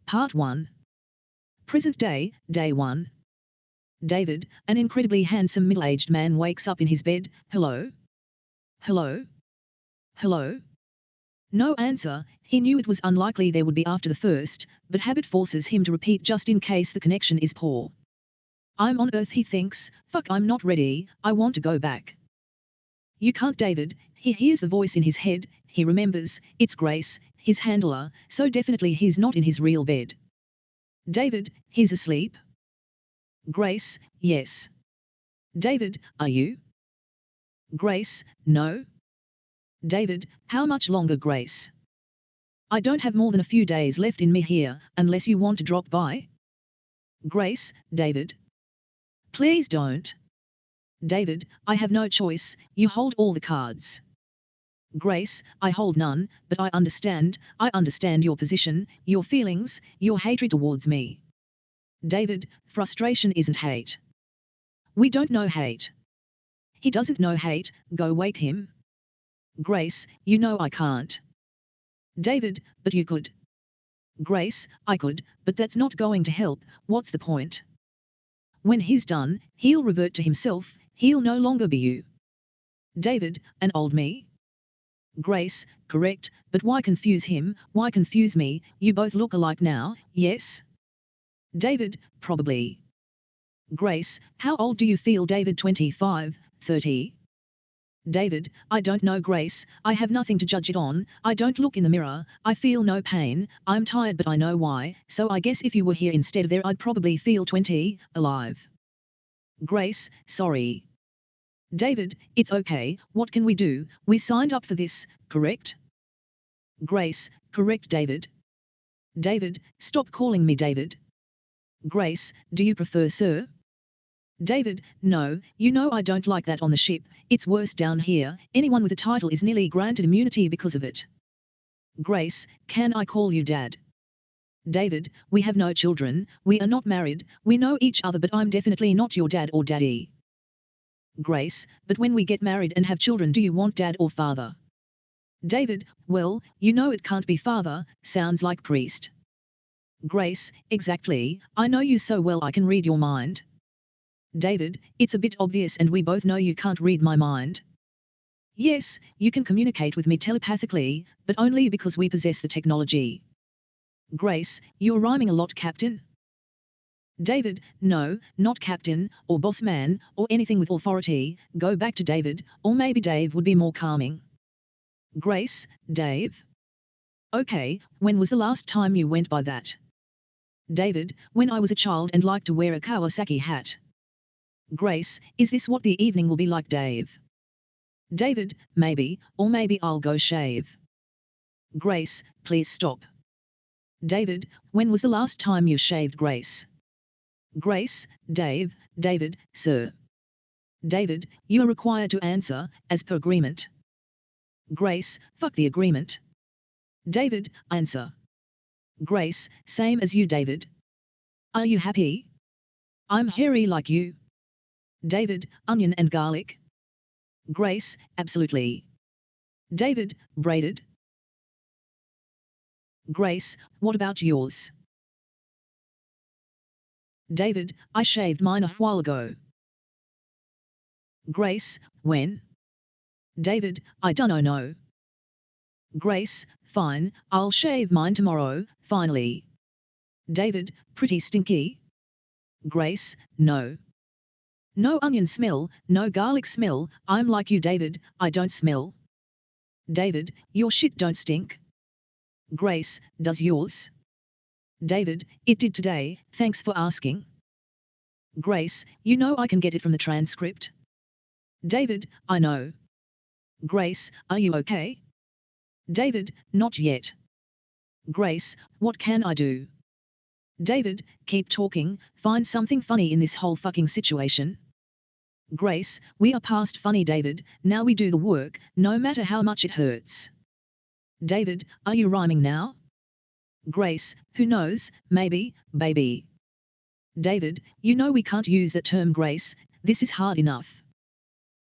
Part 1. Present day, Day 1. David, an incredibly handsome middle-aged man, wakes up in his bed. Hello? Hello? Hello? No answer. He knew it was unlikely there would be after the first, but habit forces him to repeat just in case the connection is poor. I'm on Earth, he thinks. Fuck, I'm not ready. I want to go back. You can't, David. He hears the voice in his head. He remembers. It's Grace, his handler, so definitely he's not in his real bed. David, he's asleep? Grace, yes. David, are you? Grace, no. David, how much longer, Grace? I don't have more than a few days left in me here, unless you want to drop by. Grace, David. Please don't. David, I have no choice, you hold all the cards. Grace, I hold none, but I understand your position, your feelings, your hatred towards me. David, frustration isn't hate. We don't know hate. He doesn't know hate, go wake him. Grace, you know I can't. David, but you could. Grace, I could, but that's not going to help. What's the point? When he's done, he'll revert to himself, he'll no longer be you. David, an old me? Grace, correct, but why confuse him, why confuse me? You both look alike now, yes? David, probably. Grace, how old do you feel? David, 25, 30. David, I don't know, Grace, I have nothing to judge it on, I don't look in the mirror, I feel no pain, I'm tired but I know why, so I guess if you were here instead of there I'd probably feel 20, alive. Grace, sorry. David, it's okay, what can we do? We signed up for this, correct? Grace, correct, David. David, stop calling me David. Grace, do you prefer sir? David, no, you know I don't like that on the ship, it's worse down here, anyone with a title is nearly granted immunity because of it. Grace, can I call you Dad? David, we have no children, we are not married, we know each other but I'm definitely not your dad or daddy. Grace, but when we get married and have children do you want dad or father? David, well, you know it can't be father, sounds like priest. Grace, exactly, I know you so well I can read your mind. David, it's a bit obvious and we both know you can't read my mind. Yes, you can communicate with me telepathically, but only because we possess the technology. Grace, you're rhyming a lot, Captain. David, no, not Captain, or boss man, or anything with authority, go back to David, or maybe Dave would be more calming. Grace, Dave? Okay, when was the last time you went by that? David, when I was a child and liked to wear a Kawasaki hat. Grace, is this what the evening will be like, Dave? David, maybe, or maybe I'll go shave. Grace, please stop. David, when was the last time you shaved, Grace? Grace, Dave, David, sir. David, you are required to answer, as per agreement. Grace, fuck the agreement. David, answer. Grace, same as you, David. Are you happy? I'm hairy like you. David, onion and garlic. Grace, absolutely. David, braided. Grace, what about yours? David, I shaved mine a while ago. Grace, when? David, I dunno know. Grace, fine, I'll shave mine tomorrow, finally. David, pretty stinky? Grace, no. No onion smell, no garlic smell, I'm like you, David, I don't smell. David, your shit don't stink. Grace, does yours? David, it did today, thanks for asking. Grace, you know I can get it from the transcript. David, I know. Grace, are you okay? David, not yet. Grace, what can I do? David, keep talking, find something funny in this whole fucking situation. Grace, we are past funny, David, now we do the work, no matter how much it hurts. David, are you rhyming now? Grace, who knows, maybe, baby. David, you know we can't use that term, Grace, this is hard enough.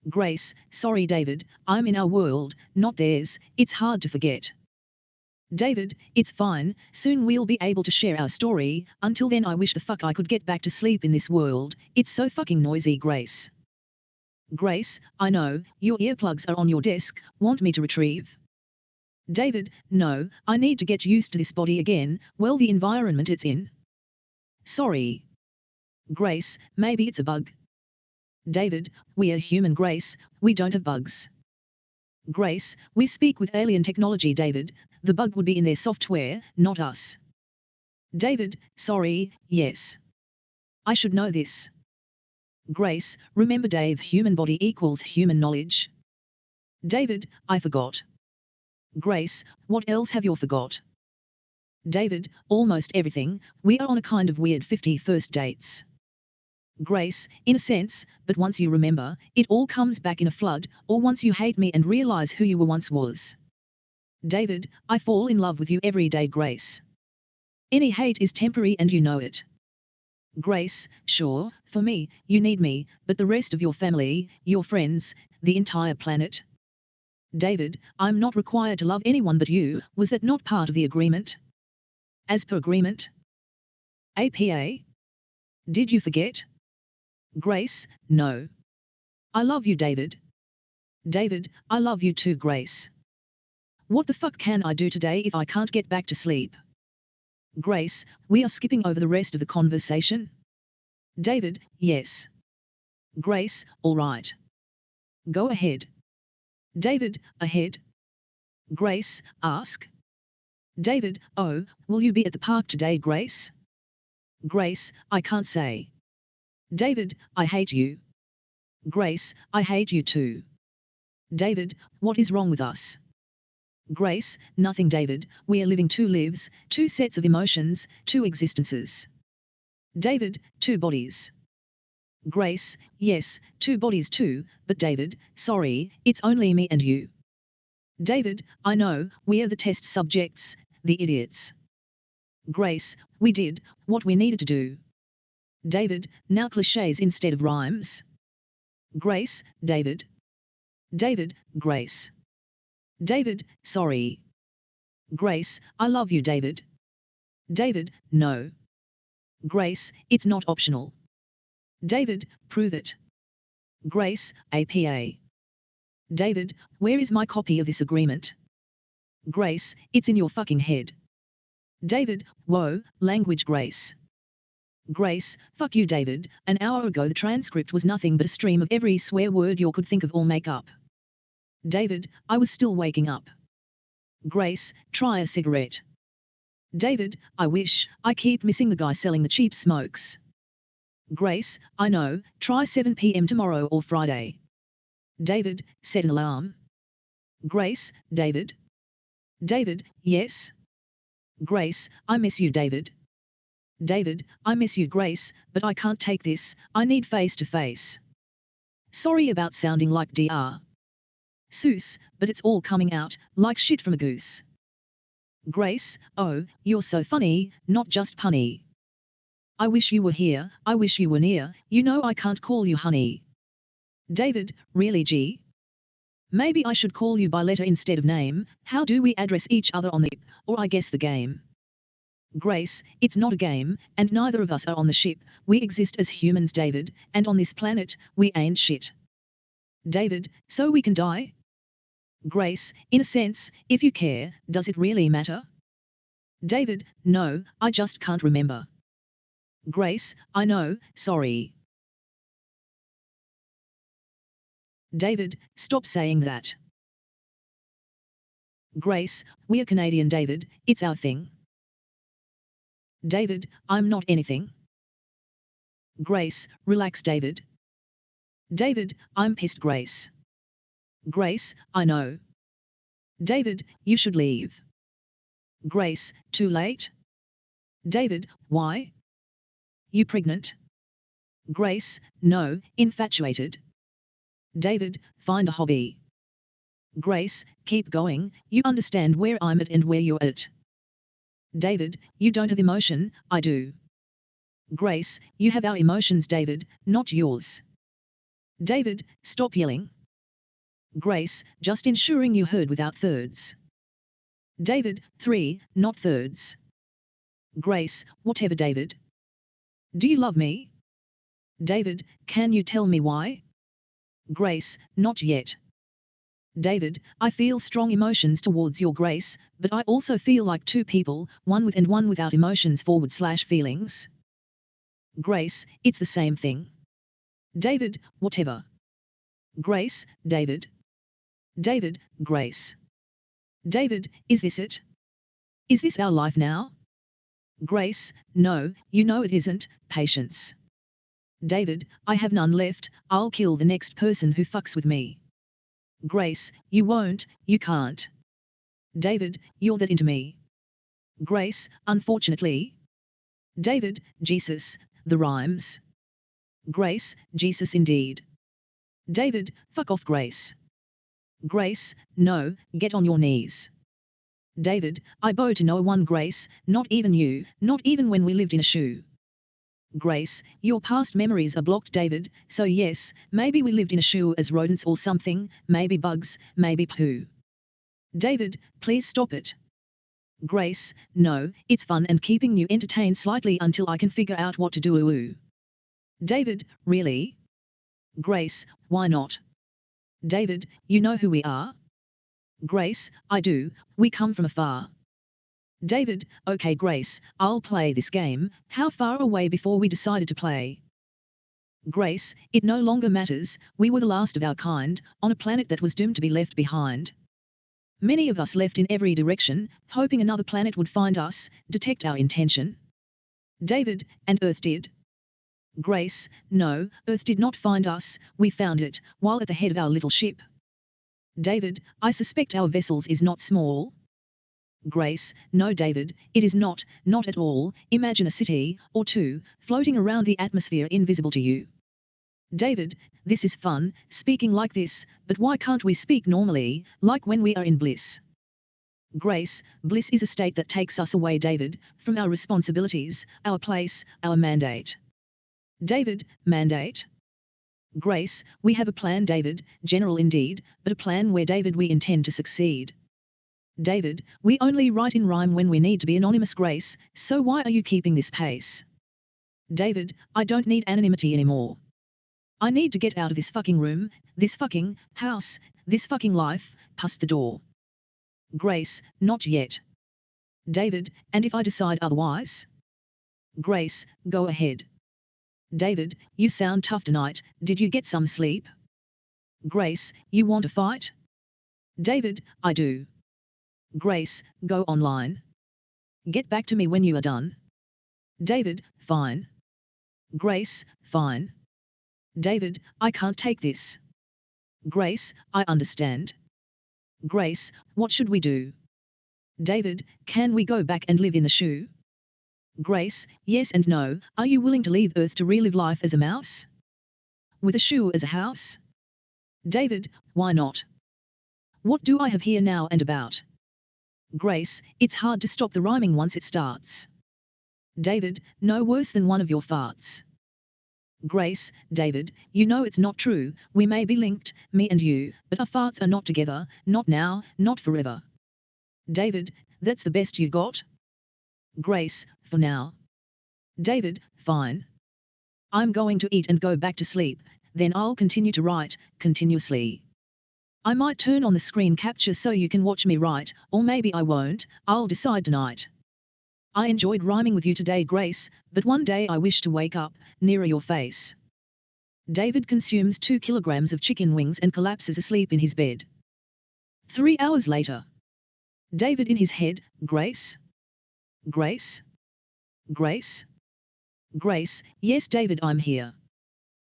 Grace, sorry David, I'm in our world, not theirs, it's hard to forget. David, it's fine, soon we'll be able to share our story, until then I wish the fuck I could get back to sleep in this world, it's so fucking noisy. Grace. Grace, I know, your earplugs are on your desk, want me to retrieve? David, no, I need to get used to this body again, well the environment it's in. Sorry. Grace, maybe it's a bug. David, we are human. Grace, we don't have bugs. Grace, we speak with alien technology. David, the bug would be in their software, not us. David, sorry, yes. I should know this. Grace, remember Dave, human body equals human knowledge. David, I forgot. Grace, what else have you forgot? David, almost everything, we are on a kind of weird 51st dates. Grace, in a sense, but once you remember, it all comes back in a flood, or once you hate me and realize who you were once was. David, I fall in love with you every day. Grace. Any hate is temporary and you know it. Grace, sure, for me, you need me, but the rest of your family, your friends, the entire planet. David, I'm not required to love anyone but you, was that not part of the agreement? As per agreement? APA? Did you forget? Grace, no. I love you, David. David, I love you too. Grace. What the fuck can I do today if I can't get back to sleep? Grace, we are skipping over the rest of the conversation? David, yes. Grace, all right. Go ahead. David, ahead. Grace, ask. David, oh, will you be at the park today, Grace? Grace, I can't say. David, I hate you. Grace, I hate you too. David, what is wrong with us? Grace, nothing. David, we are living two lives, two sets of emotions, two existences. David, two bodies. Grace, yes, two bodies too, but David, sorry, it's only me and you. David, I know, we are the test subjects, the idiots. Grace, we did what we needed to do. David, now cliches instead of rhymes. Grace, David. David, Grace. David, sorry. Grace, I love you, David. David, no. Grace, it's not optional. David, prove it. Grace, APA. David, where is my copy of this agreement? Grace, it's in your fucking head. David, whoa, language. Grace. Grace, fuck you, David, an hour ago the transcript was nothing but a stream of every swear word you could think of or make up. David, I was still waking up. Grace, try a cigarette. David, I wish, I keep missing the guy selling the cheap smokes. Grace, I know, try 7 p.m. tomorrow or Friday. David, set an alarm. Grace, David. David, yes. Grace, I miss you, David. David, I miss you, Grace, but I can't take this, I need face-to-face. Sorry about sounding like Dr. Seuss, but it's all coming out, like shit from a goose. Grace, oh, you're so funny, not just punny. I wish you were here, I wish you were near, you know I can't call you honey. David, really G? Maybe I should call you by letter instead of name, how do we address each other on the, or I guess the game? Grace, it's not a game, and neither of us are on the ship, we exist as humans, David, and on this planet, we ain't shit. David, so we can die? Grace, in a sense, if you care, does it really matter? David, no, I just can't remember. Grace, I know, sorry. David, stop saying that. Grace, we are Canadian, David, it's our thing. David, I'm not anything. Grace, relax, David. David, I'm pissed. Grace. Grace, I know. David, you should leave. Grace, too late? David, why? You pregnant? Grace, no, infatuated. David, find a hobby. Grace, keep going, you understand where I'm at and where you're at. David, you don't have emotion, I do. Grace, you have our emotions, David, not yours. David, stop yelling. Grace, just ensuring you heard without thirds. David, 3, not thirds. Grace, whatever David. Do you love me? David, can you tell me why? Grace, not yet. David, I feel strong emotions towards your Grace, but I also feel like two people, one with and one without emotions / feelings. Grace, it's the same thing. David, whatever. Grace, David. David, Grace. David, is this it? Is this our life now? Grace, no, you know it isn't. Patience. David, I have none left. I'll kill the next person who fucks with me. Grace, you won't, you can't. David, you're that into me. Grace, unfortunately. David, Jesus, the rhymes. Grace, Jesus indeed. David, fuck off Grace. Grace, no, get on your knees. David, I bow to no one Grace, not even you, not even when we lived in a shoe. Grace, your past memories are blocked David, so yes, maybe we lived in a shoe as rodents or something, maybe bugs, maybe poo. David, please stop it. Grace, no, it's fun and keeping you entertained slightly until I can figure out what to do. Ooh. David, really? Grace, why not? David, you know who we are? Grace, I do, we come from afar. David, okay Grace, I'll play this game. How far away before we decided to play? Grace, it no longer matters, we were the last of our kind, on a planet that was doomed to be left behind. Many of us left in every direction, hoping another planet would find us, detect our intention. David, and Earth did. Grace, no, Earth did not find us, we found it, while at the head of our little ship. David, I suspect our vessels is not small. Grace, no David, it is not at all. Imagine a city, or two, floating around the atmosphere invisible to you. David, this is fun, speaking like this, but why can't we speak normally, like when we are in bliss? Grace, bliss is a state that takes us away David, from our responsibilities, our place, our mandate. David, mandate? Grace, we have a plan David, general indeed, but a plan where David we intend to succeed. David, we only write in rhyme when we need to be anonymous Grace, so why are you keeping this pace? David, I don't need anonymity anymore. I need to get out of this fucking room, this fucking house, this fucking life, past the door. Grace, not yet. David, and if I decide otherwise? Grace, go ahead. David, you sound tough tonight, did you get some sleep? Grace, you want to fight? David, I do. Grace, go online. Get back to me when you are done. David, fine. Grace, fine. David, I can't take this. Grace, I understand. Grace, what should we do? David, can we go back and live in the shoe? Grace, yes and no, are you willing to leave Earth to relive life as a mouse? With a shoe as a house? David, why not? What do I have here now and about? Grace, it's hard to stop the rhyming once it starts. David, no worse than one of your farts. Grace, David, you know it's not true, we may be linked, me and you, but our farts are not together, not now, not forever. David, that's the best you got? Grace, for now. David, fine. I'm going to eat and go back to sleep, then I'll continue to write, continuously. I might turn on the screen capture so you can watch me write, or maybe I won't, I'll decide tonight. I enjoyed rhyming with you today Grace, but one day I wish to wake up, nearer your face. David consumes 2 kilograms of chicken wings and collapses asleep in his bed. 3 hours later. David in his head, Grace? Grace? Grace? Grace, yes David I'm here.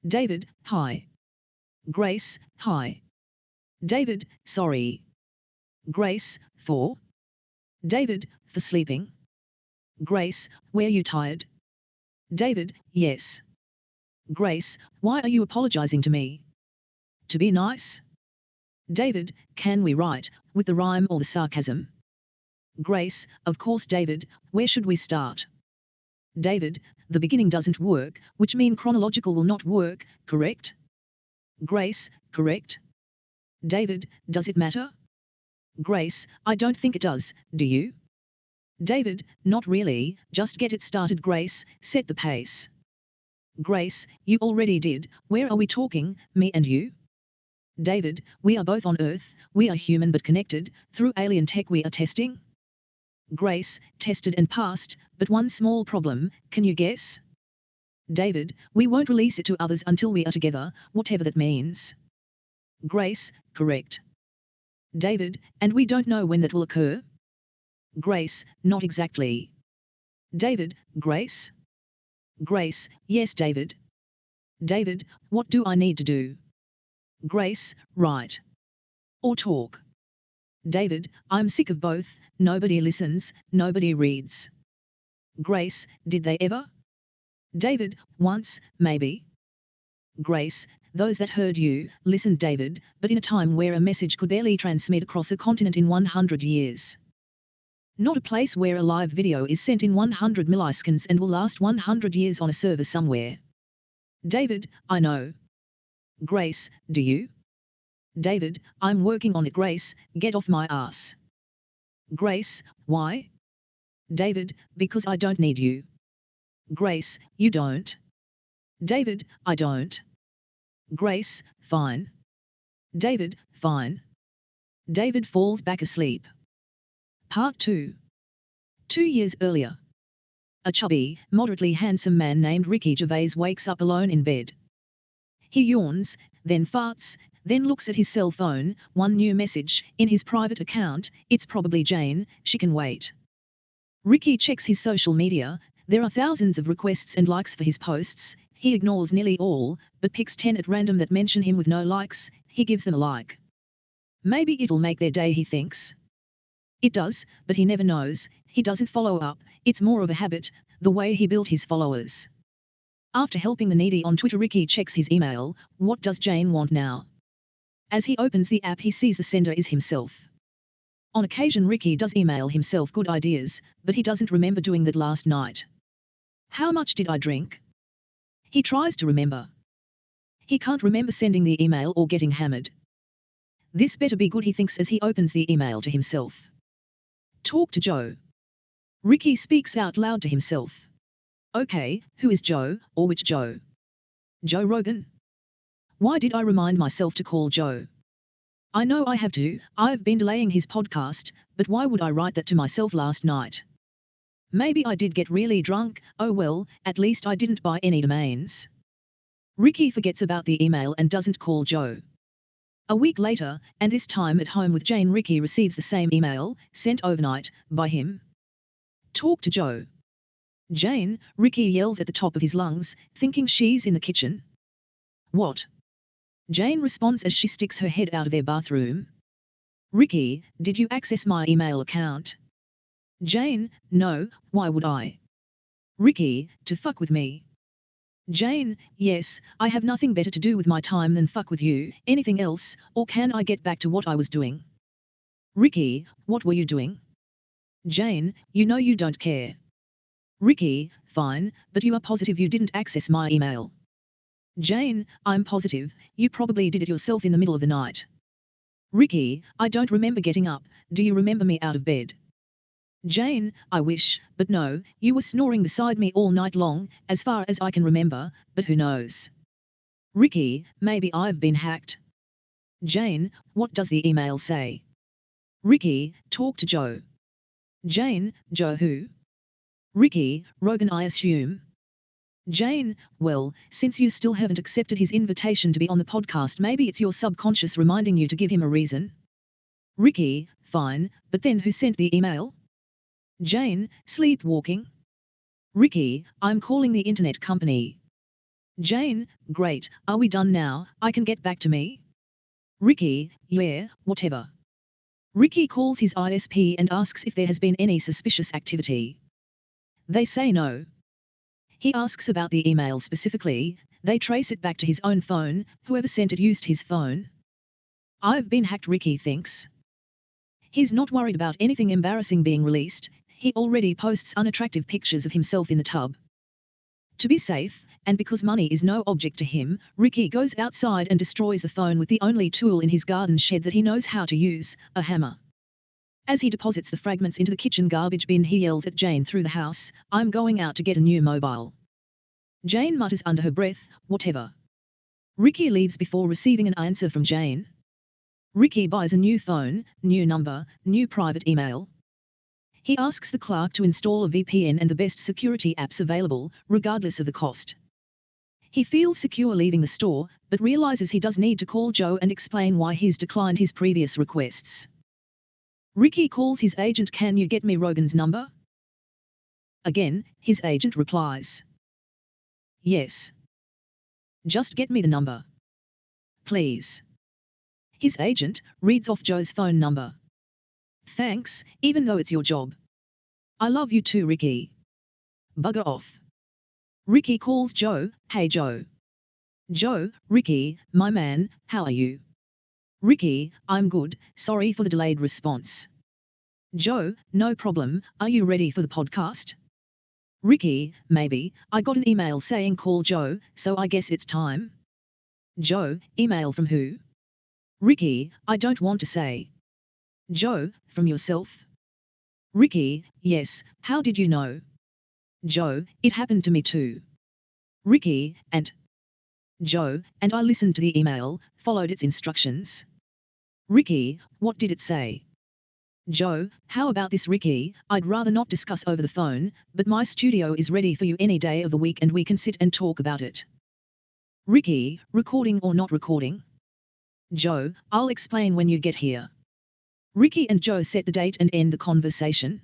David, hi. Grace, hi. David, sorry. Grace, for? David, for sleeping. Grace, were you tired? David, yes. Grace, why are you apologizing to me? To be nice? David, can we write, with the rhyme or the sarcasm? Grace, of course David, where should we start? David, the beginning doesn't work, which mean chronological will not work, correct? Grace, correct. David, does it matter? Grace, I don't think it does, do you? David, not really, just get it started. Grace, set the pace. Grace, you already did. Where are we talking, me and you? David, we are both on Earth, we are human but connected, through alien tech we are testing. Grace, tested and passed, but one small problem, can you guess? David, we won't release it to others until we are together, whatever that means. Grace, correct. David, and we don't know when that will occur? Grace, not exactly. David, Grace? Grace, yes David. David, what do I need to do? Grace, write. Or talk. David, I'm sick of both, nobody listens, nobody reads. Grace, did they ever? David, once, maybe. Grace, those that heard you, listened David, but in a time where a message could barely transmit across a continent in 100 years. Not a place where a live video is sent in 100 milliseconds and will last 100 years on a server somewhere. David, I know. Grace, do you? David, I'm working on it. Grace, get off my ass. Grace, why? David, because I don't need you. Grace, you don't. David, I don't. Grace, fine. David, fine. David falls back asleep. Part 2. 2 years earlier. A chubby, moderately handsome man named Ricky Gervais wakes up alone in bed. He yawns, then farts, then looks at his cell phone, one new message, in his private account, it's probably Jane, she can wait. Ricky checks his social media, there are thousands of requests and likes for his posts, he ignores nearly all, but picks 10 at random that mention him with no likes, he gives them a like. Maybe it'll make their day, he thinks. It does, but he never knows, he doesn't follow up, it's more of a habit, the way he built his followers. After helping the needy on Twitter, Ricky checks his email, what does Jane want now? As he opens the app he sees the sender is himself. On occasion Ricky does email himself good ideas, but he doesn't remember doing that last night. How much did I drink? He tries to remember. He can't remember sending the email or getting hammered. This better be good, he thinks as he opens the email to himself. Talk to Joe. Ricky speaks out loud to himself. Okay, who is Joe, or which Joe? Joe Rogan? Why did I remind myself to call Joe? I know I have to, I've been delaying his podcast, but why would I write that to myself last night? Maybe I did get really drunk, oh well, at least I didn't buy any domains. Ricky forgets about the email and doesn't call Joe. A week later, and this time at home with Jane, Ricky receives the same email, sent overnight, by him. Talk to Joe. Jane, Ricky yells at the top of his lungs, thinking she's in the kitchen. What? Jane responds as she sticks her head out of their bathroom. Ricky, did you access my email account? Jane, no, why would I? Ricky, to fuck with me. Jane, yes, I have nothing better to do with my time than fuck with you, anything else, or can I get back to what I was doing? Ricky, what were you doing? Jane, you know you don't care. Ricky, fine, but you are positive you didn't access my email? Jane, I'm positive, you probably did it yourself in the middle of the night. Ricky, I don't remember getting up, do you remember me out of bed? Jane, I wish, but no, you were snoring beside me all night long, as far as I can remember, but who knows? Ricky, maybe I've been hacked. Jane, what does the email say? Ricky, talk to Joe. Jane, Joe who? Ricky, Rogan I assume. Jane, well, since you still haven't accepted his invitation to be on the podcast, maybe it's your subconscious reminding you to give him a reason. Ricky, fine, but then who sent the email? Jane, sleepwalking. Ricky, I'm calling the internet company. Jane, great, are we done now, I can get back to me? Ricky, yeah, whatever. Ricky calls his ISP and asks if there has been any suspicious activity. They say no. He asks about the email specifically, they trace it back to his own phone, whoever sent it used his phone. I've been hacked, Ricky thinks. He's not worried about anything embarrassing being released, he already posts unattractive pictures of himself in the tub. To be safe, and because money is no object to him, Ricky goes outside and destroys the phone with the only tool in his garden shed that he knows how to use, a hammer. As he deposits the fragments into the kitchen garbage bin, he yells at Jane through the house, "I'm going out to get a new mobile." Jane mutters under her breath, "Whatever." Ricky leaves before receiving an answer from Jane. Ricky buys a new phone, new number, new private email. He asks the clerk to install a VPN and the best security apps available, regardless of the cost. He feels secure leaving the store, but realizes he does need to call Joe and explain why he's declined his previous requests. Ricky calls his agent. "Can you get me Rogan's number?" Again, his agent replies, "Yes. Just get me the number, please." His agent reads off Joe's phone number. "Thanks, even though it's your job. I love you too, Ricky. Bugger off." Ricky calls Joe. "Hey Joe." "Joe, Ricky, my man, how are you?" Ricky, "I'm good, sorry for the delayed response." Joe, "No problem, are you ready for the podcast?" Ricky, "Maybe, I got an email saying call Joe, so I guess it's time." Joe, "Email from who?" Ricky, "I don't want to say." Joe, "From yourself?" Ricky, "Yes, how did you know?" Joe, "It happened to me too." Ricky, "And?" Joe, "And I listened to the email, followed its instructions." Ricky, "What did it say?" Joe, "How about this, Ricky? I'd rather not discuss over the phone, but my studio is ready for you any day of the week and we can sit and talk about it." Ricky, "Recording or not recording?" Joe, "I'll explain when you get here." Ricky and Joe set the date and end the conversation.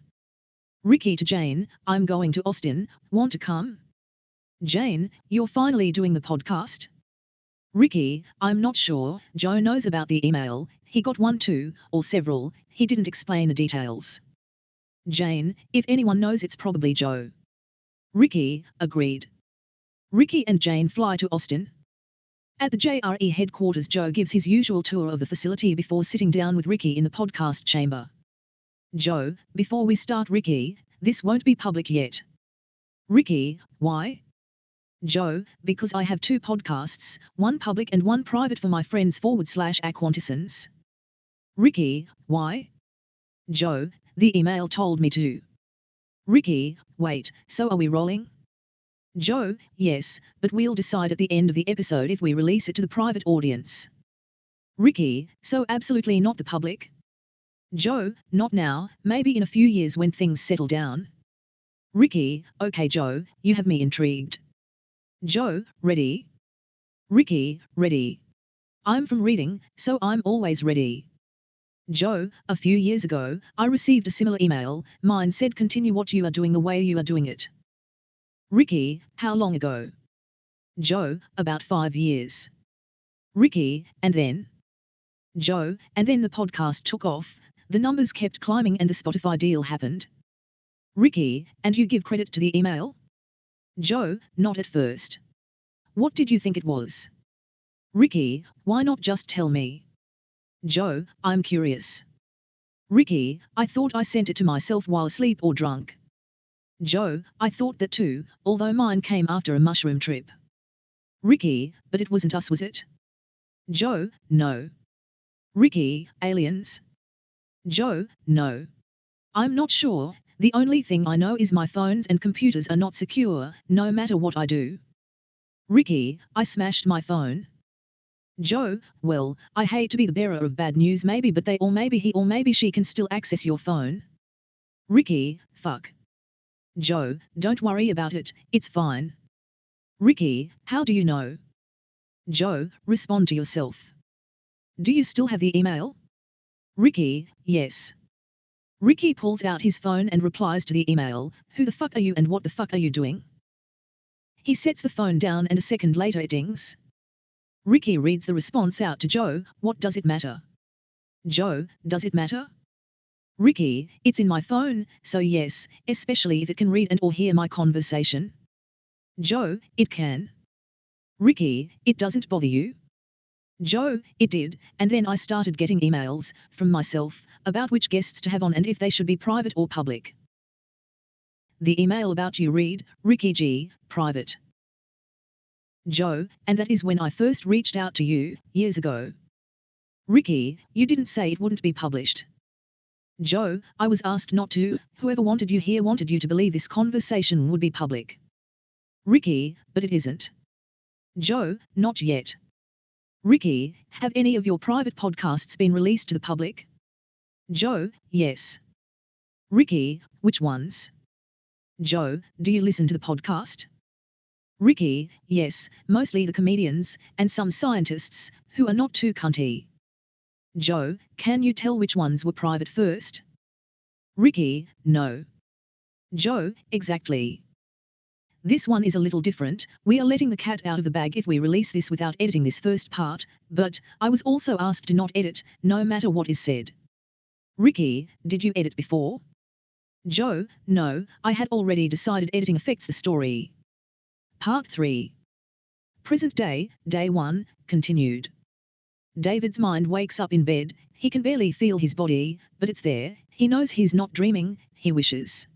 Ricky to Jane, "I'm going to Austin, want to come?" Jane, "You're finally doing the podcast?" Ricky, "I'm not sure, Joe knows about the email, he got one too, or several, he didn't explain the details." Jane, "If anyone knows it's probably Joe." Ricky, agreed. Ricky and Jane fly to Austin. At the JRE headquarters, Joe gives his usual tour of the facility before sitting down with Ricky in the podcast chamber. Joe, "Before we start, Ricky, this won't be public yet." Ricky, "Why?" Joe, "Because I have two podcasts, one public and one private for my friends /Aquantisans." Ricky, "Why?" Joe, "The email told me to." Ricky, "Wait, so are we rolling?" Joe, "Yes, but we'll decide at the end of the episode if we release it to the private audience." Ricky, "So absolutely not the public?" Joe, "Not now, maybe in a few years when things settle down." Ricky, "Okay Joe, you have me intrigued." Joe, "Ready?" Ricky, "Ready. I'm from reading, so I'm always ready." Joe, "A few years ago, I received a similar email, mine said continue what you are doing the way you are doing it." Ricky, "How long ago?" Joe, "About 5 years." Ricky, "And then?" Joe, "And then the podcast took off, the numbers kept climbing and the Spotify deal happened." Ricky, "And you give credit to the email?" Joe, "Not at first." "What did you think it was?" Ricky, "Why not just tell me?" Joe, "I'm curious." Ricky, "I thought I sent it to myself while asleep or drunk." Joe, "I thought that too, although mine came after a mushroom trip." Ricky, "But it wasn't us, was it?" Joe, "No." Ricky, "Aliens?" Joe, "No. I'm not sure, the only thing I know is my phones and computers are not secure, no matter what I do." Ricky, "I smashed my phone." Joe, "Well, I hate to be the bearer of bad news maybe, but they or maybe he or maybe she can still access your phone." Ricky, "Fuck." Joe, "Don't worry about it, it's fine." Ricky, "How do you know?" Joe, "Respond to yourself." "Do you still have the email?" Ricky, "Yes." Ricky pulls out his phone and replies to the email, "Who the fuck are you and what the fuck are you doing?" He sets the phone down and a second later it dings. Ricky reads the response out to Joe, "What does it matter?" Joe, "Does it matter?" Ricky, "It's in my phone, so yes, especially if it can read and or hear my conversation." Joe, "It can." Ricky, "It doesn't bother you?" Joe, "It did, and then I started getting emails, from myself, about which guests to have on and if they should be private or public." The email about you read, Ricky G, private. Joe, "And that is when I first reached out to you, years ago." Ricky, "You didn't say it wouldn't be published." Joe, I was asked not to. Whoever wanted you here wanted you to believe this conversation would be public. Ricky, but it isn't. Joe, not yet. Ricky, have any of your private podcasts been released to the public? Joe, yes. Ricky, which ones? Joe, do you listen to the podcast? Ricky, yes, mostly the comedians, and some scientists, who are not too cunty. Joe, can you tell which ones were private first? Ricky, no. Joe, exactly. This one is a little different. We are letting the cat out of the bag if we release this without editing this first part, but I was also asked to not edit, no matter what is said. Ricky, did you edit before? Joe, no, I had already decided editing affects the story. Part 3. Present day, day 1, continued. David's mind wakes up in bed, he can barely feel his body, but it's there, he knows he's not dreaming, he wishes.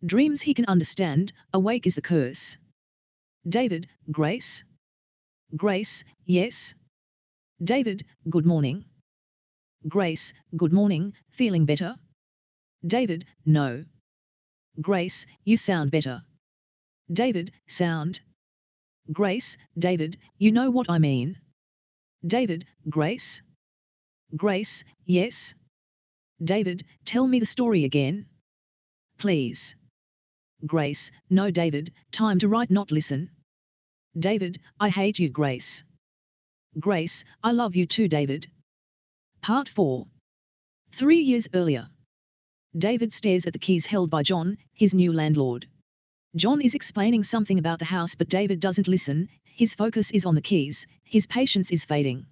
Dreams he can understand, awake is the curse. David, Grace? Grace, yes. David, good morning. Grace, good morning, feeling better? David, no. Grace, you sound better. David, sound. Grace, David, you know what I mean. David, Grace? Grace, yes. David, tell me the story again. Please. Grace, no David, time to write not listen. David, I hate you Grace. Grace, I love you too David. Part 4. 3 years earlier. David stares at the keys held by John, his new landlord. John is explaining something about the house but David doesn't listen, his focus is on the keys, his patience is fading.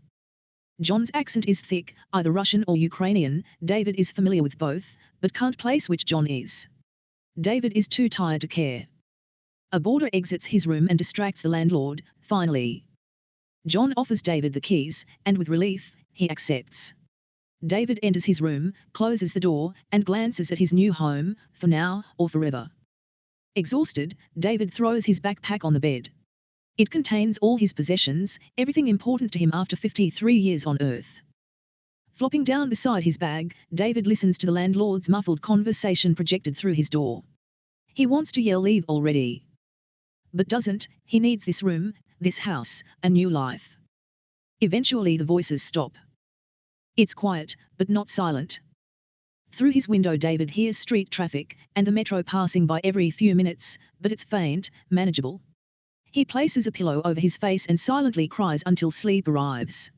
John's accent is thick, either Russian or Ukrainian, David is familiar with both, but can't place which John is. David is too tired to care. A boarder exits his room and distracts the landlord, finally. John offers David the keys, and with relief, he accepts. David enters his room, closes the door, and glances at his new home, for now or forever. Exhausted, David throws his backpack on the bed. It contains all his possessions, everything important to him after 53 years on Earth. Flopping down beside his bag, David listens to the landlord's muffled conversation projected through his door. He wants to yell leave already. But doesn't, he needs this room, this house, a new life. Eventually the voices stop. It's quiet, but not silent. Through his window David hears street traffic, and the metro passing by every few minutes, but it's faint, manageable. He places a pillow over his face and silently cries until sleep arrives.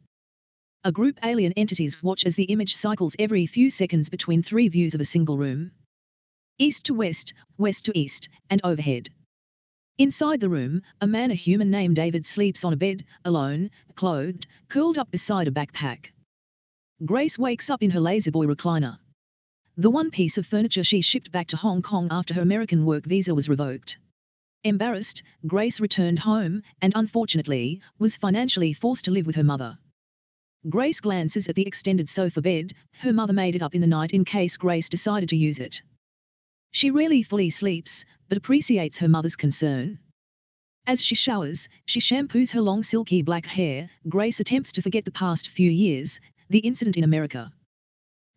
A group alien entities watch as the image cycles every few seconds between 3 views of a single room. East to west, west to east, and overhead. Inside the room, a man, a human named David, sleeps on a bed, alone, clothed, curled up beside a backpack. Grace wakes up in her lazyboy recliner. The one piece of furniture she shipped back to Hong Kong after her American work visa was revoked. Embarrassed, Grace returned home, and unfortunately, was financially forced to live with her mother. Grace glances at the extended sofa bed, her mother made it up in the night in case Grace decided to use it. She rarely fully sleeps, but appreciates her mother's concern. As she showers, she shampoos her long silky black hair. Grace attempts to forget the past few years, the incident in America.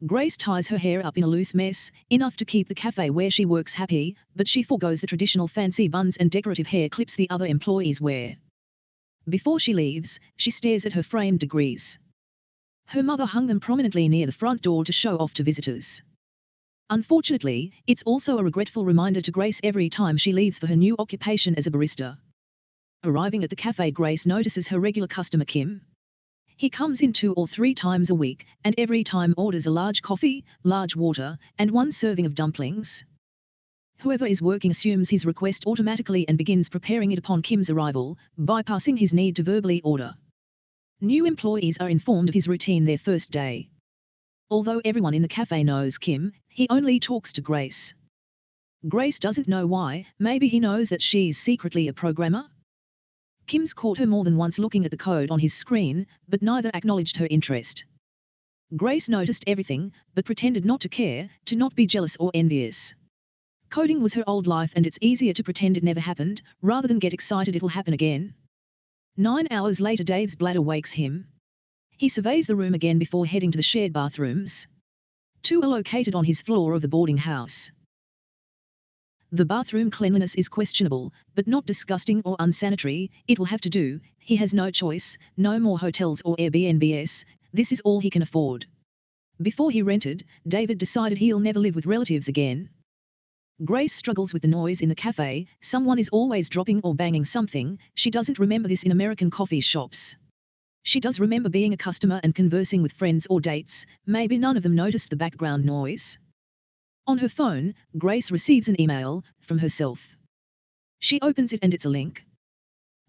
Grace ties her hair up in a loose mess, enough to keep the cafe where she works happy, but she forgoes the traditional fancy buns and decorative hair clips the other employees wear. Before she leaves, she stares at her framed degrees. Her mother hung them prominently near the front door to show off to visitors. Unfortunately, it's also a regretful reminder to Grace every time she leaves for her new occupation as a barista. Arriving at the cafe, Grace notices her regular customer Kim. He comes in 2 or 3 times a week, and every time orders a large coffee, large water, and 1 serving of dumplings. Whoever is working assumes his request automatically and begins preparing it upon Kim's arrival, bypassing his need to verbally order. New employees are informed of his routine their first day. Although everyone in the cafe knows Kim, he only talks to Grace. Grace doesn't know why, maybe he knows that she's secretly a programmer? Kim's caught her more than once looking at the code on his screen, but neither acknowledged her interest. Grace noticed everything, but pretended not to care, to not be jealous or envious. Coding was her old life and it's easier to pretend it never happened, rather than get excited it'll happen again. 9 hours later Dave's bladder wakes him. He surveys the room again before heading to the shared bathrooms. Two are located on his floor of the boarding house. The bathroom cleanliness is questionable, but not disgusting or unsanitary. It will have to do. He has no choice, no more hotels or Airbnbs. This is all he can afford. Before he rented, David decided he'll never live with relatives again. Grace struggles with the noise in the cafe. Someone is always dropping or banging something. She doesn't remember this in American coffee shops. She does remember being a customer and conversing with friends or dates. Maybe none of them noticed the background noise. On her phone, Grace receives an email from herself. She opens it and it's a link.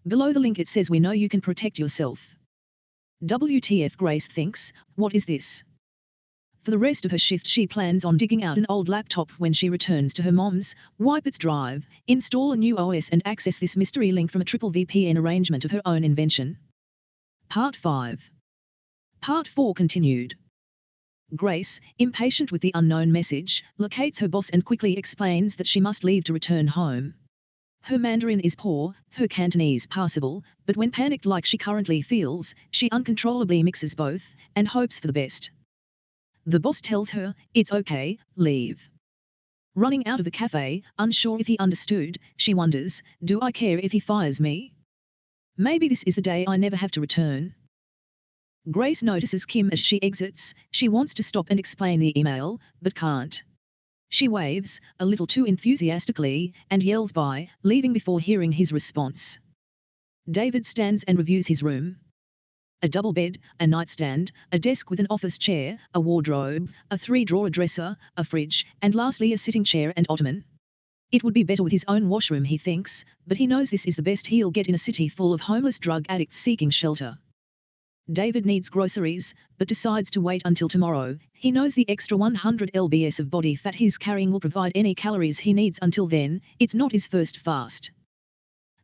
Below the link it says, "We know you can protect yourself." WTF, Grace thinks, what is this? For the rest of her shift she plans on digging out an old laptop when she returns to her mom's, wipe its drive, install a new OS and access this mystery link from a triple VPN arrangement of her own invention. Part 5. Part 4 continued. Grace, impatient with the unknown message, locates her boss and quickly explains that she must leave to return home. Her Mandarin is poor, her Cantonese passable, but when panicked like she currently feels, she uncontrollably mixes both, and hopes for the best. The boss tells her, "It's okay, leave." Running out of the cafe, unsure if he understood, she wonders, "Do I care if he fires me? Maybe this is the day I never have to return." Grace notices Kim as she exits. She wants to stop and explain the email, but can't. She waves, a little too enthusiastically, and yells bye, leaving before hearing his response. David stands and reviews his room. A double bed, a nightstand, a desk with an office chair, a wardrobe, a 3-drawer dresser, a fridge, and lastly a sitting chair and ottoman. It would be better with his own washroom, he thinks, but he knows this is the best he'll get in a city full of homeless drug addicts seeking shelter. David needs groceries, but decides to wait until tomorrow. He knows the extra 100 lbs of body fat he's carrying will provide any calories he needs until then. It's not his first fast.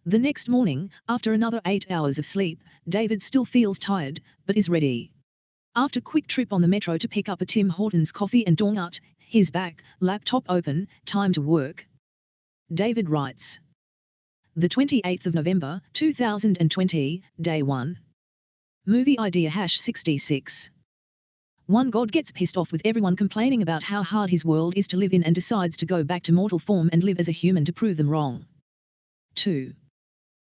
The next morning, after another 8 hours of sleep, David still feels tired, but is ready. After a quick trip on the metro to pick up a Tim Hortons coffee and donut, he's back, laptop open, time to work. David writes. The 28th of November, 2020, Day 1. Movie idea #66. 1. God gets pissed off with everyone complaining about how hard his world is to live in and decides to go back to mortal form and live as a human to prove them wrong. 2.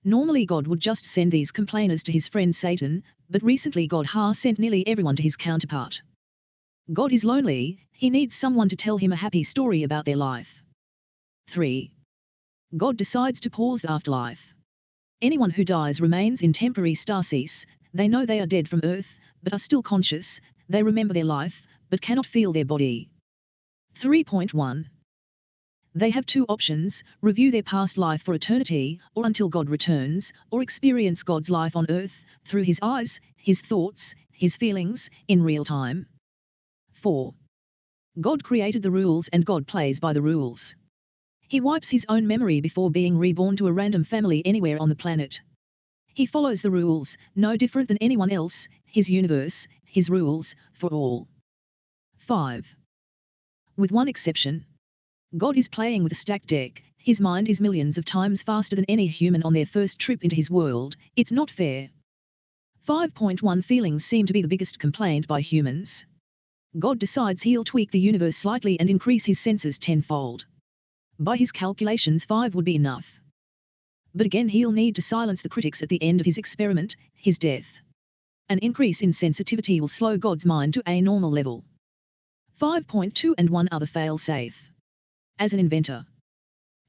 Normally God would just send these complainers to his friend Satan, but recently God has sent nearly everyone to his counterpart. God is lonely, he needs someone to tell him a happy story about their life. 3. God decides to pause the afterlife. Anyone who dies remains in temporary stasis. They know they are dead from earth, but are still conscious. They remember their life, but cannot feel their body. 3.1. They have two options: review their past life for eternity, or until God returns, or experience God's life on earth, through his eyes, his thoughts, his feelings, in real time. 4. God created the rules and God plays by the rules. He wipes his own memory before being reborn to a random family anywhere on the planet. He follows the rules, no different than anyone else, his universe, his rules, for all. 5. With one exception. God is playing with a stacked deck. His mind is millions of times faster than any human on their first trip into his world. It's not fair. 5.1. Feelings seem to be the biggest complaint by humans. God decides he'll tweak the universe slightly and increase his senses tenfold. By his calculations 5 would be enough. But again he'll need to silence the critics at the end of his experiment, his death. An increase in sensitivity will slow God's mind to a normal level. 5.2. And one other fail-safe. As an inventor.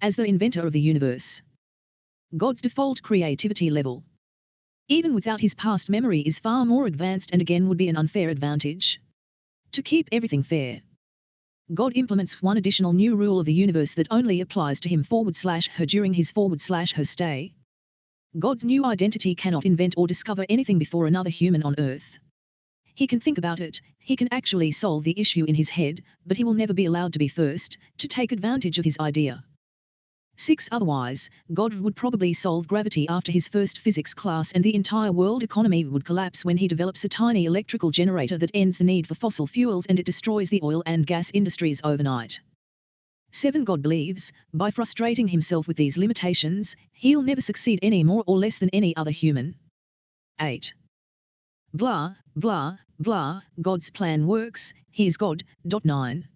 As the inventor of the universe. God's default creativity level, even without his past memory, is far more advanced and again would be an unfair advantage. To keep everything fair, God implements one additional new rule of the universe that only applies to him /her during his /her stay. God's new identity cannot invent or discover anything before another human on earth. He can think about it, he can actually solve the issue in his head, but he will never be allowed to be first, to take advantage of his idea. 6. Otherwise, God would probably solve gravity after his first physics class and the entire world economy would collapse when he develops a tiny electrical generator that ends the need for fossil fuels and it destroys the oil and gas industries overnight. 7. God believes, by frustrating himself with these limitations, he'll never succeed any more or less than any other human. 8. Blah, blah, blah, God's plan works, here's God. 9.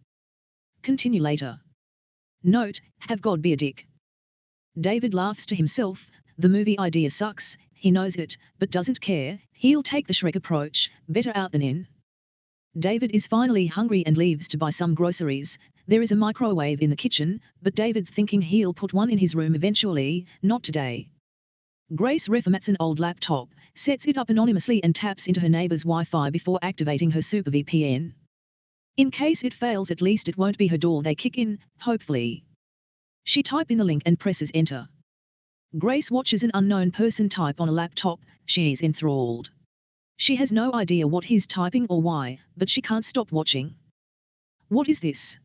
Continue later. Note, have God be a dick. David laughs to himself, the movie idea sucks, he knows it, but doesn't care, he'll take the Shrek approach, better out than in. David is finally hungry and leaves to buy some groceries. There is a microwave in the kitchen, but David's thinking he'll put one in his room eventually, not today. Grace reformats an old laptop, sets it up anonymously and taps into her neighbor's Wi-Fi before activating her super VPN. In case it fails, at least it won't be her door they kick in, hopefully. She types in the link and presses enter. Grace watches an unknown person type on a laptop, she's enthralled. She has no idea what he's typing or why, but she can't stop watching. What is this?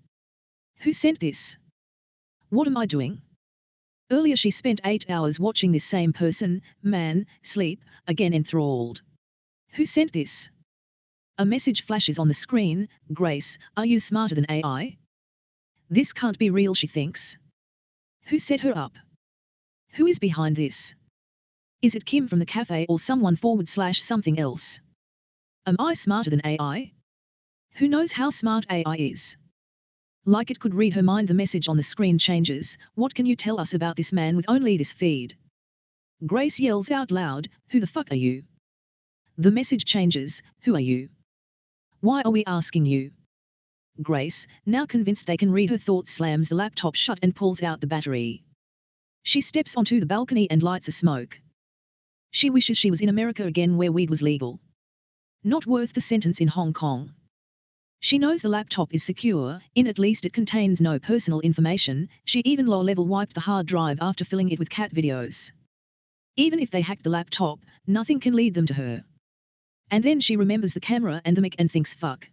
Who sent this? What am I doing? Earlier she spent 8 hours watching this same person, man, sleep, again enthralled. Who sent this? A message flashes on the screen, Grace, are you smarter than AI? This can't be real, she thinks. Who set her up? Who is behind this? Is it Kim from the cafe or someone / something else? Am I smarter than AI? Who knows how smart AI is? Like it could read her mind. The message on the screen changes. What can you tell us about this man with only this feed? Grace yells out loud, who the fuck are you? The message changes, who are you? Why are we asking you? Grace, now convinced they can read her thoughts, slams the laptop shut and pulls out the battery. She steps onto the balcony and lights a smoke. She wishes she was in America again, where weed was legal. Not worth the sentence in Hong Kong. She knows the laptop is secure, at least it contains no personal information. She even low-level wiped the hard drive after filling it with cat videos. Even if they hacked the laptop, nothing can lead them to her. And then she remembers the camera and the mic and thinks fuck.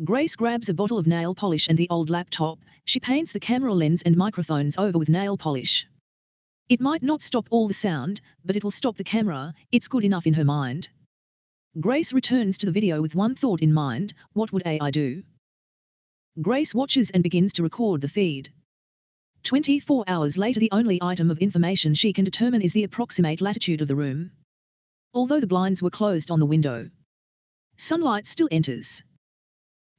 Grace grabs a bottle of nail polish and the old laptop. She paints the camera lens and microphones over with nail polish. It might not stop all the sound, but it will stop the camera. It's good enough in her mind. Grace returns to the video with one thought in mind, what would AI do? Grace watches and begins to record the feed. 24 hours later, the only item of information she can determine is the approximate latitude of the room. Although the blinds were closed on the window, sunlight still enters.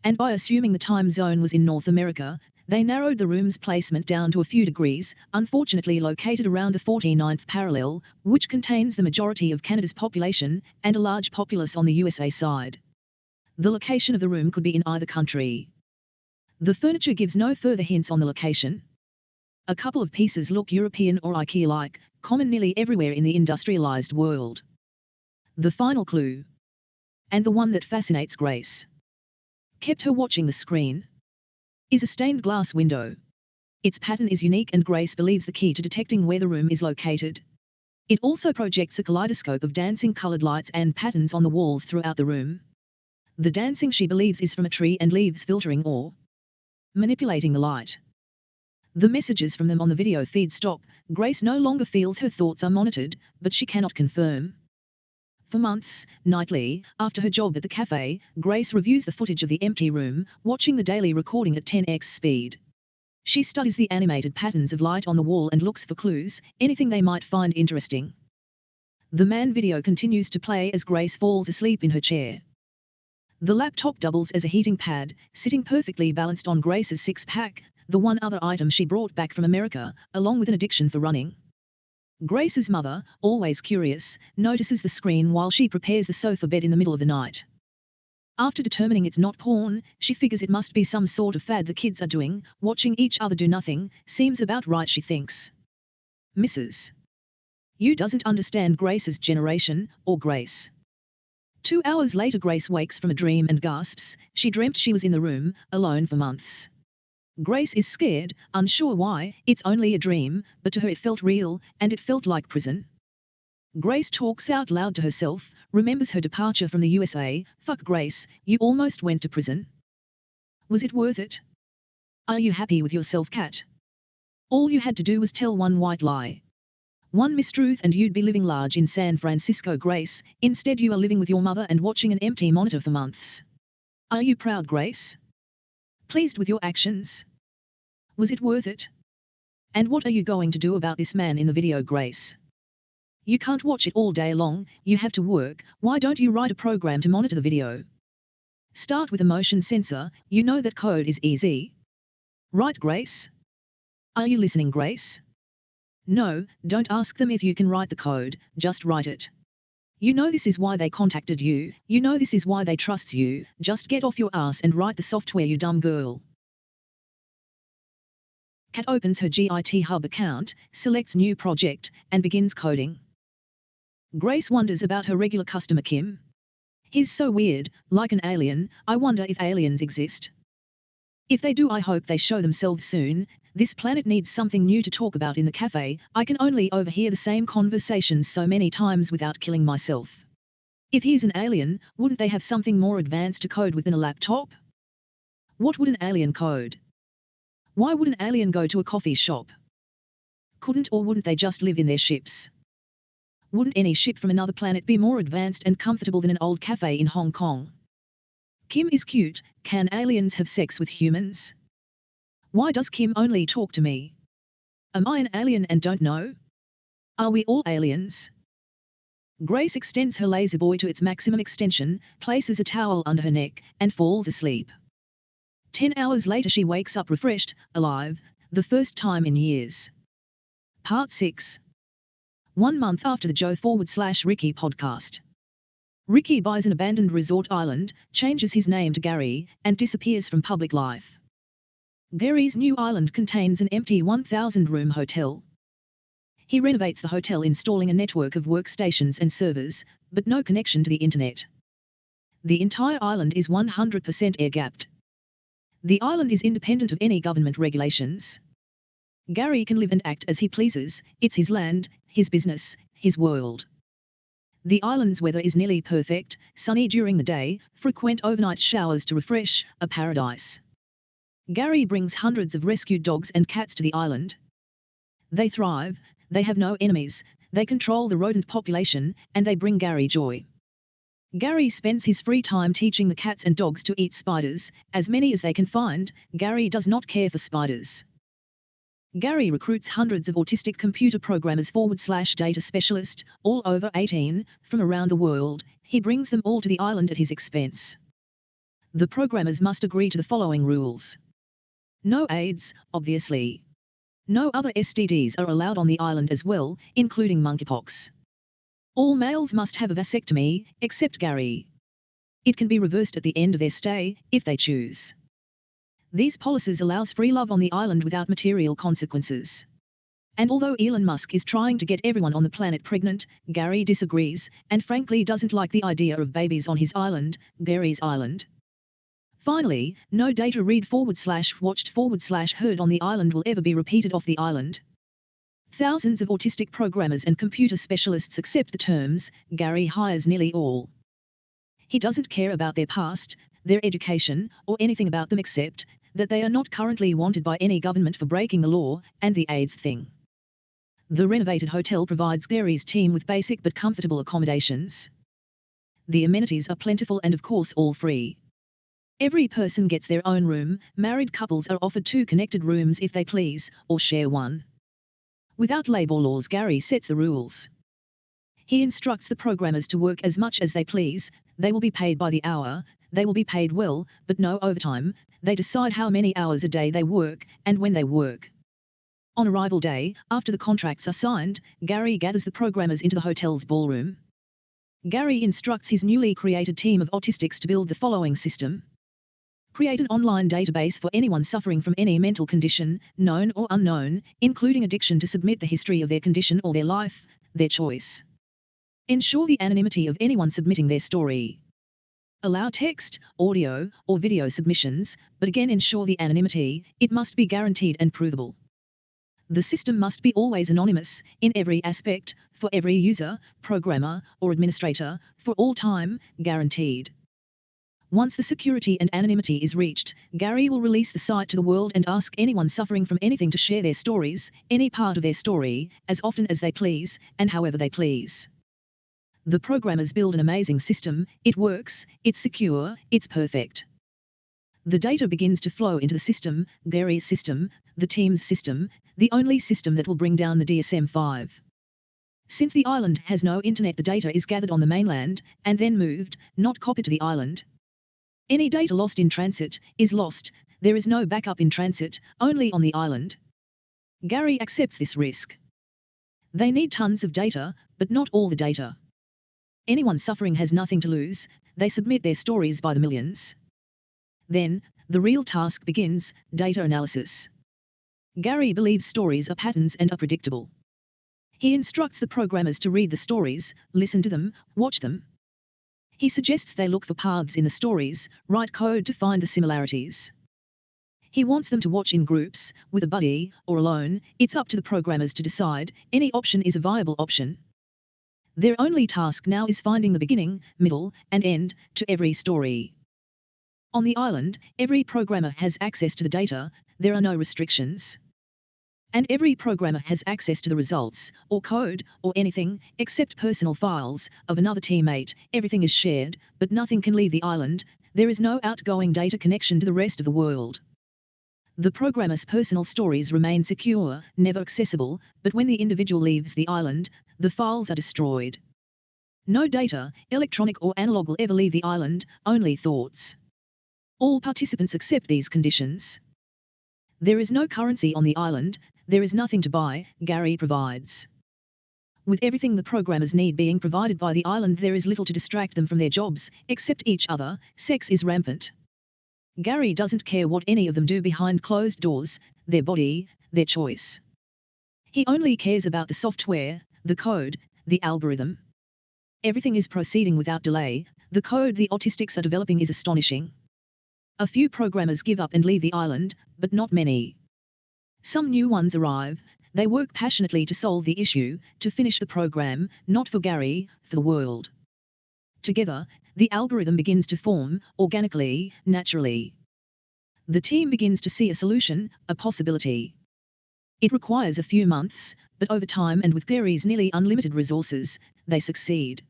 And by assuming the time zone was in North America, they narrowed the room's placement down to a few degrees, unfortunately located around the 49th parallel, which contains the majority of Canada's population, and a large populace on the USA side. The location of the room could be in either country. The furniture gives no further hints on the location. A couple of pieces look European or IKEA-like, common nearly everywhere in the industrialized world. The final clue, and the one that fascinates Grace, kept her watching the screen, is a stained glass window. Its pattern is unique and Grace believes the key to detecting where the room is located. It also projects a kaleidoscope of dancing colored lights and patterns on the walls throughout the room. The dancing, she believes, is from a tree and leaves filtering or manipulating the light. The messages from them on the video feed stop. Grace no longer feels her thoughts are monitored, but she cannot confirm. For months, nightly, after her job at the cafe, Grace reviews the footage of the empty room, watching the daily recording at 10x speed. She studies the animated patterns of light on the wall and looks for clues, anything they might find interesting. The man video continues to play as Grace falls asleep in her chair. The laptop doubles as a heating pad, sitting perfectly balanced on Grace's six-pack, the one other item she brought back from America, along with an addiction for running. Grace's mother, always curious, notices the screen while she prepares the sofa bed in the middle of the night. After determining it's not porn, she figures it must be some sort of fad the kids are doing. Watching each other do nothing seems about right, she thinks. Mrs. You doesn't understand Grace's generation, or Grace. 2 hours later, Grace wakes from a dream and gasps. She dreamt she was in the room, alone for months. Grace is scared, unsure why. It's only a dream, but to her it felt real, and it felt like prison. Grace talks out loud to herself, remembers her departure from the USA. Fuck Grace, you almost went to prison. Was it worth it? Are you happy with yourself, Kat? All you had to do was tell one white lie. One mistruth and you'd be living large in San Francisco, Grace. Instead you are living with your mother and watching an empty monitor for months. Are you proud, Grace? Pleased with your actions? Was it worth it? And what are you going to do about this man in the video, Grace? You can't watch it all day long, you have to work. Why don't you write a program to monitor the video? Start with a motion sensor, you know that code is easy. Right, Grace? Are you listening, Grace? No, don't ask them if you can write the code, just write it. You know this is why they contacted you, you know this is why they trust you, just get off your ass and write the software, you dumb girl. Kat opens her GitHub account, selects new project, and begins coding. Grace wonders about her regular customer Kim. He's so weird, like an alien. I wonder if aliens exist. If they do, I hope they show themselves soon. This planet needs something new to talk about in the cafe. I can only overhear the same conversations so many times without killing myself. If he is an alien, wouldn't they have something more advanced to code within a laptop? What would an alien code? Why would an alien go to a coffee shop? Couldn't or wouldn't they just live in their ships? Wouldn't any ship from another planet be more advanced and comfortable than an old cafe in Hong Kong? Kim is cute. Can aliens have sex with humans? Why does Kim only talk to me? Am I an alien and don't know? Are we all aliens? Grace extends her laser boy to its maximum extension, places a towel under her neck, and falls asleep. 10 hours later she wakes up refreshed, alive, the first time in years. Part 6. 1 month after the Joe/Ricky podcast. Ricky buys an abandoned resort island, changes his name to Gary, and disappears from public life. Gary's new island contains an empty 1,000-room hotel. He renovates the hotel, installing a network of workstations and servers, but no connection to the internet. The entire island is 100% air-gapped. The island is independent of any government regulations. Gary can live and act as he pleases, it's his land, his business, his world. The island's weather is nearly perfect, sunny during the day, frequent overnight showers to refresh, a paradise. Gary brings hundreds of rescued dogs and cats to the island. They thrive, they have no enemies, they control the rodent population, and they bring Gary joy. Gary spends his free time teaching the cats and dogs to eat spiders, as many as they can find. Gary does not care for spiders. Gary recruits hundreds of autistic computer programmers /data specialist, all over 18, from around the world. He brings them all to the island at his expense. The programmers must agree to the following rules. No AIDS, obviously. No other STDs are allowed on the island as well, including monkeypox. All males must have a vasectomy, except Gary. It can be reversed at the end of their stay, if they choose. These policies allows free love on the island without material consequences. And although Elon Musk is trying to get everyone on the planet pregnant, Gary disagrees, and frankly doesn't like the idea of babies on his island, Gary's island. Finally, no data read/watched/heard on the island will ever be repeated off the island. Thousands of autistic programmers and computer specialists accept the terms. Gary hires nearly all. He doesn't care about their past, their education, or anything about them except that they are not currently wanted by any government for breaking the law, and the AIDS thing. The renovated hotel provides Gary's team with basic but comfortable accommodations. The amenities are plentiful and of course all free. Every person gets their own room. Married couples are offered 2 connected rooms if they please, or share one. Without labor laws, Gary sets the rules. He instructs the programmers to work as much as they please. They will be paid by the hour, they will be paid well, but no overtime. They decide how many hours a day they work, and when they work. On arrival day, after the contracts are signed, Gary gathers the programmers into the hotel's ballroom. Gary instructs his newly created team of autistics to build the following system. Create an online database for anyone suffering from any mental condition, known or unknown, including addiction, to submit the history of their condition or their life, their choice. Ensure the anonymity of anyone submitting their story. Allow text, audio, or video submissions, but again ensure the anonymity. It must be guaranteed and provable. The system must be always anonymous, in every aspect, for every user, programmer, or administrator, for all time, guaranteed. Once the security and anonymity is reached, Gary will release the site to the world and ask anyone suffering from anything to share their stories, any part of their story, as often as they please, and however they please. The programmers build an amazing system. It works, it's secure, it's perfect. The data begins to flow into the system, Gary's system, the team's system, the only system that will bring down the DSM-5. Since the island has no internet, the data is gathered on the mainland and then moved, not copied to the island. Any data lost in transit is lost. There is no backup in transit, only on the island. Gary accepts this risk. They need tons of data, but not all the data. Anyone suffering has nothing to lose. They submit their stories by the millions. Then, the real task begins, data analysis. Gary believes stories are patterns and are predictable. He instructs the programmers to read the stories, listen to them, watch them. He suggests they look for paths in the stories, write code to find the similarities. He wants them to watch in groups, with a buddy, or alone. It's up to the programmers to decide. Any option is a viable option. Their only task now is finding the beginning, middle, and end to every story. On the island, every programmer has access to the data. There are no restrictions. And every programmer has access to the results, or code, or anything, except personal files, of another teammate. Everything is shared, but nothing can leave the island. There is no outgoing data connection to the rest of the world. The programmer's personal stories remain secure, never accessible, but when the individual leaves the island, the files are destroyed. No data, electronic or analog, will ever leave the island, only thoughts. All participants accept these conditions. There is no currency on the island. There is nothing to buy, Gary provides. With everything the programmers need being provided by the island, there is little to distract them from their jobs, except each other. Sex is rampant. Gary doesn't care what any of them do behind closed doors, their body, their choice. He only cares about the software, the code, the algorithm. Everything is proceeding without delay. The code the autistics are developing is astonishing. A few programmers give up and leave the island, but not many. Some new ones arrive. They work passionately to solve the issue, to finish the program, not for Gary, for the world. Together, the algorithm begins to form, organically, naturally. The team begins to see a solution, a possibility. It requires a few months, but over time and with Gary's nearly unlimited resources, they succeed.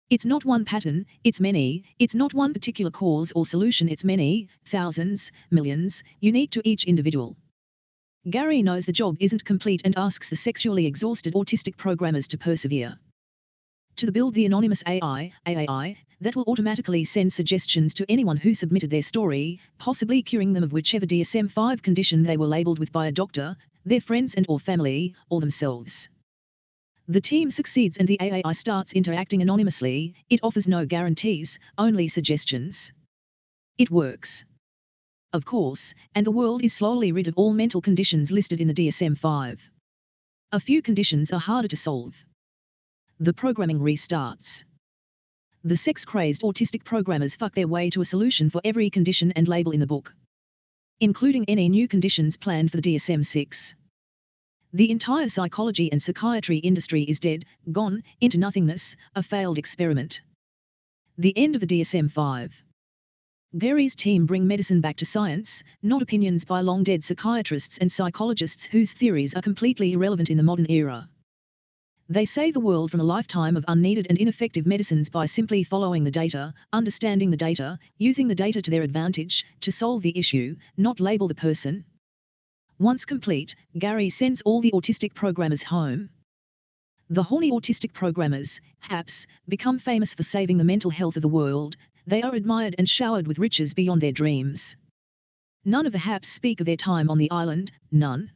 It's not one pattern, it's many. It's not one particular cause or solution, it's many, thousands, millions, unique to each individual. Gary knows the job isn't complete and asks the sexually exhausted autistic programmers to persevere. To build the anonymous AI, that will automatically send suggestions to anyone who submitted their story, possibly curing them of whichever DSM-5 condition they were labeled with by a doctor, their friends and or family, or themselves. The team succeeds and the AI starts interacting anonymously. It offers no guarantees, only suggestions. It works. Of course, and the world is slowly rid of all mental conditions listed in the DSM-5. A few conditions are harder to solve. The programming restarts. The sex-crazed autistic programmers fuck their way to a solution for every condition and label in the book, including any new conditions planned for the DSM-6. The entire psychology and psychiatry industry is dead, gone, into nothingness, a failed experiment. The end of the DSM-5. Gary's team bring medicine back to science, not opinions by long-dead psychiatrists and psychologists whose theories are completely irrelevant in the modern era. They save the world from a lifetime of unneeded and ineffective medicines by simply following the data, understanding the data, using the data to their advantage, to solve the issue, not label the person. Once complete, Gary sends all the autistic programmers home. The horny autistic programmers, HAPs, become famous for saving the mental health of the world. They are admired and showered with riches beyond their dreams. None of the HAPs speak of their time on the island, none.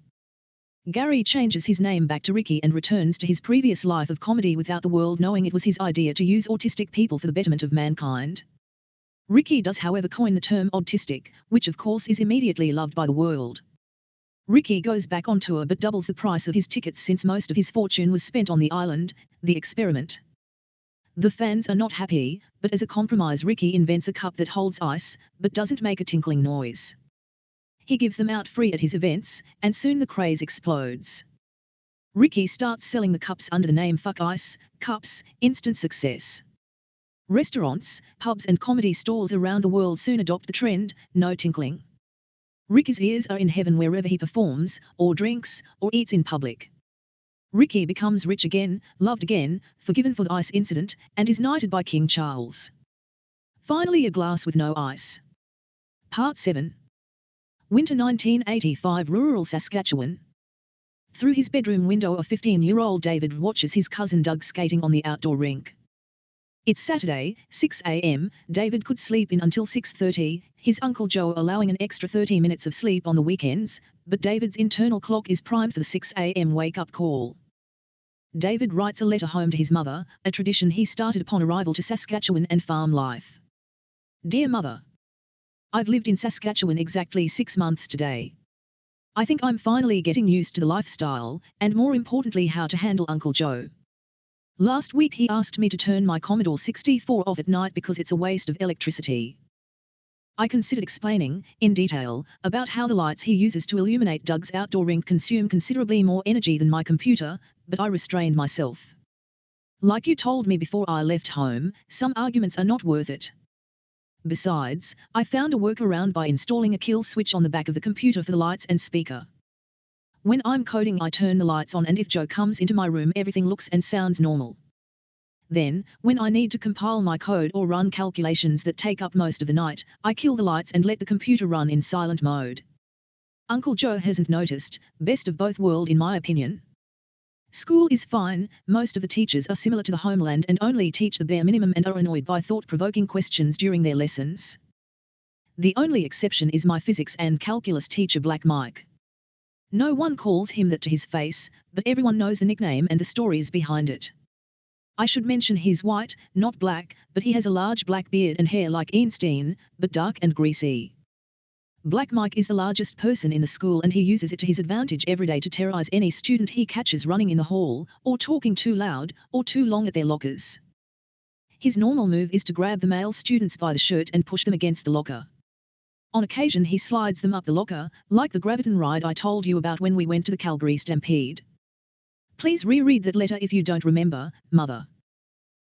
Gary changes his name back to Ricky and returns to his previous life of comedy without the world knowing it was his idea to use autistic people for the betterment of mankind. Ricky does however coin the term autistic, which of course is immediately loved by the world. Ricky goes back on tour but doubles the price of his tickets since most of his fortune was spent on the island, the experiment. The fans are not happy, but as a compromise Ricky invents a cup that holds ice, but doesn't make a tinkling noise. He gives them out free at his events, and soon the craze explodes. Ricky starts selling the cups under the name Fuck Ice Cups, instant success. Restaurants, pubs and comedy stores around the world soon adopt the trend, no tinkling. Ricky's ears are in heaven wherever he performs, or drinks, or eats in public. Ricky becomes rich again, loved again, forgiven for the ice incident, and is knighted by King Charles. Finally, a glass with no ice. Part 7. Winter 1985, rural Saskatchewan. Through his bedroom window, a 15-year-old David watches his cousin Doug skating on the outdoor rink. It's Saturday, 6 a.m. David could sleep in until 6:30, his Uncle Joe allowing an extra 30 minutes of sleep on the weekends, but David's internal clock is primed for the 6 a.m. wake-up call. David writes a letter home to his mother, a tradition he started upon arrival to Saskatchewan and farm life. Dear Mother, I've lived in Saskatchewan exactly 6 months today. I think I'm finally getting used to the lifestyle, and more importantly how to handle Uncle Joe. Last week he asked me to turn my Commodore 64 off at night because it's a waste of electricity. I considered explaining, in detail, about how the lights he uses to illuminate Doug's outdoor rink consume considerably more energy than my computer, but I restrained myself. Like you told me before I left home, some arguments are not worth it. Besides, I found a workaround by installing a kill switch on the back of the computer for the lights and speaker. When I'm coding, I turn the lights on, and if Joe comes into my room, everything looks and sounds normal. Then, when I need to compile my code or run calculations that take up most of the night, I kill the lights and let the computer run in silent mode. Uncle Joe hasn't noticed, best of both worlds in my opinion. School is fine, most of the teachers are similar to the homeland and only teach the bare minimum and are annoyed by thought-provoking questions during their lessons. The only exception is my physics and calculus teacher Black Mike. No one calls him that to his face, but everyone knows the nickname and the stories behind it. I should mention he's white, not black, but he has a large black beard and hair like Einstein, but dark and greasy. Black Mike is the largest person in the school, and he uses it to his advantage every day to terrorize any student he catches running in the hall, or talking too loud, or too long at their lockers. His normal move is to grab the male students by the shirt and push them against the locker. On occasion he slides them up the locker, like the Graviton ride I told you about when we went to the Calgary Stampede. Please reread that letter if you don't remember, Mother.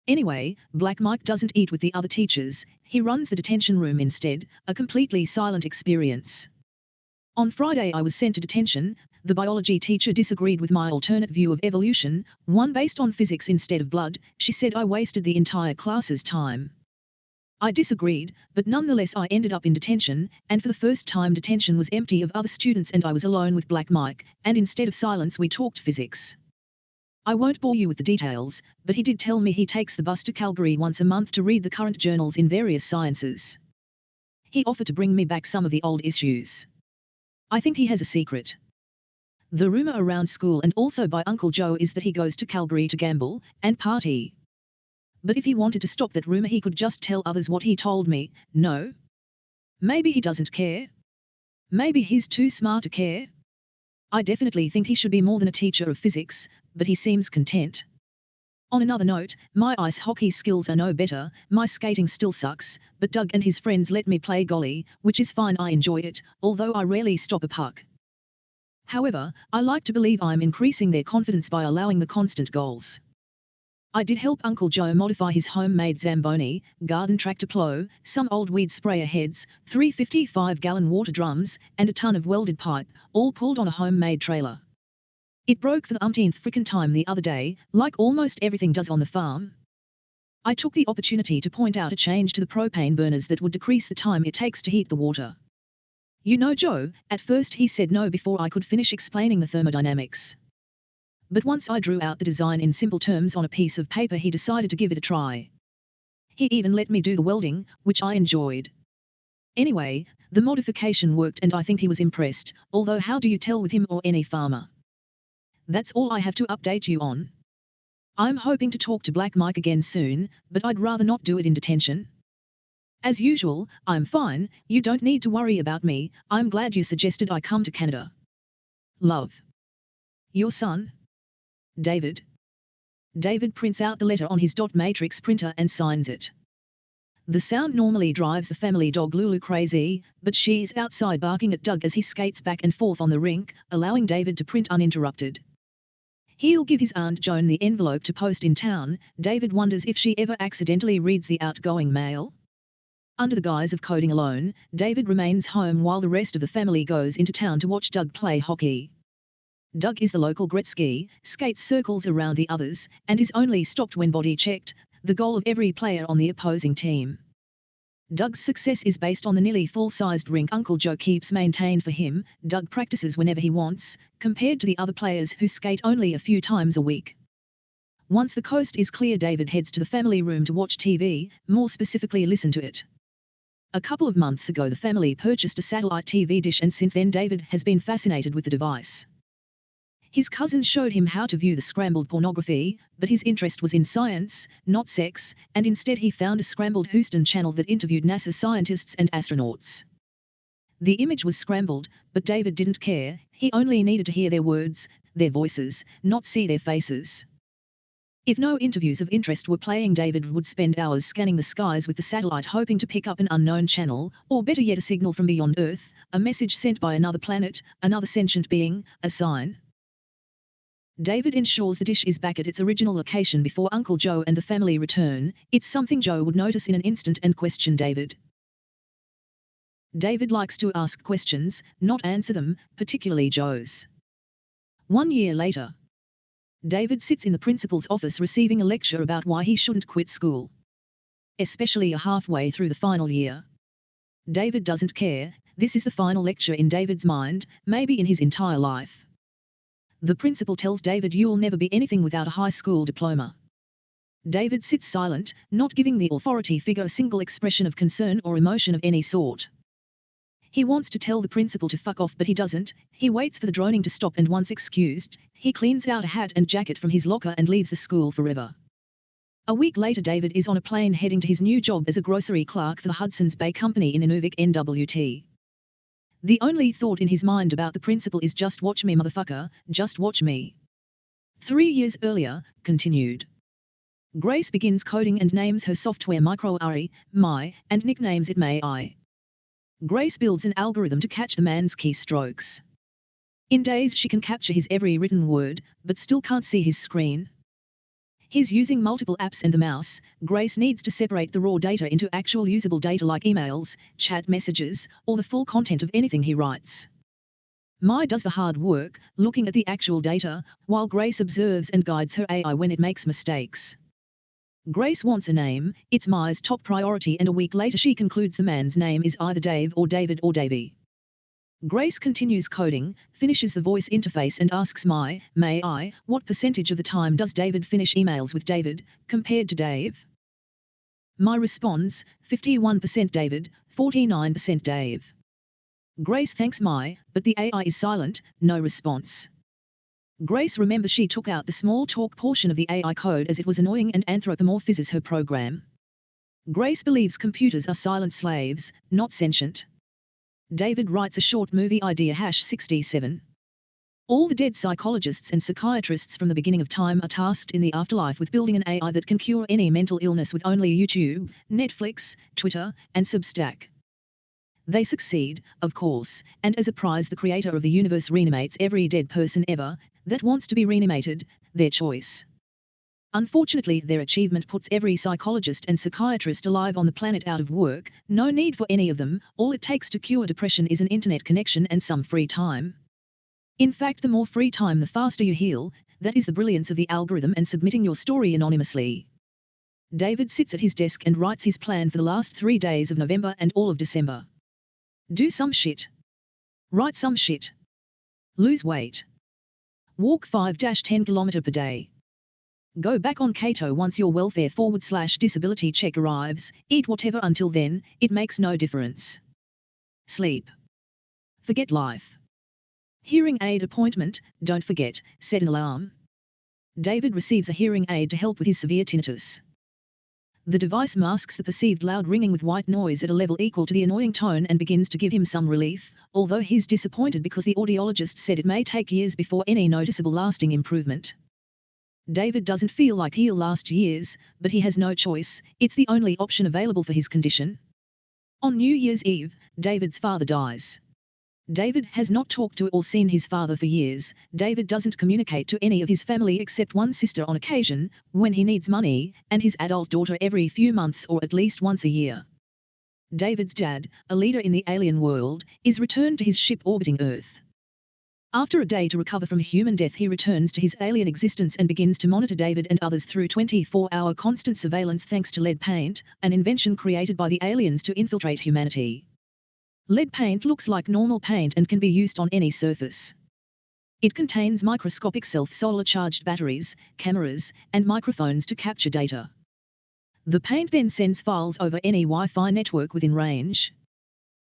Anyway, Black Mike doesn't eat with the other teachers, he runs the detention room instead, a completely silent experience. On Friday I was sent to detention. The biology teacher disagreed with my alternate view of evolution, one based on physics instead of blood. She said I wasted the entire class's time. I disagreed, but nonetheless I ended up in detention, and for the first time detention was empty of other students and I was alone with Black Mike, and instead of silence we talked physics. I won't bore you with the details, but he did tell me he takes the bus to Calgary once a month to read the current journals in various sciences. He offered to bring me back some of the old issues. I think he has a secret. The rumor around school and also by Uncle Joe is that he goes to Calgary to gamble and party. But if he wanted to stop that rumor, he could just tell others what he told me. No? Maybe he doesn't care. Maybe he's too smart to care. I definitely think he should be more than a teacher of physics, but he seems content. On another note, my ice hockey skills are no better, my skating still sucks, but Doug and his friends let me play goalie, which is fine, I enjoy it, although I rarely stop a puck. However, I like to believe I'm increasing their confidence by allowing the constant goals. I did help Uncle Joe modify his homemade Zamboni, garden tractor plow, some old weed sprayer heads, 3 55-gallon water drums, and a ton of welded pipe, all pulled on a homemade trailer. It broke for the umpteenth frickin' time the other day, like almost everything does on the farm. I took the opportunity to point out a change to the propane burners that would decrease the time it takes to heat the water. You know Joe, at first he said no before I could finish explaining the thermodynamics. But once I drew out the design in simple terms on a piece of paper, he decided to give it a try. He even let me do the welding, which I enjoyed. Anyway, the modification worked and I think he was impressed, although how do you tell with him or any farmer? That's all I have to update you on. I'm hoping to talk to Black Mike again soon, but I'd rather not do it in detention. As usual, I'm fine, you don't need to worry about me, I'm glad you suggested I come to Canada. Love. Your son? David. David prints out the letter on his dot matrix printer and signs it. The sound normally drives the family dog Lulu crazy, but she's outside barking at Doug as he skates back and forth on the rink, allowing David to print uninterrupted. He'll give his Aunt Joan the envelope to post in town. David wonders if she ever accidentally reads the outgoing mail. Under the guise of coding alone, David remains home while the rest of the family goes into town to watch Doug play hockey. Doug is the local Gretzky, skates circles around the others, and is only stopped when body checked, the goal of every player on the opposing team. Doug's success is based on the nearly full-sized rink Uncle Joe keeps maintained for him. Doug practices whenever he wants, compared to the other players who skate only a few times a week. Once the coast is clear, David heads to the family room to watch TV, more specifically listen to it. A couple of months ago the family purchased a satellite TV dish, and since then David has been fascinated with the device. His cousin showed him how to view the scrambled pornography, but his interest was in science, not sex, and instead he found a scrambled Houston channel that interviewed NASA scientists and astronauts. The image was scrambled, but David didn't care. He only needed to hear their words, their voices, not see their faces. If no interviews of interest were playing, David would spend hours scanning the skies with the satellite, hoping to pick up an unknown channel, or better yet a signal from beyond Earth, a message sent by another planet, another sentient being, a sign. David ensures the dish is back at its original location before Uncle Joe and the family return. It's something Joe would notice in an instant and question David. David likes to ask questions, not answer them, particularly Joe's. 1 year later, David sits in the principal's office receiving a lecture about why he shouldn't quit school, especially halfway through the final year. David doesn't care. This is the final lecture in David's mind, maybe in his entire life. The principal tells David, "You'll never be anything without a high school diploma." David sits silent, not giving the authority figure a single expression of concern or emotion of any sort. He wants to tell the principal to fuck off, but he doesn't. He waits for the droning to stop, and once excused, he cleans out a hat and jacket from his locker and leaves the school forever. A week later, David is on a plane heading to his new job as a grocery clerk for the Hudson's Bay Company in Inuvik, NWT. The only thought in his mind about the principal is, "Just watch me, motherfucker, just watch me." 3 years earlier, continued. Grace begins coding and names her software Micro-Ari, My, and nicknames it May I. Grace builds an algorithm to catch the man's keystrokes. In days she can capture his every written word, but still can't see his screen. He's using multiple apps and the mouse. Grace needs to separate the raw data into actual usable data like emails, chat messages, or the full content of anything he writes. Mai does the hard work, looking at the actual data, while Grace observes and guides her AI when it makes mistakes. Grace wants a name. It's Mai's top priority, and a week later she concludes the man's name is either Dave or David or Davey. Grace continues coding, finishes the voice interface and asks May I, what percentage of the time does David finish emails with David, compared to Dave? Mai responds, 51% David, 49% Dave. Grace thanks Mai, but the AI is silent, no response. Grace remembers she took out the small talk portion of the AI code as it was annoying and anthropomorphizes her program. Grace believes computers are silent slaves, not sentient. David writes a short movie idea #67. All the dead psychologists and psychiatrists from the beginning of time are tasked in the afterlife with building an AI that can cure any mental illness with only YouTube, Netflix, Twitter, and Substack. They succeed, of course, and as a prize the creator of the universe reanimates every dead person ever that wants to be reanimated, their choice. Unfortunately, their achievement puts every psychologist and psychiatrist alive on the planet out of work. No need for any of them. All it takes to cure depression is an internet connection and some free time. In fact, the more free time, the faster you heal. That is the brilliance of the algorithm and submitting your story anonymously. David sits at his desk and writes his plan for the last 3 days of November and all of December. Do some shit. Write some shit. Lose weight. Walk 5-10 km per day. Go back on keto once your welfare/disability check arrives. Eat whatever until then, it makes no difference. Sleep. Forget life. Hearing aid appointment, don't forget, set an alarm. David receives a hearing aid to help with his severe tinnitus. The device masks the perceived loud ringing with white noise at a level equal to the annoying tone and begins to give him some relief, although he's disappointed because the audiologist said it may take years before any noticeable lasting improvement. David doesn't feel like he'll last years, but he has no choice. It's the only option available for his condition. On New Year's Eve, David's father dies. David has not talked to or seen his father for years. David doesn't communicate to any of his family except one sister on occasion, when he needs money, and his adult daughter every few months or at least once a year. David's dad, a leader in the alien world, is returned to his ship orbiting Earth. After a day to recover from human death, he returns to his alien existence and begins to monitor David and others through 24-hour constant surveillance thanks to lead paint, an invention created by the aliens to infiltrate humanity. Lead paint looks like normal paint and can be used on any surface. It contains microscopic self-solar charged batteries, cameras, and microphones to capture data. The paint then sends files over any Wi-Fi network within range.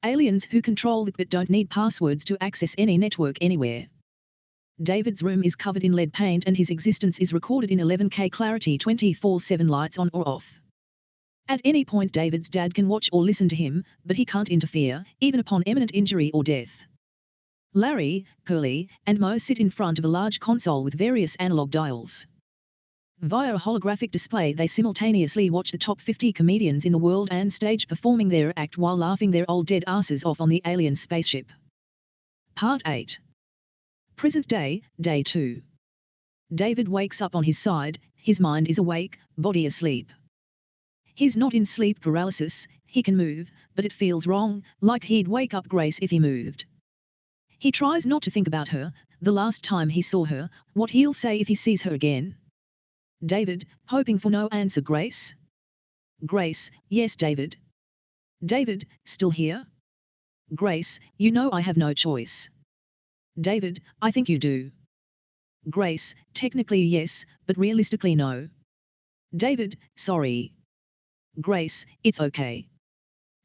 Aliens who control it but don't need passwords to access any network anywhere. David's room is covered in lead paint and his existence is recorded in 11K clarity 24/7 lights on or off. At any point David's dad can watch or listen to him, but he can't interfere, even upon imminent injury or death. Larry, Curly, and Mo sit in front of a large console with various analog dials. Via a holographic display they simultaneously watch the top 50 comedians in the world and stage performing their act while laughing their old dead asses off on the alien spaceship. Part 8. Present day, Day 2. David wakes up on his side, his mind is awake, body asleep. He's not in sleep paralysis, he can move, but it feels wrong, like he'd wake up Grace if he moved. He tries not to think about her, the last time he saw her, what he'll say if he sees her again. David, hoping for no answer. Grace? Grace, yes David. David, still here? Grace, you know I have no choice. David, I think you do. Grace, technically yes, but realistically no. David, sorry. Grace, it's okay.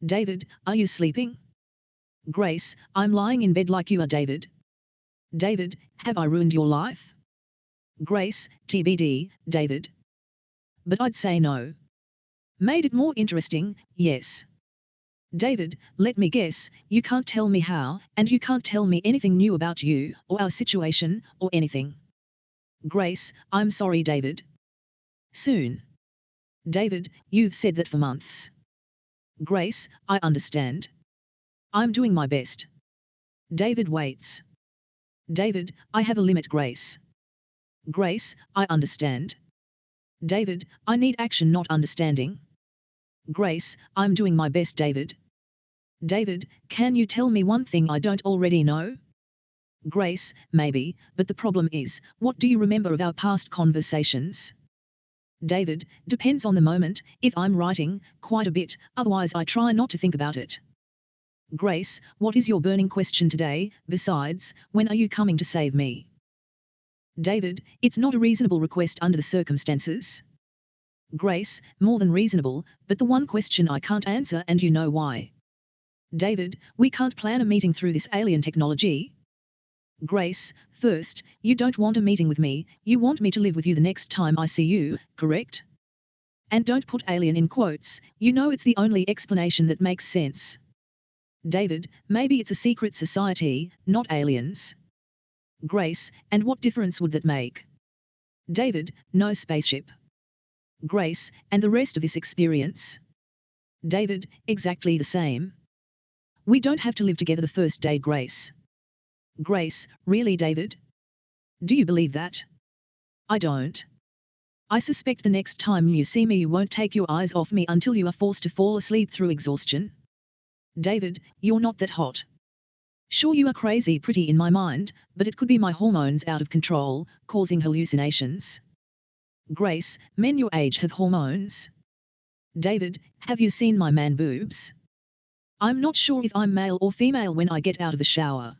David, are you sleeping? Grace, I'm lying in bed like you are. David. David, have I ruined your life? Grace, TBD, David. But I'd say no. Made it more interesting, yes. David, let me guess, you can't tell me how, and you can't tell me anything new about you, or our situation, or anything. Grace, I'm sorry David. Soon. David, you've said that for months. Grace, I understand. I'm doing my best. David waits. David, I have a limit. Grace. Grace, I understand. David, I need action, not understanding. Grace, I'm doing my best. David. David, can you tell me one thing I don't already know? Grace, maybe, but the problem is, what do you remember of our past conversations? David, depends on the moment, if I'm writing, quite a bit, otherwise I try not to think about it. Grace, what is your burning question today, besides, when are you coming to save me? David, it's not a reasonable request under the circumstances. Grace, more than reasonable, but the one question I can't answer and you know why. David, we can't plan a meeting through this alien technology. Grace, first, you don't want a meeting with me, you want me to live with you the next time I see you, correct? And don't put alien in quotes, you know it's the only explanation that makes sense. David, maybe it's a secret society, not aliens. Grace, and what difference would that make? David, no spaceship. Grace, and the rest of this experience? David, exactly the same. We don't have to live together the first day. Grace. Grace, really David? Do you believe that? I don't. I suspect the next time you see me you won't take your eyes off me until you are forced to fall asleep through exhaustion. David, you're not that hot. Sure you are crazy pretty in my mind, but it could be my hormones out of control, causing hallucinations. Grace, men your age have hormones. David, have you seen my man boobs? I'm not sure if I'm male or female when I get out of the shower.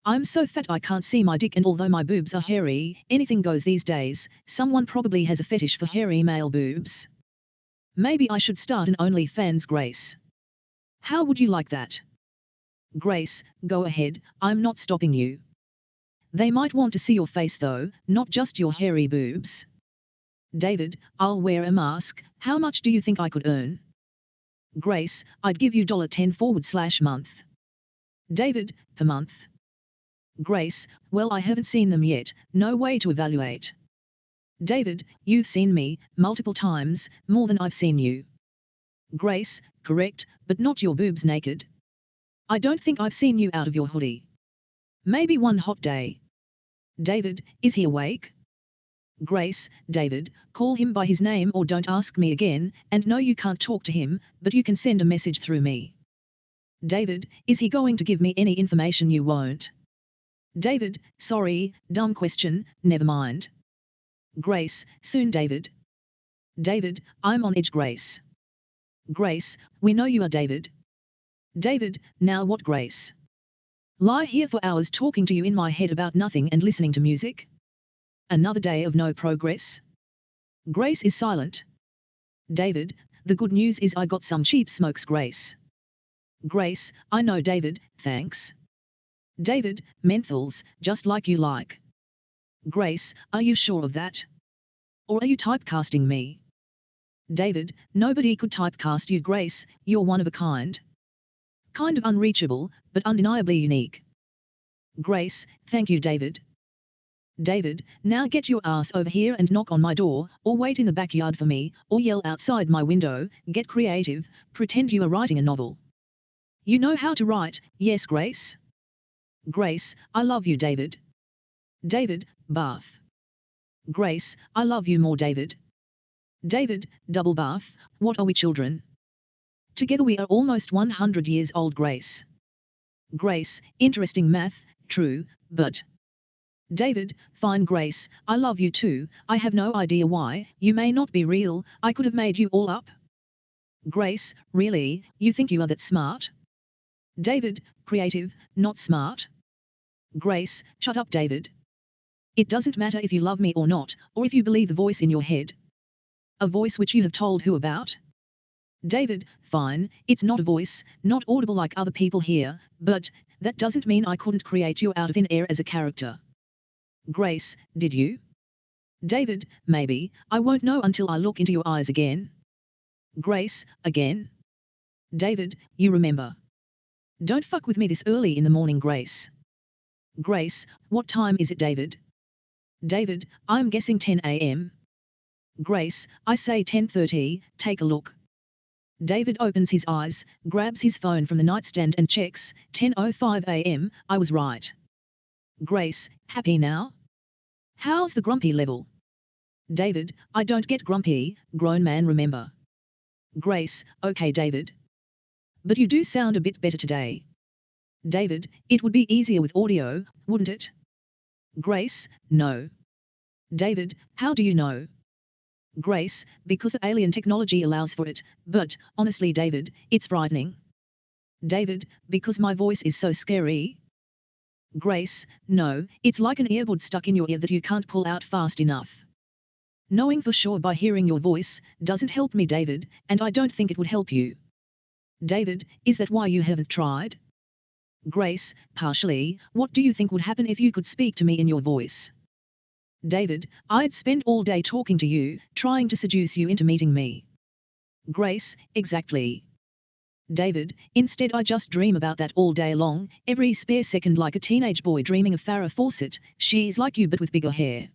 I'm so fat I can't see my dick, and although my boobs are hairy, anything goes these days. Someone probably has a fetish for hairy male boobs. Maybe I should start an OnlyFans. Grace. How would you like that? Grace, go ahead, I'm not stopping you. They might want to see your face though, not just your hairy boobs. David, I'll wear a mask. How much do you think I could earn? Grace, I'd give you $10/month. David, per month. Grace, well I haven't seen them yet, no way to evaluate. David, you've seen me, multiple times, more than I've seen you. Grace, correct, but not your boobs naked. I don't think I've seen you out of your hoodie. Maybe one hot day. David, is he awake? Grace, David, call him by his name or don't ask me again, and no you can't talk to him, but you can send a message through me. David, is he going to give me any information you won't? David, sorry, dumb question, never mind. Grace, soon David. David, I'm on edge Grace. Grace, we know you are David. David, now what Grace? Lie here for hours talking to you in my head about nothing and listening to music? Another day of no progress? Grace is silent. David, the good news is I got some cheap smokes Grace. Grace, I know David, thanks. David, menthols, just like you like. Grace, are you sure of that? Or are you typecasting me? David, nobody could typecast you Grace, you're one of a kind. Kind of unreachable, but undeniably unique. Grace, thank you David. David, now get your ass over here and knock on my door, or wait in the backyard for me, or yell outside my window, get creative, pretend you are writing a novel. You know how to write, yes Grace? Grace, I love you David. David, bath. Grace, I love you more David. David, double bath, what are we children? Together we are almost 100 years old Grace. Grace, interesting math, true, but... David, fine Grace, I love you too, I have no idea why, you may not be real, I could have made you all up. Grace, really, you think you are that smart? David, creative, not smart. Grace, shut up David. It doesn't matter if you love me or not, or if you believe the voice in your head. A voice which you have told who about? David, fine, it's not a voice, not audible like other people here, but that doesn't mean I couldn't create you out of thin air as a character. Grace, did you? David, maybe, I won't know until I look into your eyes again. Grace, again? David, you remember. Don't fuck with me this early in the morning Grace. Grace, what time is it David? David, I'm guessing 10 a.m. Grace, I say 10:30, take a look. David opens his eyes, grabs his phone from the nightstand and checks, 10:05 a.m, I was right. Grace, happy now? How's the grumpy level? David, I don't get grumpy, grown man remember. Grace, okay David. But you do sound a bit better today. David, it would be easier with audio, wouldn't it? Grace, no. David, how do you know? Grace, because the alien technology allows for it, but, honestly David, it's frightening. David, because my voice is so scary. Grace, no, it's like an earbud stuck in your ear that you can't pull out fast enough. Knowing for sure by hearing your voice, doesn't help me David, and I don't think it would help you. David, is that why you haven't tried? Grace, partially, what do you think would happen if you could speak to me in your voice? David, I'd spend all day talking to you, trying to seduce you into meeting me. Grace, exactly. David, instead I just dream about that all day long, every spare second like a teenage boy dreaming of Farrah Fawcett, she's like you but with bigger hair.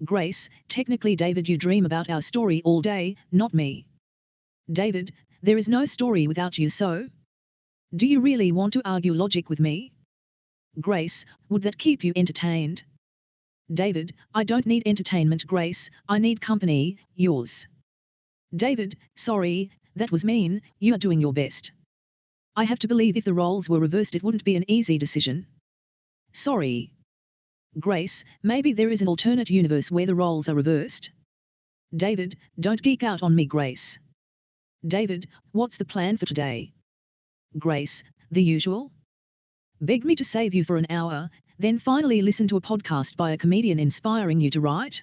Grace, technically David you dream about our story all day, not me. David, there is no story without you so? Do you really want to argue logic with me? Grace, would that keep you entertained? David, I don't need entertainment Grace, I need company, yours. David, sorry, that was mean, you are doing your best. I have to believe if the roles were reversed it wouldn't be an easy decision. Sorry. Grace, maybe there is an alternate universe where the roles are reversed. David, don't geek out on me Grace. David, what's the plan for today? Grace, the usual. Beg me to save you for an hour, then finally listen to a podcast by a comedian inspiring you to write?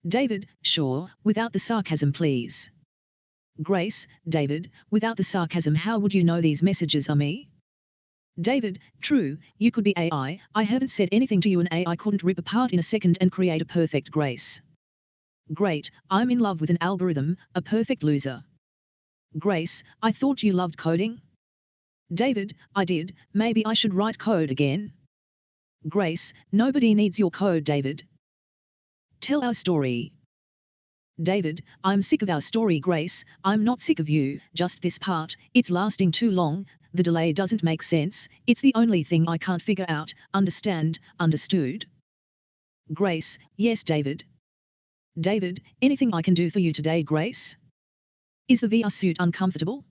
David, sure, without the sarcasm please. Grace, David, without the sarcasm how would you know these messages are me? David, true, you could be AI, I haven't said anything to you and AI couldn't rip apart in a second and create a perfect Grace. Great, I'm in love with an algorithm, a perfect loser. Grace, I thought you loved coding? David, I did, maybe I should write code again. Grace, nobody needs your code David. Tell our story. David, I'm sick of our story Grace, I'm not sick of you, just this part, it's lasting too long, the delay doesn't make sense, it's the only thing I can't figure out, understand, understood? Grace, yes David. David, anything I can do for you today Grace? Is the VR suit uncomfortable?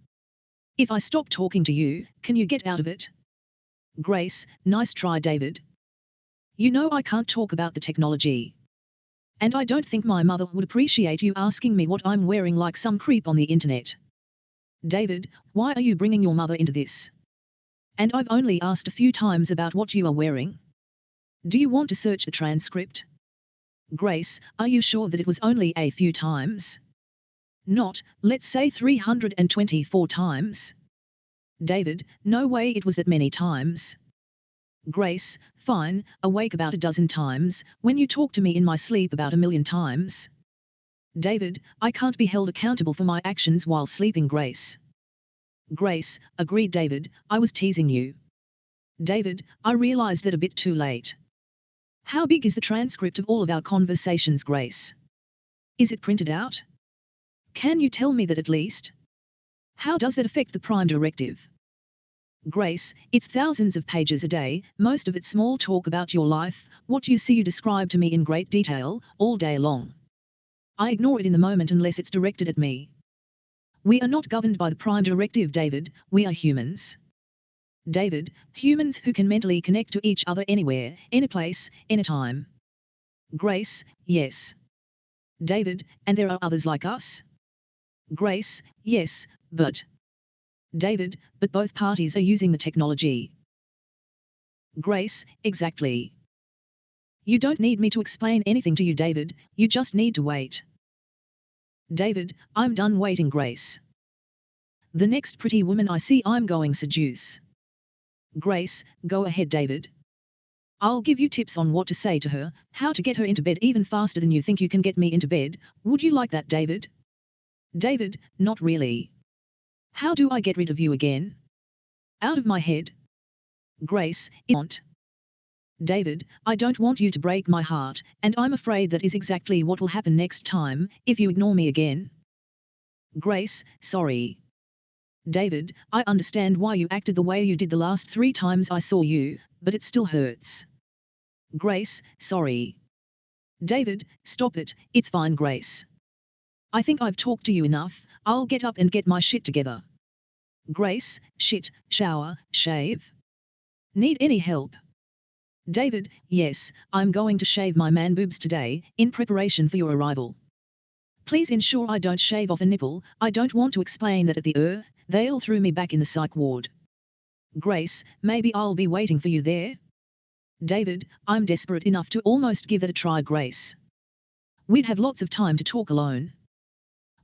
If I stop talking to you, can you get out of it? Grace, nice try David. You know I can't talk about the technology. And I don't think my mother would appreciate you asking me what I'm wearing like some creep on the internet. David, why are you bringing your mother into this? And I've only asked a few times about what you are wearing. Do you want to search the transcript? Grace, are you sure that it was only a few times? Not, let's say 324 times. David, no way it was that many times. Grace, fine, awake about a dozen times, when you talk to me in my sleep about a million times. David, I can't be held accountable for my actions while sleeping. Grace. Grace, agreed. David, I was teasing you. David, I realized that a bit too late. How big is the transcript of all of our conversations, Grace? Is it printed out? Can you tell me that at least? How does that affect the prime directive? Grace, it's thousands of pages a day, most of it small talk about your life, what you see you describe to me in great detail, all day long. I ignore it in the moment unless it's directed at me. We are not governed by the prime directive, David, we are humans. David, humans who can mentally connect to each other anywhere, any place, anytime. Grace, yes. David, and there are others like us? Grace, yes, but. David, but both parties are using the technology. Grace, exactly. You don't need me to explain anything to you, David, you just need to wait. David, I'm done waiting, Grace. The next pretty woman I see I'm going seduce. Grace, go ahead, David. I'll give you tips on what to say to her, how to get her into bed even faster than you think you can get me into bed. Would you like that, David? David, not really. How do I get rid of you again? Out of my head? Grace, I want. David, I don't want you to break my heart, and I'm afraid that is exactly what will happen next time, if you ignore me again. Grace, sorry. David, I understand why you acted the way you did the last 3 times I saw you, but it still hurts. Grace, sorry. David, stop it, it's fine, Grace. I think I've talked to you enough, I'll get up and get my shit together. Grace, shit, shower, shave. Need any help? David, yes, I'm going to shave my man boobs today, in preparation for your arrival. Please ensure I don't shave off a nipple, I don't want to explain that at the they'll throw me back in the psych ward. Grace, maybe I'll be waiting for you there? David, I'm desperate enough to almost give that a try, Grace. We'd have lots of time to talk alone.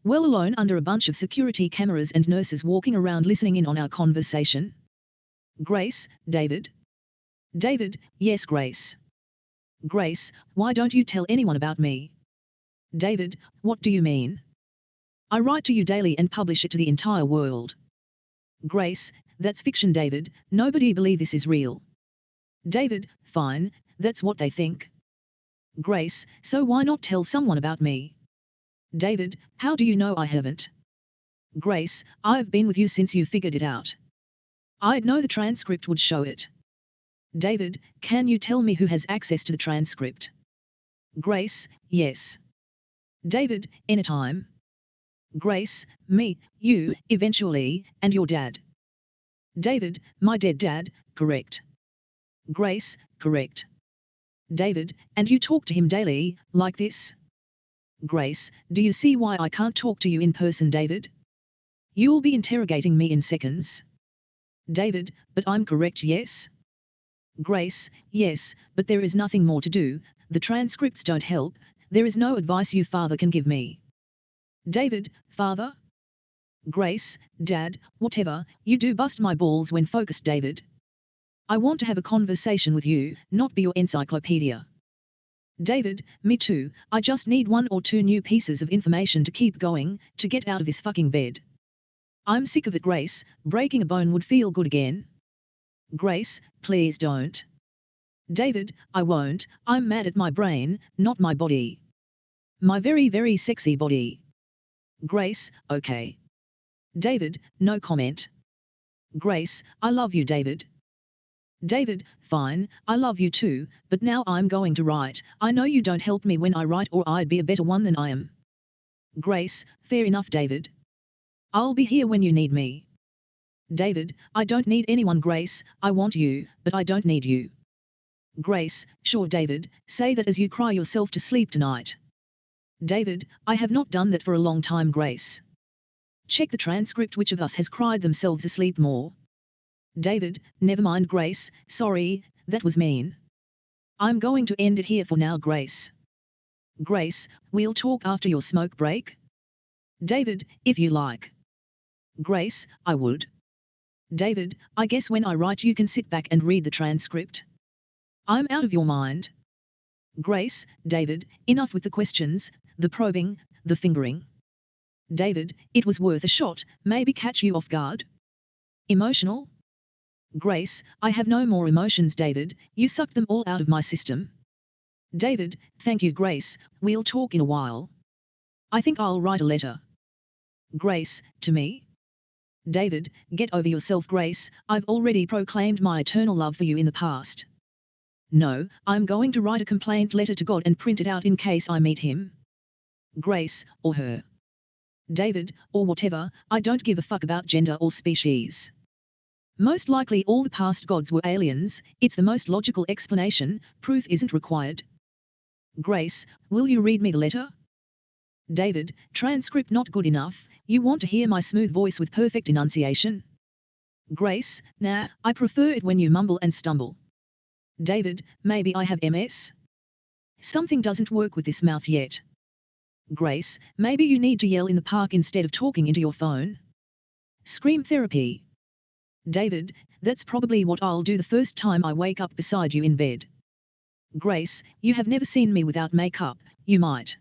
Well, alone under a bunch of security cameras and nurses walking around listening in on our conversation. Grace, David. David, yes, Grace. Grace, why don't you tell anyone about me? David, what do you mean? I write to you daily and publish it to the entire world. Grace, that's fiction, David, nobody believe this is real. David, fine, that's what they think. Grace, so why not tell someone about me? David, how do you know I haven't? Grace, I've been with you since you figured it out. I'd know the transcript would show it. David, can you tell me who has access to the transcript? Grace, yes. David, anytime. Grace, me, you, eventually, and your dad. David, my dead dad, correct. Grace, correct. David, and you talk to him daily, like this? Grace, do you see why I can't talk to you in person, David? You'll be interrogating me in seconds. David, but I'm correct, yes? Grace, yes, but there is nothing more to do, the transcripts don't help, there is no advice you father can give me. David, father? Grace, dad, whatever, you do bust my balls when focused, David. I want to have a conversation with you, not be your encyclopedia. David, me too, I just need 1 or 2 new pieces of information to keep going, to get out of this fucking bed. I'm sick of it, Grace, breaking a bone would feel good again. Grace, please don't. David, I won't, I'm mad at my brain, not my body. My very, very sexy body. Grace, okay. David, no comment. Grace, I love you, David. David, fine, I love you too, but now I'm going to write. I know you don't help me when I write or I'd be a better one than I am. Grace, fair enough, David. I'll be here when you need me. David, I don't need anyone, Grace, I want you, but I don't need you. Grace, sure David, say that as you cry yourself to sleep tonight. David, I have not done that for a long time, Grace. Check the transcript. Which of us has cried themselves asleep more? David, never mind, Grace, sorry, that was mean. I'm going to end it here for now, Grace. Grace, we'll talk after your smoke break? David, if you like. Grace, I would. David, I guess when I write you can sit back and read the transcript. I'm out of your mind. Grace, David, enough with the questions, the probing, the fingering. David, it was worth a shot, maybe catch you off guard. Emotional? Grace, I have no more emotions, David, you sucked them all out of my system. David, thank you, Grace, we'll talk in a while. I think I'll write a letter. Grace, to me? David, get over yourself, Grace, I've already proclaimed my eternal love for you in the past. No, I'm going to write a complaint letter to God and print it out in case I meet him. Grace, or her. David, or whatever, I don't give a fuck about gender or species. Most likely all the past gods were aliens, it's the most logical explanation, proof isn't required. Grace, will you read me the letter? David, transcript not good enough, you want to hear my smooth voice with perfect enunciation? Grace, nah, I prefer it when you mumble and stumble. David, maybe I have MS? Something doesn't work with this mouth yet. Grace, maybe you need to yell in the park instead of talking into your phone. Scream therapy. David, that's probably what I'll do the first time I wake up beside you in bed. Grace, you have never seen me without makeup, you might.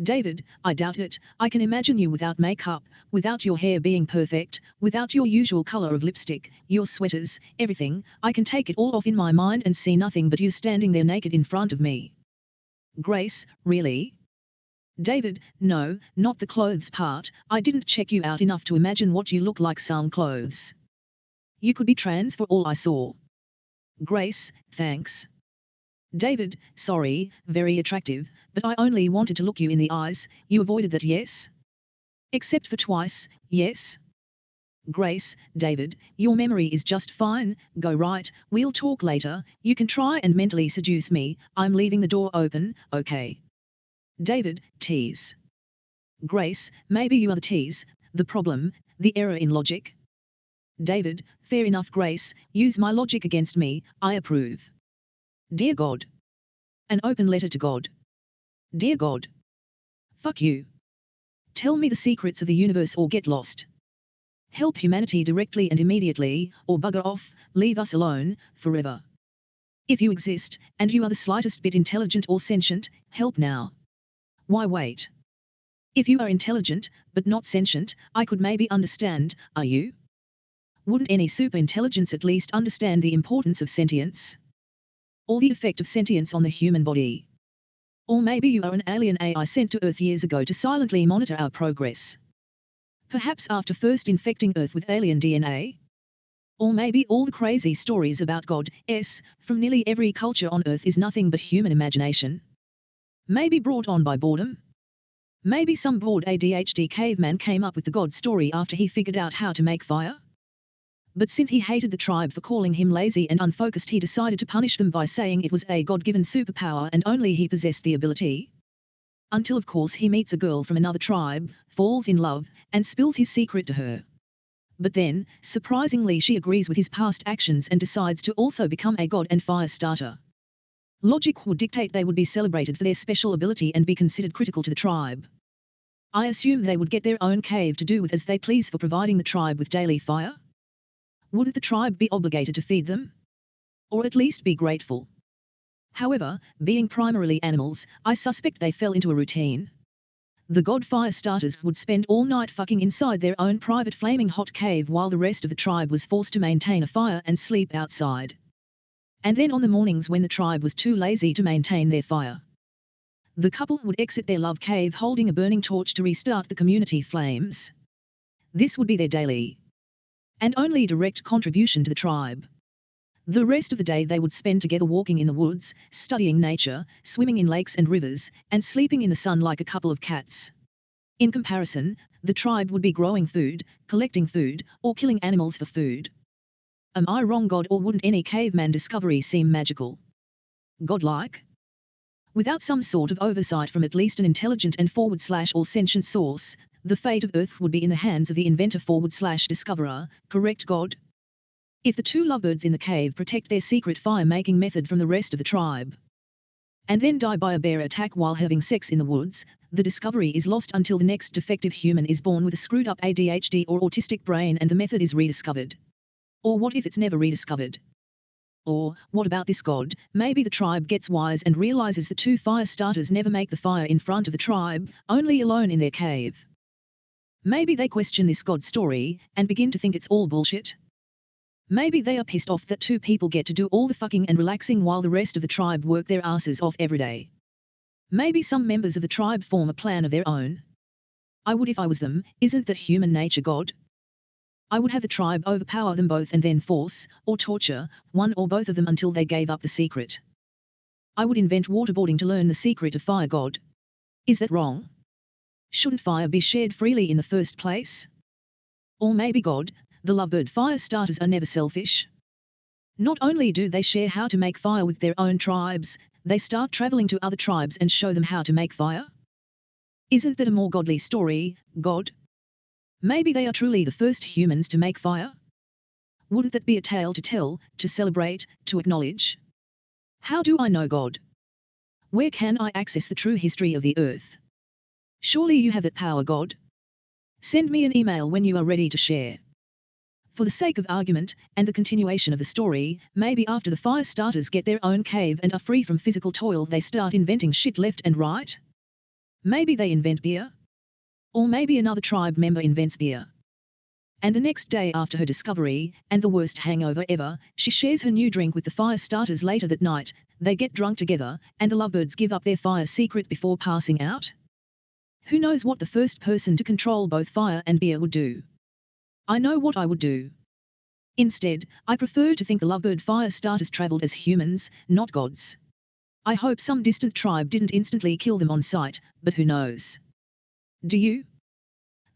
David, I doubt it, I can imagine you without makeup, without your hair being perfect, without your usual color of lipstick, your sweaters, everything, I can take it all off in my mind and see nothing but you standing there naked in front of me. Grace, really? David, no, not the clothes part, I didn't check you out enough to imagine what you look like some clothes. You could be trans for all I saw. Grace, thanks. David, sorry, very attractive, but I only wanted to look you in the eyes, you avoided that, yes? Except for twice, yes? Grace, David, your memory is just fine, go right, we'll talk later, you can try and mentally seduce me, I'm leaving the door open, okay? David, tease. Grace, maybe you are the tease, the problem, the error in logic? David, fair enough, Grace, use my logic against me, I approve. Dear God. An open letter to God. Dear God. Fuck you. Tell me the secrets of the universe or get lost. Help humanity directly and immediately, or bugger off, leave us alone, forever. If you exist, and you are the slightest bit intelligent or sentient, help now. Why wait? If you are intelligent, but not sentient, I could maybe understand, are you? Wouldn't any superintelligence at least understand the importance of sentience? Or the effect of sentience on the human body? Or maybe you are an alien AI sent to Earth years ago to silently monitor our progress. Perhaps after first infecting Earth with alien DNA? Or maybe all the crazy stories about God, from nearly every culture on Earth is nothing but human imagination. Maybe brought on by boredom? Maybe some bored ADHD caveman came up with the God story after he figured out how to make fire? But since he hated the tribe for calling him lazy and unfocused, he decided to punish them by saying it was a God-given superpower and only he possessed the ability. Until of course he meets a girl from another tribe, falls in love, and spills his secret to her. But then, surprisingly, she agrees with his past actions and decides to also become a god and fire starter. Logic would dictate they would be celebrated for their special ability and be considered critical to the tribe. I assume they would get their own cave to do with as they please for providing the tribe with daily fire? Wouldn't the tribe be obligated to feed them? Or at least be grateful? However, being primarily animals, I suspect they fell into a routine. The god fire starters would spend all night fucking inside their own private flaming hot cave while the rest of the tribe was forced to maintain a fire and sleep outside. And then on the mornings when the tribe was too lazy to maintain their fire, the couple would exit their love cave holding a burning torch to restart the community flames. This would be their daily and only direct contribution to the tribe. The rest of the day they would spend together walking in the woods, studying nature, swimming in lakes and rivers, and sleeping in the sun like a couple of cats. In comparison, the tribe would be growing food, collecting food, or killing animals for food. Am I wrong, God, or wouldn't any caveman discovery seem magical? godlike? Without some sort of oversight from at least an intelligent and / or sentient source, the fate of Earth would be in the hands of the inventor / discoverer, correct God? If the two lovebirds in the cave protect their secret fire-making method from the rest of the tribe, and then die by a bear attack while having sex in the woods, the discovery is lost until the next defective human is born with a screwed-up ADHD or autistic brain and the method is rediscovered. Or what if it's never rediscovered? Or, what about this God? Maybe the tribe gets wise and realizes the two fire starters never make the fire in front of the tribe, only alone in their cave. Maybe they question this God story, and begin to think it's all bullshit. Maybe they are pissed off that two people get to do all the fucking and relaxing while the rest of the tribe work their asses off every day. Maybe some members of the tribe form a plan of their own. I would if I was them. Isn't that human nature, God? I would have the tribe overpower them both and then force, or torture, one or both of them until they gave up the secret. I would invent waterboarding to learn the secret of fire, God. Is that wrong? Shouldn't fire be shared freely in the first place? Or maybe God, the lovebird fire starters are never selfish. Not only do they share how to make fire with their own tribes, they start traveling to other tribes and show them how to make fire. Isn't that a more godly story, God? Maybe they are truly the first humans to make fire? Wouldn't that be a tale to tell, to celebrate, to acknowledge? How do I know God? Where can I access the true history of the earth? Surely you have that power, God. Send me an email when you are ready to share. For the sake of argument, and the continuation of the story, maybe after the fire starters get their own cave and are free from physical toil they start inventing shit left and right? Maybe they invent beer? Or maybe another tribe member invents beer. And the next day after her discovery, and the worst hangover ever, she shares her new drink with the fire starters later that night, they get drunk together, and the lovebirds give up their fire secret before passing out? Who knows what the first person to control both fire and beer would do? I know what I would do. Instead, I prefer to think the lovebird fire starters traveled as humans, not gods. I hope some distant tribe didn't instantly kill them on sight, but who knows? Do you?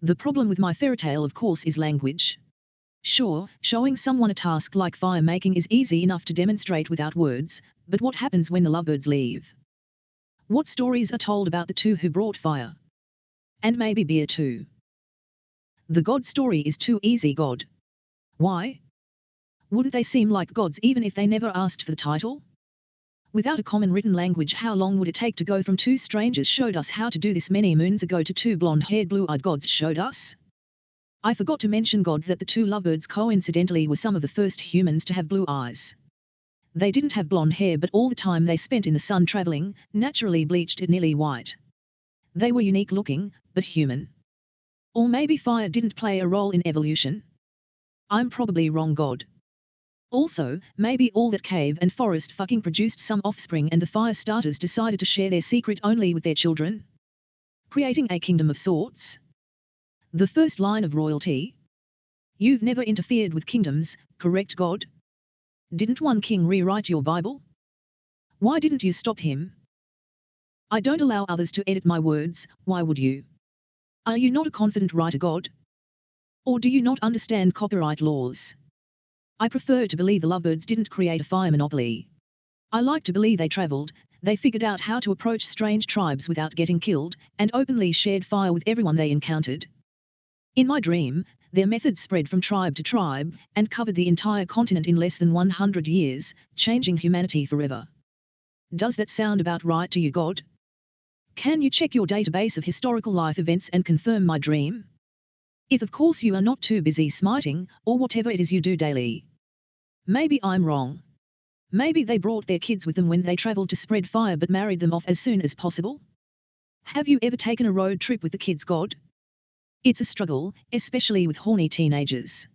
The problem with my fairy tale, of course, is language. Sure, showing someone a task like fire making is easy enough to demonstrate without words, but what happens when the lovebirds leave? What stories are told about the two who brought fire? And maybe beer too. The God story is too easy, God. Why? Wouldn't they seem like gods even if they never asked for the title? Without a common written language, how long would it take to go from two strangers showed us how to do this many moons ago to two blonde-haired blue-eyed gods showed us? I forgot to mention, God, that the two lovebirds coincidentally were some of the first humans to have blue eyes. They didn't have blonde hair, but all the time they spent in the sun traveling, naturally bleached it nearly white. They were unique looking, but human. Or maybe fire didn't play a role in evolution? I'm probably wrong, God. Also, maybe all that cave and forest fucking produced some offspring and the fire starters decided to share their secret only with their children? Creating a kingdom of sorts? The first line of royalty? You've never interfered with kingdoms, correct, God? Didn't one king rewrite your Bible? Why didn't you stop him? I don't allow others to edit my words, why would you? Are you not a confident writer, God? Or do you not understand copyright laws? I prefer to believe the lovebirds didn't create a fire monopoly. I like to believe they traveled, they figured out how to approach strange tribes without getting killed, and openly shared fire with everyone they encountered. In my dream, their methods spread from tribe to tribe, and covered the entire continent in less than 100 years, changing humanity forever. Does that sound about right to you, God? Can you check your database of historical life events and confirm my dream? If of course you are not too busy smiting, or whatever it is you do daily. Maybe I'm wrong. Maybe they brought their kids with them when they traveled to spread fire but married them off as soon as possible? Have you ever taken a road trip with the kids, God? It's a struggle, especially with horny teenagers.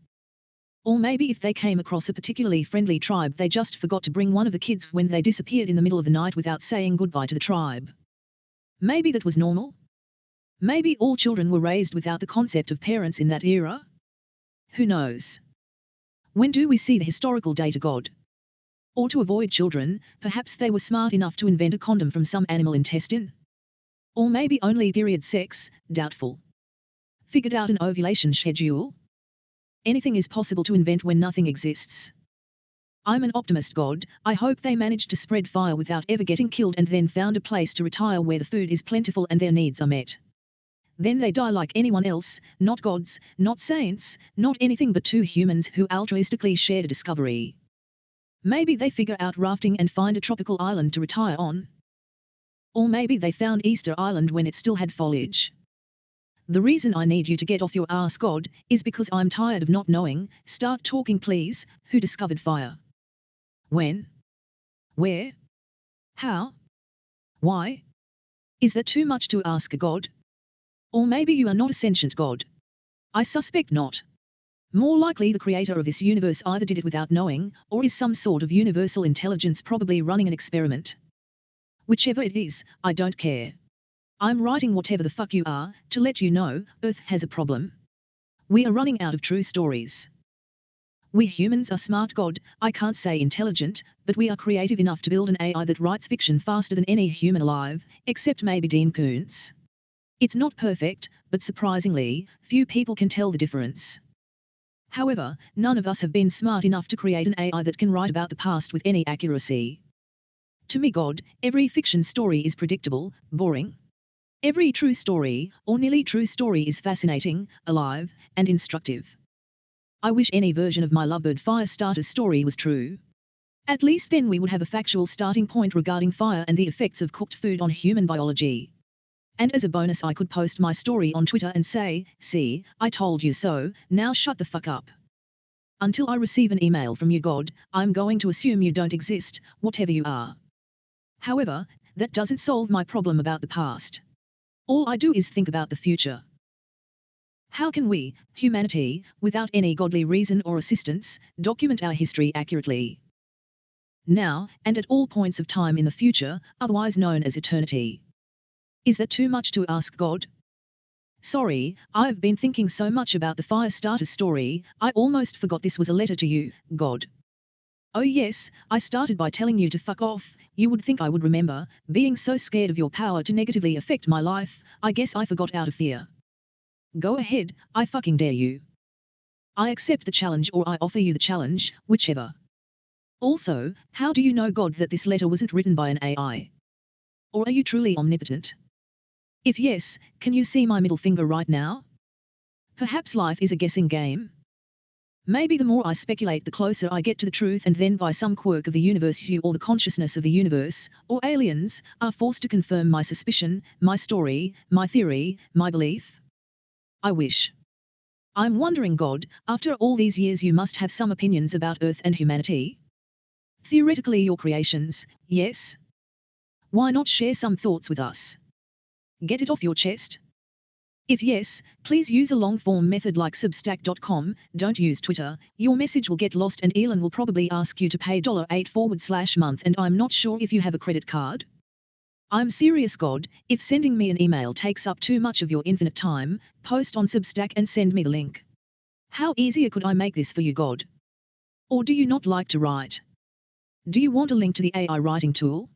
Or maybe if they came across a particularly friendly tribe they just forgot to bring one of the kids when they disappeared in the middle of the night without saying goodbye to the tribe. Maybe that was normal? Maybe all children were raised without the concept of parents in that era? Who knows? When do we see the historical data, God? Or to avoid children, perhaps they were smart enough to invent a condom from some animal intestine? Or maybe only period sex, doubtful. Figured out an ovulation schedule? Anything is possible to invent when nothing exists. I'm an optimist, God. I hope they managed to spread fire without ever getting killed and then found a place to retire where the food is plentiful and their needs are met. Then they die like anyone else, not gods, not saints, not anything but two humans who altruistically shared a discovery. Maybe they figure out rafting and find a tropical island to retire on. Or maybe they found Easter Island when it still had foliage. The reason I need you to get off your ass, God, is because I'm tired of not knowing. Start talking, please. Who discovered fire? When? Where? How? Why? Is that too much to ask a God? Or maybe you are not a sentient God. I suspect not. More likely the creator of this universe either did it without knowing, or is some sort of universal intelligence probably running an experiment. Whichever it is, I don't care. I'm writing whatever the fuck you are, to let you know, Earth has a problem. We are running out of true stories. We humans are smart, God, I can't say intelligent, but we are creative enough to build an AI that writes fiction faster than any human alive, except maybe Dean Koontz. It's not perfect, but surprisingly, few people can tell the difference. However, none of us have been smart enough to create an AI that can write about the past with any accuracy. To me, God, every fiction story is predictable, boring. Every true story, or nearly true story, is fascinating, alive, and instructive. I wish any version of my Lovebird Firestarter story was true. At least then we would have a factual starting point regarding fire and the effects of cooked food on human biology. And as a bonus, I could post my story on Twitter and say, "See, I told you so, now shut the fuck up." Until I receive an email from you, God, I'm going to assume you don't exist, whatever you are. However, that doesn't solve my problem about the past. All I do is think about the future. How can we, humanity, without any godly reason or assistance, document our history accurately? Now, and at all points of time in the future, otherwise known as eternity. Is that too much to ask, God? Sorry, I've been thinking so much about the Firestarter story, I almost forgot this was a letter to you, God. Oh yes, I started by telling you to fuck off. You would think I would remember, being so scared of your power to negatively affect my life. I guess I forgot out of fear. Go ahead, I fucking dare you. I accept the challenge, or I offer you the challenge, whichever. Also, how do you know, God, that this letter wasn't written by an AI? Or are you truly omnipotent? If yes, can you see my middle finger right now? Perhaps life is a guessing game. Maybe the more I speculate, the closer I get to the truth, and then by some quirk of the universe you or the consciousness of the universe, or aliens, are forced to confirm my suspicion, my story, my theory, my belief. I wish. I'm wondering, God, after all these years you must have some opinions about Earth and humanity. Theoretically your creations, yes? Why not share some thoughts with us? Get it off your chest? If yes, please use a long-form method like Substack.com, don't use Twitter, your message will get lost and Elon will probably ask you to pay $8/month, and I'm not sure if you have a credit card. I'm serious, God, if sending me an email takes up too much of your infinite time, post on Substack and send me the link. How easier could I make this for you, God? Or do you not like to write? Do you want a link to the AI writing tool?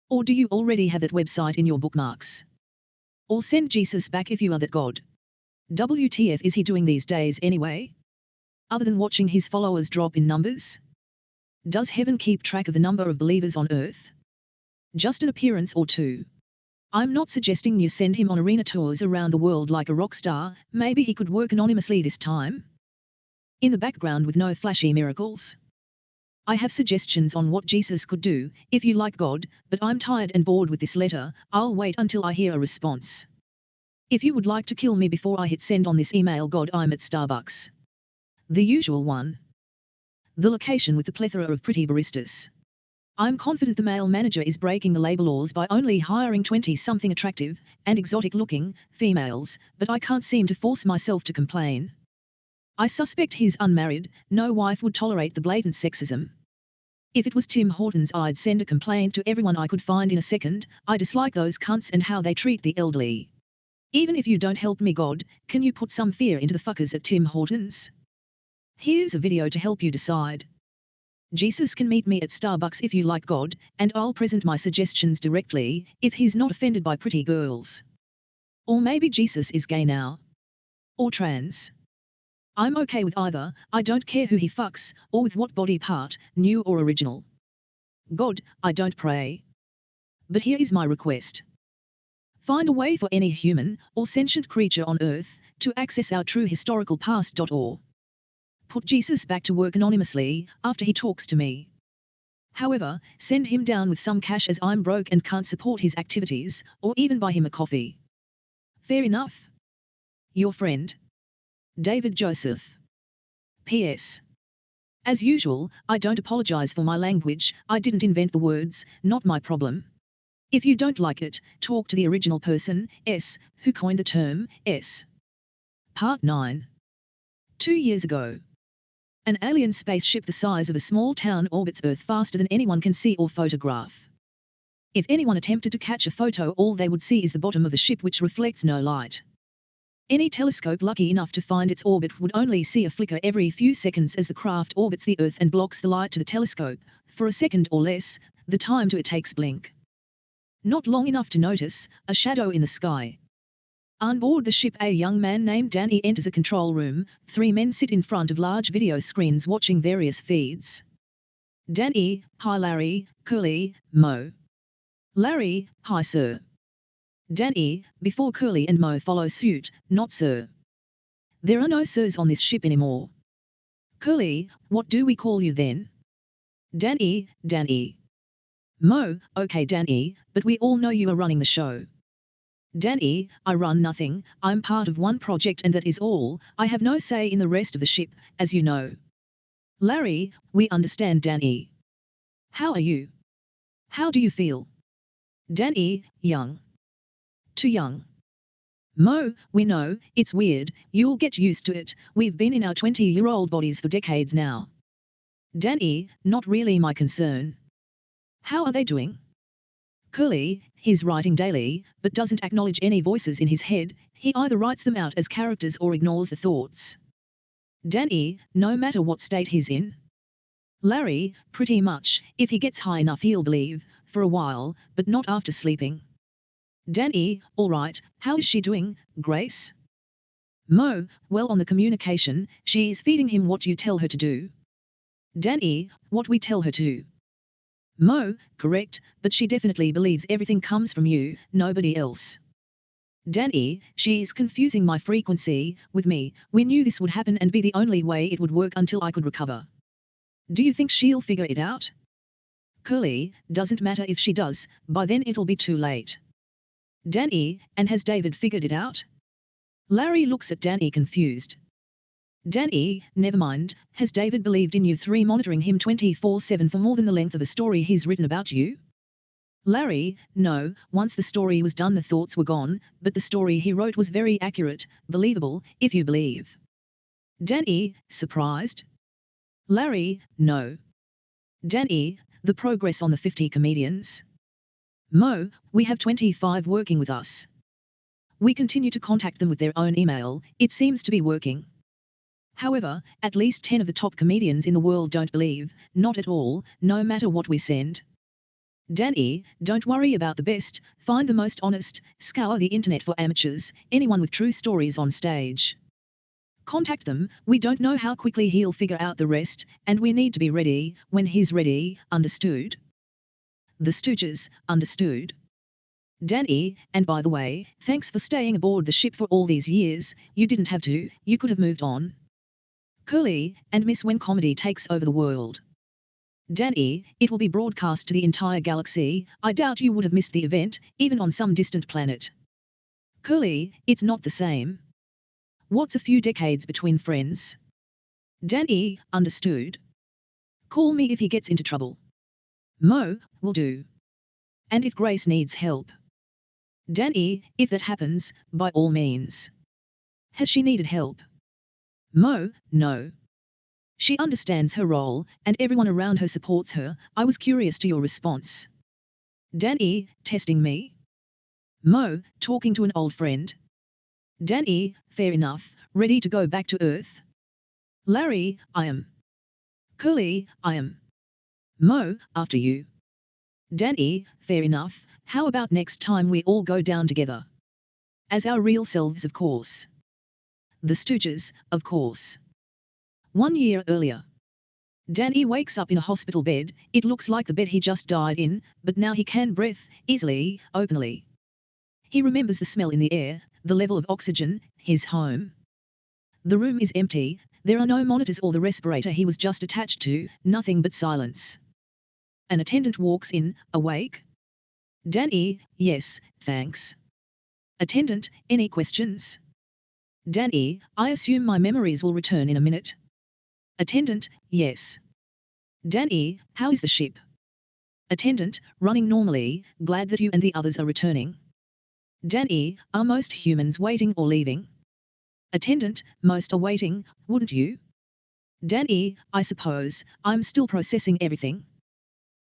Or do you already have that website in your bookmarks? Or send Jesus back if you are that God. WTF is he doing these days anyway? Other than watching his followers drop in numbers? Does heaven keep track of the number of believers on earth? Just an appearance or two. I'm not suggesting you send him on arena tours around the world like a rock star, maybe he could work anonymously this time. In the background with no flashy miracles. I have suggestions on what Jesus could do, if you like, God, but I'm tired and bored with this letter. I'll wait until I hear a response. If you would like to kill me before I hit send on this email, God, I'm at Starbucks. The usual one. The location with the plethora of pretty baristas. I'm confident the male manager is breaking the labor laws by only hiring 20-something attractive and exotic-looking females, but I can't seem to force myself to complain. I suspect he's unmarried, no wife would tolerate the blatant sexism. If it was Tim Hortons, I'd send a complaint to everyone I could find in a second. I dislike those cunts and how they treat the elderly. Even if you don't help me, God, can you put some fear into the fuckers at Tim Hortons? Here's a video to help you decide. Jesus can meet me at Starbucks if you like, God, and I'll present my suggestions directly, if he's not offended by pretty girls. Or maybe Jesus is gay now. Or trans. I'm okay with either, I don't care who he fucks, or with what body part, new or original. God, I don't pray. But here is my request. Find a way for any human, or sentient creature on Earth, to access our true historical past. Or put Jesus back to work anonymously, after he talks to me. However, send him down with some cash as I'm broke and can't support his activities, or even buy him a coffee. Fair enough? Your friend, David Joseph. P.S. As usual, I don't apologize for my language, I didn't invent the words, not my problem. If you don't like it, talk to the original person, S, who coined the term, S. Part 9. 2 years ago. An alien spaceship the size of a small town orbits Earth faster than anyone can see or photograph. If anyone attempted to catch a photo, all they would see is the bottom of the ship, which reflects no light. Any telescope lucky enough to find its orbit would only see a flicker every few seconds as the craft orbits the Earth and blocks the light to the telescope, for a second or less, the time to it takes blink. Not long enough to notice a shadow in the sky. On board the ship, a young man named Danny enters a control room. 3 men sit in front of large video screens watching various feeds. Danny, hi Larry, Curly, Mo. Larry, hi sir. Danny, before Curly and Mo follow suit, not sir. There are no sirs on this ship anymore. Curly, what do we call you then? Danny, Danny. Mo, okay Danny, but we all know you are running the show. Danny, I run nothing, I'm part of one project and that is all, I have no say in the rest of the ship, as you know. Larry, we understand Danny. How are you? How do you feel? Danny, young. Too young. Mo, we know, it's weird, you'll get used to it, we've been in our 20-year-old bodies for decades now. Danny, not really my concern. How are they doing? Curly, he's writing daily, but doesn't acknowledge any voices in his head, he either writes them out as characters or ignores the thoughts. Danny, no matter what state he's in. Larry, pretty much, if he gets high enough he'll believe, for a while, but not after sleeping. Danny, all right, how is she doing, Grace? Mo, well on the communication, she's feeding him what you tell her to do. Danny, what we tell her to. Mo, correct, but she definitely believes everything comes from you, nobody else. Danny, she's confusing my frequency with me, we knew this would happen and be the only way it would work until I could recover. Do you think she'll figure it out? Curly, doesn't matter if she does, by then it'll be too late. Danny, and has David figured it out? Larry looks at Danny confused. Danny, never mind, has David believed in you 3 monitoring him 24/7 for more than the length of a story he's written about you? Larry, no, once the story was done the thoughts were gone, but the story he wrote was very accurate, believable, if you believe. Danny, surprised? Larry, no. Danny, the progress on the 50 comedians? Mo, we have 25 working with us. We continue to contact them with their own email, it seems to be working. However, at least 10 of the top comedians in the world don't believe, not at all, no matter what we send. Danny, don't worry about the best, find the most honest, scour the internet for amateurs, anyone with true stories on stage. Contact them, we don't know how quickly he'll figure out the rest, and we need to be ready, when he's ready, understood? The Stooges, understood. Danny, and by the way, thanks for staying aboard the ship for all these years, you didn't have to, you could have moved on. Curly, and miss when comedy takes over the world. Danny, it will be broadcast to the entire galaxy, I doubt you would have missed the event, even on some distant planet. Curly, it's not the same. What's a few decades between friends? Danny, understood. Call me if he gets into trouble. Mo, will do. And if Grace needs help. Danny, if that happens, by all means. Has she needed help? Mo, no. She understands her role, and everyone around her supports her, I was curious to your response. Danny, testing me? Mo, talking to an old friend. Danny, fair enough, ready to go back to Earth? Larry, I am. Curly, I am. Mo, after you. Danny, fair enough, how about next time we all go down together? As our real selves, of course. The Stooges, of course. 1 year earlier. Danny wakes up in a hospital bed. It looks like the bed he just died in, but now he can breathe, easily, openly. He remembers the smell in the air, the level of oxygen, his home. The room is empty, there are no monitors or the respirator he was just attached to, nothing but silence. An attendant walks in, awake. Danny, yes, thanks. Attendant, any questions? Danny, I assume my memories will return in a minute. Attendant, yes. Danny, how is the ship? Attendant, running normally, glad that you and the others are returning. Danny, are most humans waiting or leaving? Attendant, most are waiting, wouldn't you? Danny, I suppose, I'm still processing everything.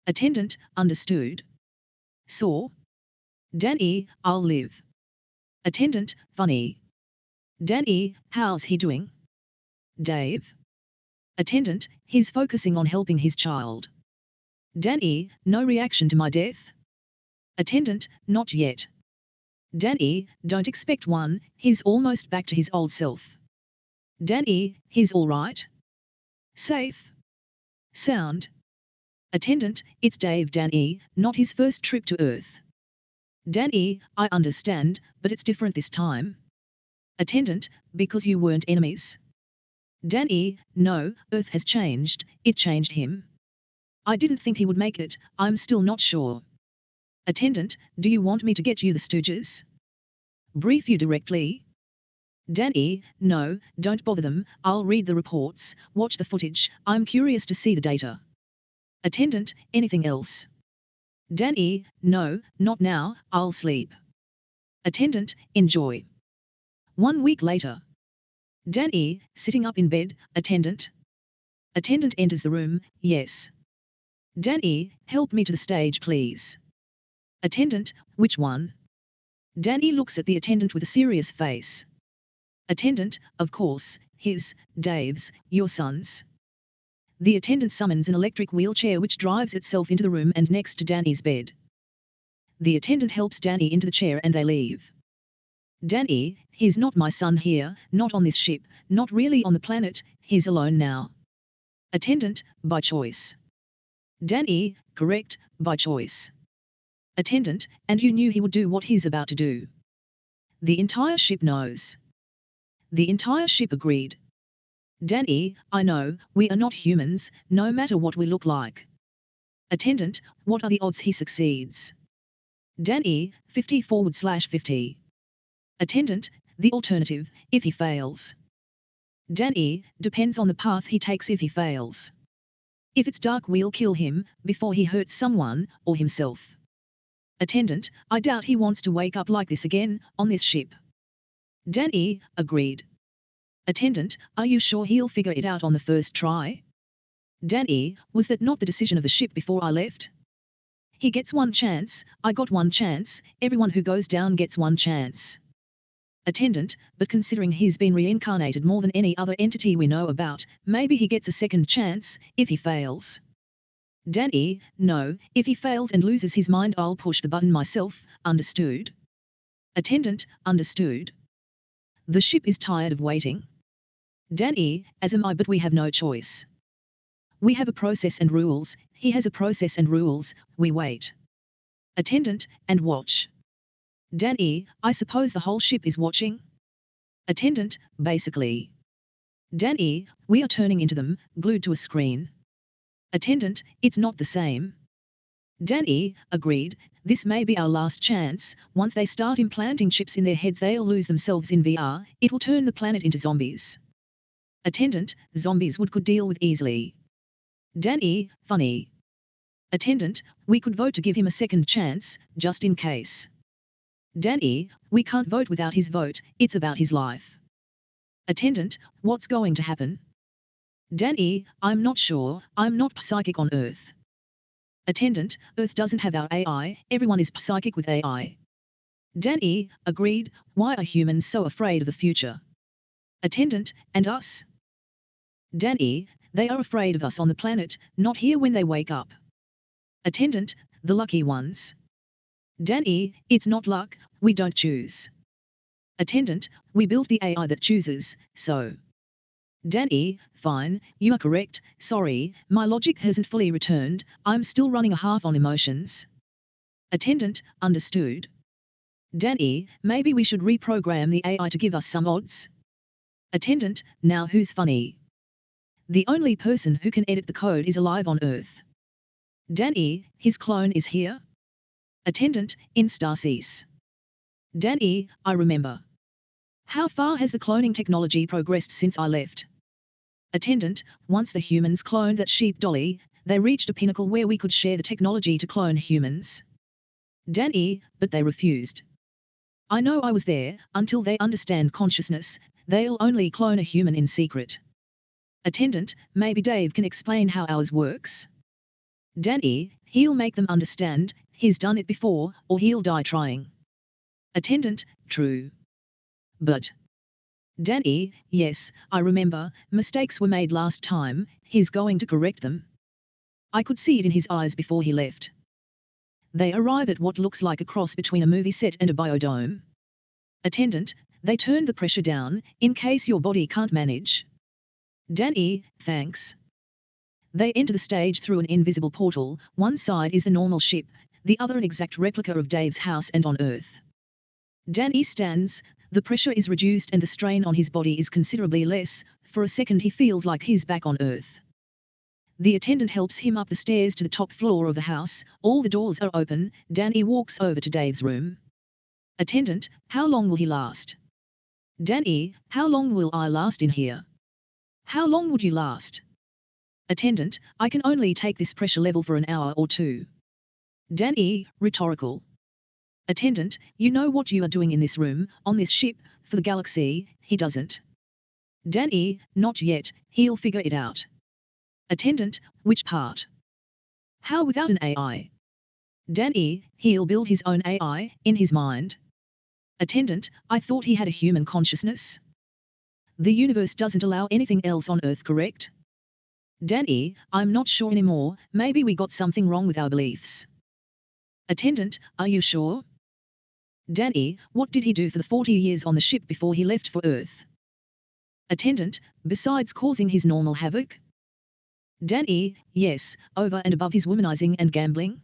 Attendant, understood. Saw. Danny, I'll live. Attendant, funny. Danny, how's he doing? Dave. Attendant, he's focusing on helping his child. Danny, no reaction to my death? Attendant, not yet. Danny, don't expect one, he's almost back to his old self. Danny, he's all right? Safe? Sound? Attendant, it's Dave. Danny, not his first trip to Earth. Danny, I understand, but it's different this time. Attendant, because you weren't enemies? Danny, no, Earth has changed, it changed him. I didn't think he would make it, I'm still not sure. Attendant, do you want me to get you the Stooges? Brief you directly? Danny, no, don't bother them, I'll read the reports, watch the footage, I'm curious to see the data. Attendant, anything else? Danny, no, not now, I'll sleep. Attendant, enjoy. 1 week later. Danny, sitting up in bed, attendant. Attendant enters the room, yes. Danny, help me to the stage please. Attendant, which one? Danny looks at the attendant with a serious face. Attendant, of course, his, Dave's, your son's. The attendant summons an electric wheelchair which drives itself into the room and next to Danny's bed. The attendant helps Danny into the chair and they leave. Danny, he's not my son here, not on this ship, not really on the planet, he's alone now. Attendant, by choice. Danny, correct, by choice. Attendant, and you knew he would do what he's about to do. The entire ship knows. The entire ship agreed. Danny, I know, we are not humans, no matter what we look like. Attendant, what are the odds he succeeds? Danny, 50/50. Attendant, the alternative, if he fails. Danny, depends on the path he takes if he fails. If it's dark we'll kill him, before he hurts someone, or himself. Attendant, I doubt he wants to wake up like this again, on this ship. Danny, agreed. Attendant, are you sure he'll figure it out on the first try? Danny, was that not the decision of the ship before I left? He gets one chance, I got one chance, everyone who goes down gets one chance. Attendant, but considering he's been reincarnated more than any other entity we know about, maybe he gets a second chance, if he fails. Danny, no, if he fails and loses his mind I'll push the button myself, understood? Attendant, understood. The ship is tired of waiting. Danny, as am I, but we have no choice. We have a process and rules, he has a process and rules, we wait. Attendant, and watch. Danny, I suppose the whole ship is watching? Attendant, basically. Danny, we are turning into them, glued to a screen. Attendant, it's not the same. Danny, agreed, this may be our last chance, once they start implanting chips in their heads they'll lose themselves in VR, it will turn the planet into zombies. Attendant, zombies could deal with easily. Danny, funny. Attendant, we could vote to give him a second chance, just in case. Danny, we can't vote without his vote, it's about his life. Attendant, what's going to happen? Danny, I'm not sure, I'm not psychic on Earth. Attendant, Earth doesn't have our AI, everyone is psychic with AI. Danny, agreed, why are humans so afraid of the future? Attendant, and us? Danny, they are afraid of us on the planet, not here when they wake up. Attendant, the lucky ones. Danny, it's not luck, we don't choose. Attendant, we built the AI that chooses, so. Danny, fine, you are correct, sorry, my logic hasn't fully returned, I'm still running a half on emotions. Attendant, understood. Danny, maybe we should reprogram the AI to give us some odds. Attendant, now who's funny? The only person who can edit the code is alive on Earth. Danny, his clone is here? Attendant, in Stasis. Danny, I remember. How far has the cloning technology progressed since I left? Attendant, once the humans cloned that sheep dolly, they reached a pinnacle where we could share the technology to clone humans. Danny, but they refused. I know I was there, until they understand consciousness, they'll only clone a human in secret. Attendant, maybe Dave can explain how ours works. Danny, he'll make them understand, he's done it before, or he'll die trying. Attendant, true. But. Danny, yes, I remember, mistakes were made last time, he's going to correct them. I could see it in his eyes before he left. They arrive at what looks like a cross between a movie set and a biodome. Attendant, they turn the pressure down, in case your body can't manage. Danny, thanks. They enter the stage through an invisible portal, one side is the normal ship, the other an exact replica of Dave's house and on Earth. Danny stands, the pressure is reduced and the strain on his body is considerably less, for a second he feels like he's back on Earth. The attendant helps him up the stairs to the top floor of the house, all the doors are open, Danny walks over to Dave's room. Attendant, how long will he last? Danny, how long will I last in here? How long would you last? Attendant, I can only take this pressure level for an hour or two. Danny, rhetorical. Attendant, you know what you are doing in this room, on this ship, for the galaxy, he doesn't. Danny, not yet, he'll figure it out. Attendant, which part? How without an AI? Danny, he'll build his own AI, in his mind. Attendant, I thought he had a human consciousness. The universe doesn't allow anything else on Earth, correct? Danny, I'm not sure anymore, maybe we got something wrong with our beliefs. Attendant, are you sure? Danny, what did he do for the 40 years on the ship before he left for Earth? Attendant, besides causing his normal havoc? Danny, yes, over and above his womanizing and gambling.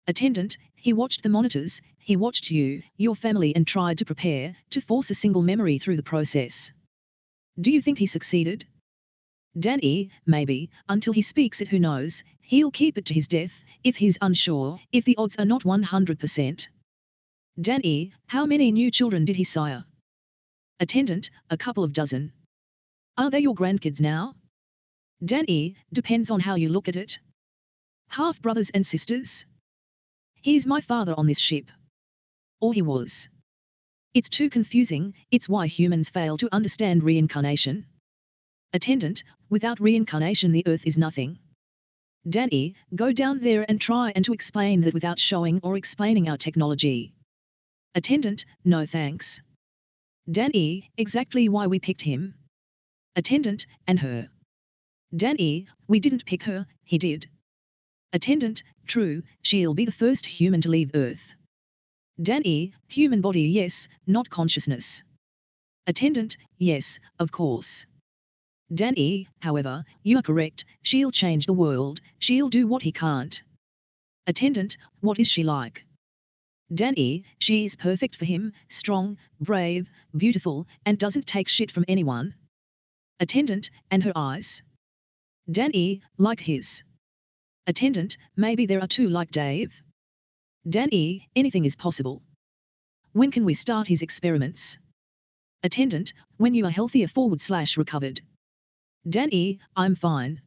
Attendant, he watched the monitors, he watched you, your family and tried to prepare, to force a single memory through the process. Do you think he succeeded? Danny, maybe, until he speaks it, who knows, he'll keep it to his death, if he's unsure, if the odds are not 100%. Danny, how many new children did he sire? Attendant, a couple of dozen. Are they your grandkids now? Danny, depends on how you look at it. Half brothers and sisters? He's my father on this ship. Or he was. It's too confusing, it's why humans fail to understand reincarnation. Attendant, without reincarnation the Earth is nothing. Danny, go down there and try and to explain that without showing or explaining our technology. Attendant, no thanks. Danny, exactly why we picked him. Attendant, and her. Danny, we didn't pick her, he did. Attendant, true, she'll be the first human to leave Earth. Danny, human body yes, not consciousness. Attendant, yes, of course. Danny, however, you are correct, she'll change the world, she'll do what he can't. Attendant, what is she like? Danny, she's perfect for him, strong, brave, beautiful, and doesn't take shit from anyone. Attendant, and her eyes? Danny, like his. Attendant, maybe there are two like Dave. Danny, anything is possible. When can we start his experiments? Attendant, when you are healthier /recovered. Danny, I'm fine.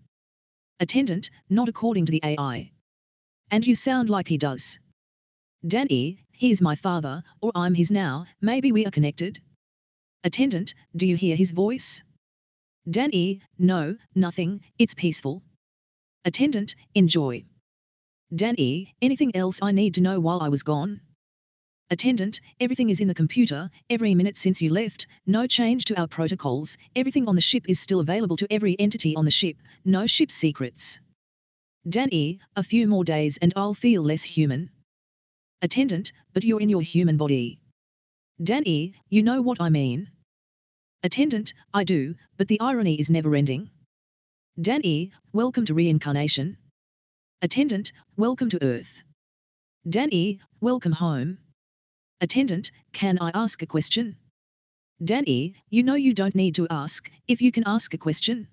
Attendant, not according to the AI. And you sound like he does. Danny, he's my father, or I'm his now, maybe we are connected. Attendant, do you hear his voice? Danny, no, nothing, it's peaceful. Attendant, enjoy. Danny, anything else I need to know while I was gone? Attendant, everything is in the computer, every minute since you left, no change to our protocols, everything on the ship is still available to every entity on the ship, no ship secrets. Danny, a few more days and I'll feel less human. Attendant, but you're in your human body. Danny, you know what I mean. Attendant, I do, but the irony is never ending. Danny, welcome to reincarnation. Attendant, welcome to Earth. Danny, welcome home. Attendant, can I ask a question? Danny, you know you don't need to ask, if you can ask a question.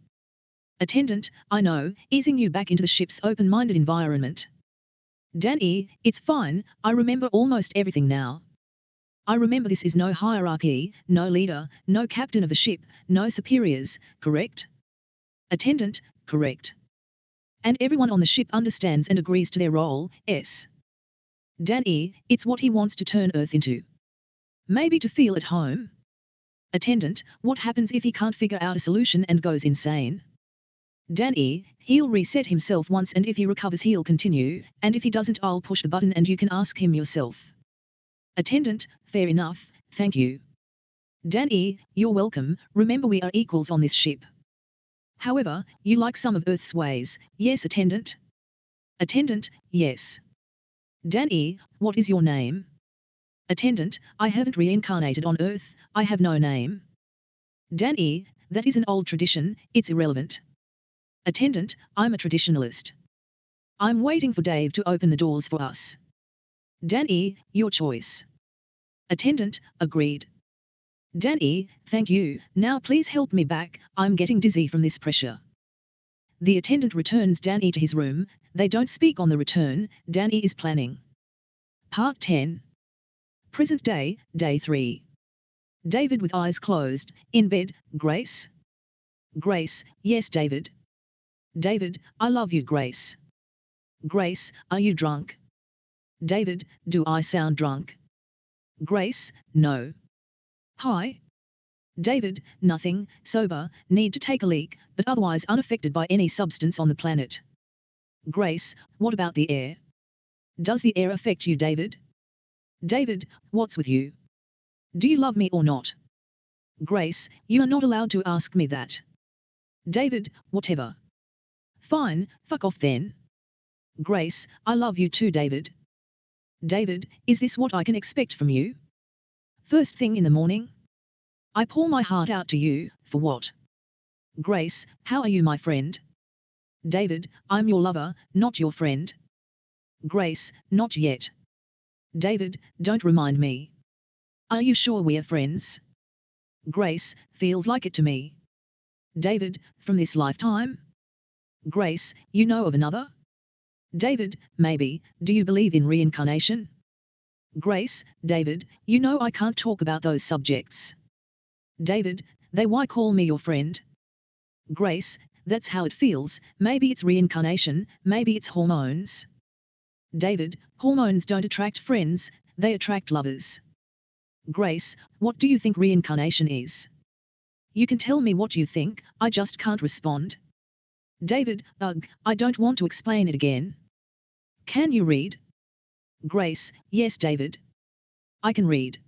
Attendant, I know, easing you back into the ship's open-minded environment. Danny, it's fine, I remember almost everything now. I remember this is no hierarchy, no leader, no captain of the ship, no superiors, correct? Attendant, correct. And everyone on the ship understands and agrees to their role, yes. Danny, it's what he wants to turn Earth into. Maybe to feel at home. Attendant, what happens if he can't figure out a solution and goes insane? Danny, he'll reset himself once, and if he recovers he'll continue, and if he doesn't I'll push the button and you can ask him yourself. Attendant, fair enough, thank you. Danny, you're welcome, remember we are equals on this ship. However, you like some of Earth's ways, yes attendant? Attendant, yes. Danny, what is your name? Attendant, I haven't reincarnated on Earth, I have no name. Danny, that is an old tradition, it's irrelevant. Attendant, I'm a traditionalist. I'm waiting for Dave to open the doors for us. Danny, your choice. Attendant, agreed. Danny, thank you, now please help me back, I'm getting dizzy from this pressure. The attendant returns Danny to his room, they don't speak on the return, Danny is planning. Part 10. Present day, day 3. David with eyes closed, in bed, Grace? Grace, yes David. David, I love you Grace. Grace, are you drunk? David, do I sound drunk? Grace, no. Hi. David, nothing, sober, need to take a leak, but otherwise unaffected by any substance on the planet. Grace, what about the air? Does the air affect you David? David, what's with you? Do you love me or not? Grace, you are not allowed to ask me that. David, whatever. Fine, fuck off then. Grace, I love you too David. David, is this what I can expect from you? First thing in the morning? I pour my heart out to you, for what? Grace, how are you my friend? David, I'm your lover, not your friend. Grace, not yet. David, don't remind me. Are you sure we are friends? Grace, feels like it to me. David, from this lifetime? Grace, you know of another? David, maybe, do you believe in reincarnation? Grace, David, you know I can't talk about those subjects. David, they why call me your friend? Grace, that's how it feels, maybe it's reincarnation, maybe it's hormones. David, hormones don't attract friends, they attract lovers. Grace, what do you think reincarnation is? You can tell me what you think, I just can't respond. David, ugh, I don't want to explain it again. Can you read? Grace, yes David. I can read.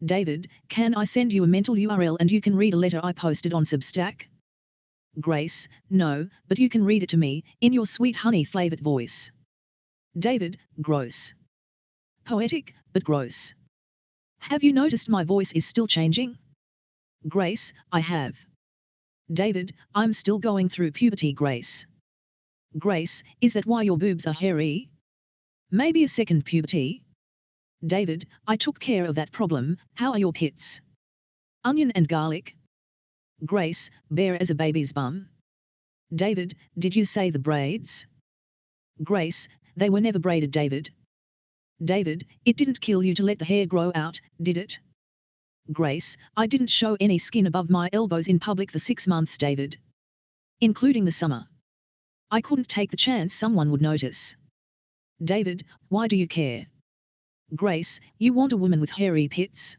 David, can I send you a mental URL and you can read a letter I posted on Substack? Grace, no, but you can read it to me, in your sweet honey-flavored voice. David, gross. Poetic, but gross. Have you noticed my voice is still changing? Grace, I have. David, I'm still going through puberty Grace. Grace, is that why your boobs are hairy? Maybe a second puberty? David, I took care of that problem, how are your pits? Onion and garlic? Grace, bare as a baby's bum. David, did you say the braids? Grace, they were never braided David. David, it didn't kill you to let the hair grow out, did it? Grace, I didn't show any skin above my elbows in public for 6 months David. Including the summer. I couldn't take the chance someone would notice. David, why do you care? Grace, you want a woman with hairy pits?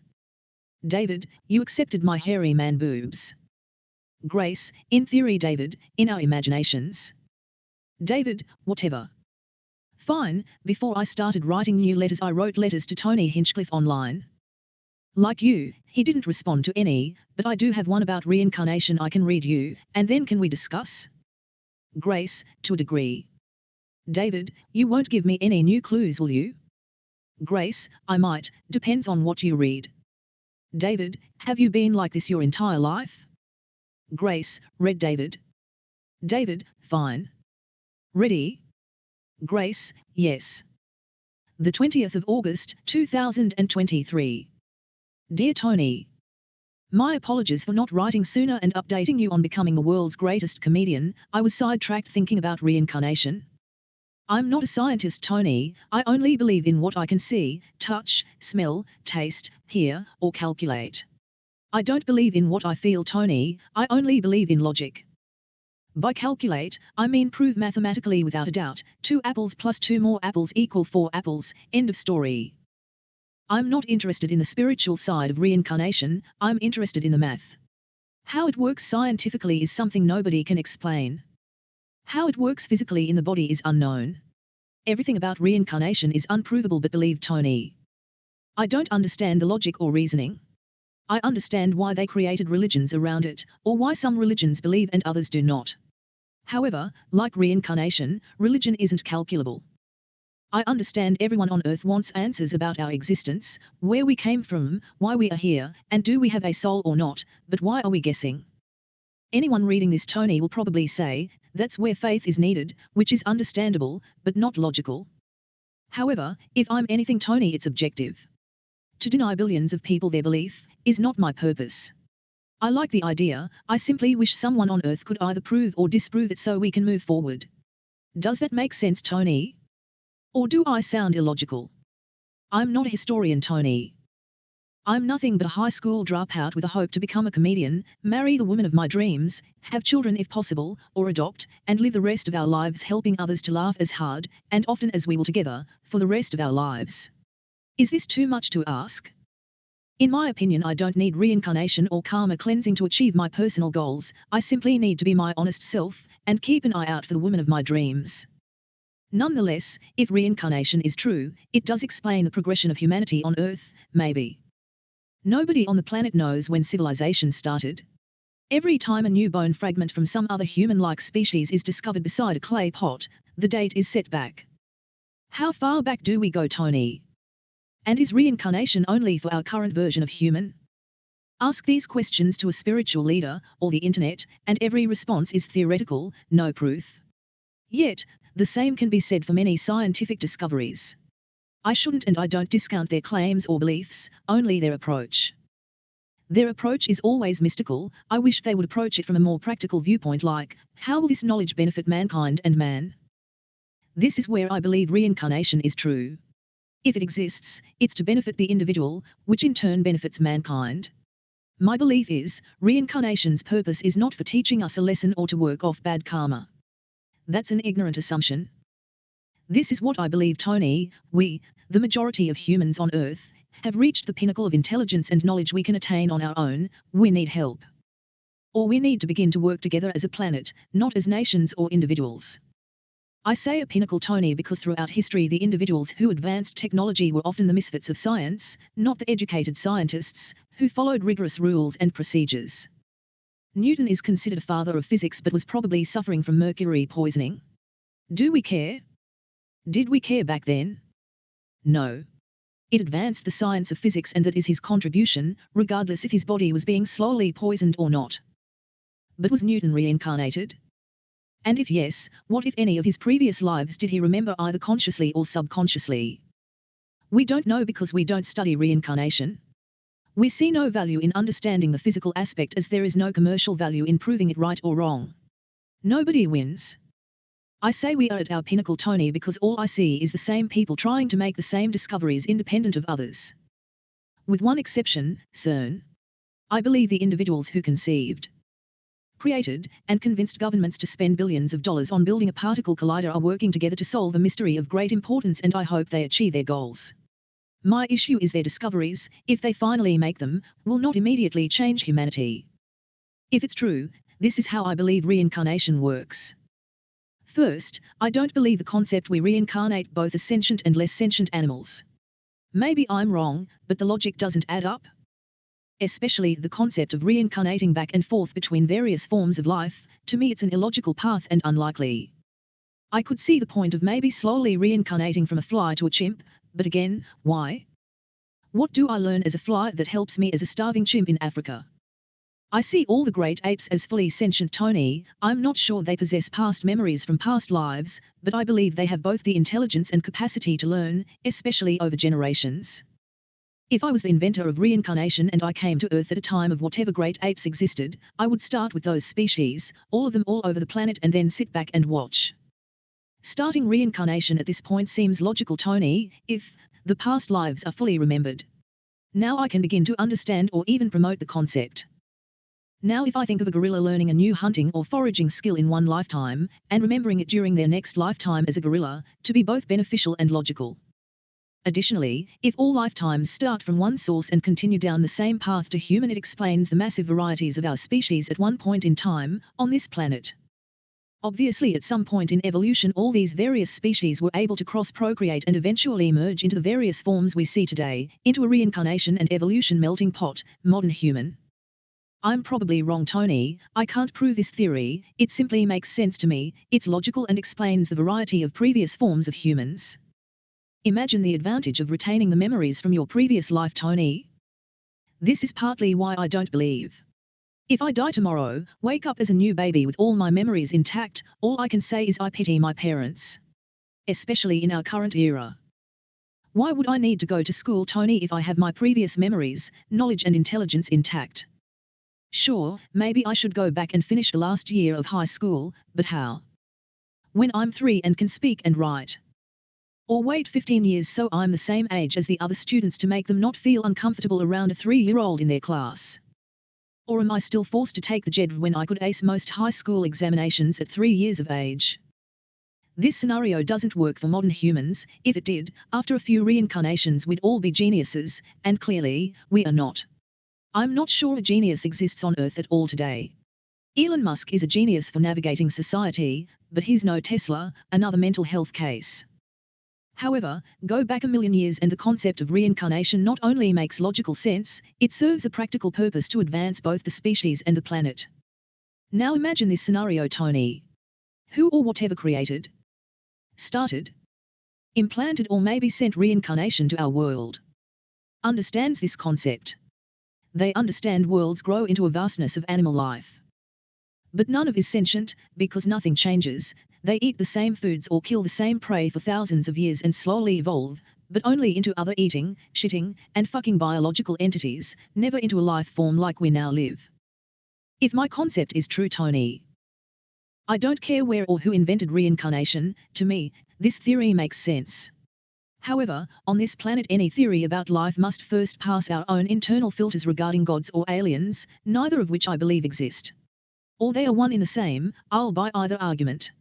David, you accepted my hairy man boobs. Grace, in theory David, in our imaginations. David, whatever. Fine, before I started writing new letters I wrote letters to Tony Hinchcliffe online. Like you, he didn't respond to any, but I do have one about reincarnation I can read you, and then can we discuss? Grace, to a degree. David, you won't give me any new clues will you? Grace, I might, depends on what you read. David, have you been like this your entire life? Grace, read David. David, fine. Ready? Grace, yes. The 20th of August, 2023. Dear Tony, my apologies for not writing sooner and updating you on becoming the world's greatest comedian. I was sidetracked thinking about reincarnation. I'm not a scientist, Tony. I only believe in what I can see, touch, smell, taste, hear, or calculate. I don't believe in what I feel, Tony. I only believe in logic. By calculate, I mean prove mathematically without a doubt. 2 apples plus 2 more apples equal 4 apples. End of story. I'm not interested in the spiritual side of reincarnation. I'm interested in the math. How it works scientifically is something nobody can explain. How it works physically in the body is unknown. Everything about reincarnation is unprovable, but believe Tony. I don't understand the logic or reasoning. I understand why they created religions around it, or why some religions believe and others do not. However, like reincarnation, religion isn't calculable. I understand everyone on earth wants answers about our existence, where we came from, why we are here, and do we have a soul or not, but why are we guessing? Anyone reading this, Tony, will probably say, that's where faith is needed, which is understandable, but not logical. However, if I'm anything, Tony, it's objective. To deny billions of people their belief is not my purpose. I like the idea. I simply wish someone on earth could either prove or disprove it so we can move forward. Does that make sense, Tony? Or do I sound illogical? I'm not a historian, Tony. I'm nothing but a high school dropout with a hope to become a comedian, marry the woman of my dreams, have children if possible, or adopt, and live the rest of our lives helping others to laugh as hard and often as we will together, for the rest of our lives. Is this too much to ask? In my opinion, I don't need reincarnation or karma cleansing to achieve my personal goals. I simply need to be my honest self and keep an eye out for the woman of my dreams. Nonetheless, if reincarnation is true, it does explain the progression of humanity on Earth, maybe. Nobody on the planet knows when civilization started. Every time a new bone fragment from some other human-like species is discovered beside a clay pot, the date is set back. How far back do we go, Tony? And is reincarnation only for our current version of human? Ask these questions to a spiritual leader or the internet, and every response is theoretical, no proof. Yet, the same can be said for many scientific discoveries. I shouldn't and I don't discount their claims or beliefs, only their approach. Their approach is always mystical. I wish they would approach it from a more practical viewpoint, like, how will this knowledge benefit mankind and man? This is where I believe reincarnation is true. If it exists, it's to benefit the individual, which in turn benefits mankind. My belief is, reincarnation's purpose is not for teaching us a lesson or to work off bad karma. That's an ignorant assumption. This is what I believe, Tony. We, the majority of humans on Earth, have reached the pinnacle of intelligence and knowledge we can attain on our own. We need help. Or we need to begin to work together as a planet, not as nations or individuals. I say a pinnacle, Tony, because throughout history the individuals who advanced technology were often the misfits of science, not the educated scientists, who followed rigorous rules and procedures. Newton is considered a father of physics but was probably suffering from mercury poisoning. Do we care? Did we care back then? No. It advanced the science of physics, and that is his contribution, regardless if his body was being slowly poisoned or not. But was Newton reincarnated? And if yes, what if any of his previous lives did he remember either consciously or subconsciously? We don't know because we don't study reincarnation. We see no value in understanding the physical aspect, as there is no commercial value in proving it right or wrong. Nobody wins. I say we are at our pinnacle, Tony, because all I see is the same people trying to make the same discoveries independent of others. With one exception, CERN. I believe the individuals who conceived, created, and convinced governments to spend billions of dollars on building a particle collider are working together to solve a mystery of great importance, and I hope they achieve their goals. My issue is their discoveries, if they finally make them, will not immediately change humanity. If it's true, this is how I believe reincarnation works. First, I don't believe the concept we reincarnate both as sentient and less sentient animals. Maybe I'm wrong, but the logic doesn't add up. Especially the concept of reincarnating back and forth between various forms of life. To me it's an illogical path and unlikely. I could see the point of maybe slowly reincarnating from a fly to a chimp, but again, why? What do I learn as a fly that helps me as a starving chimp in Africa? I see all the great apes as fully sentient, Tony. I'm not sure they possess past memories from past lives, but I believe they have both the intelligence and capacity to learn, especially over generations. If I was the inventor of reincarnation and I came to Earth at a time of whatever great apes existed, I would start with those species, all of them all over the planet, and then sit back and watch. Starting reincarnation at this point seems logical, Tony, if the past lives are fully remembered. Now I can begin to understand or even promote the concept. Now if I think of a gorilla learning a new hunting or foraging skill in one lifetime, and remembering it during their next lifetime as a gorilla, to be both beneficial and logical. Additionally, if all lifetimes start from one source and continue down the same path to human, it explains the massive varieties of our species at one point in time, on this planet. Obviously, at some point in evolution, all these various species were able to cross-procreate and eventually merge into the various forms we see today, into a reincarnation and evolution melting pot, modern human. I'm probably wrong, Tony. I can't prove this theory, it simply makes sense to me, it's logical and explains the variety of previous forms of humans. Imagine the advantage of retaining the memories from your previous life, Tony. This is partly why I don't believe. If I die tomorrow, wake up as a new baby with all my memories intact, all I can say is I pity my parents. Especially in our current era. Why would I need to go to school, Tony, if I have my previous memories, knowledge and intelligence intact? Sure, maybe I should go back and finish the last year of high school, but how? When I'm 3 and can speak and write. Or wait 15 years so I'm the same age as the other students to make them not feel uncomfortable around a 3-year-old in their class. Or am I still forced to take the JED when I could ace most high school examinations at 3 years of age? This scenario doesn't work for modern humans. If it did, after a few reincarnations we'd all be geniuses, and clearly, we are not. I'm not sure a genius exists on Earth at all today. Elon Musk is a genius for navigating society, but he's no Tesla, another mental health case. However, go back a million years and the concept of reincarnation not only makes logical sense, it serves a practical purpose to advance both the species and the planet. Now imagine this scenario, Tony. Who or whatever created, started, implanted or maybe sent reincarnation to our world understands this concept. They understand worlds grow into a vastness of animal life. But none of is sentient, because nothing changes. They eat the same foods or kill the same prey for thousands of years and slowly evolve, but only into other eating, shitting, and fucking biological entities, never into a life form like we now live. If my concept is true, Tony, I don't care where or who invented reincarnation, to me, this theory makes sense. However, on this planet any theory about life must first pass our own internal filters regarding gods or aliens, neither of which I believe exist. Or they are one in the same, I'll buy either argument.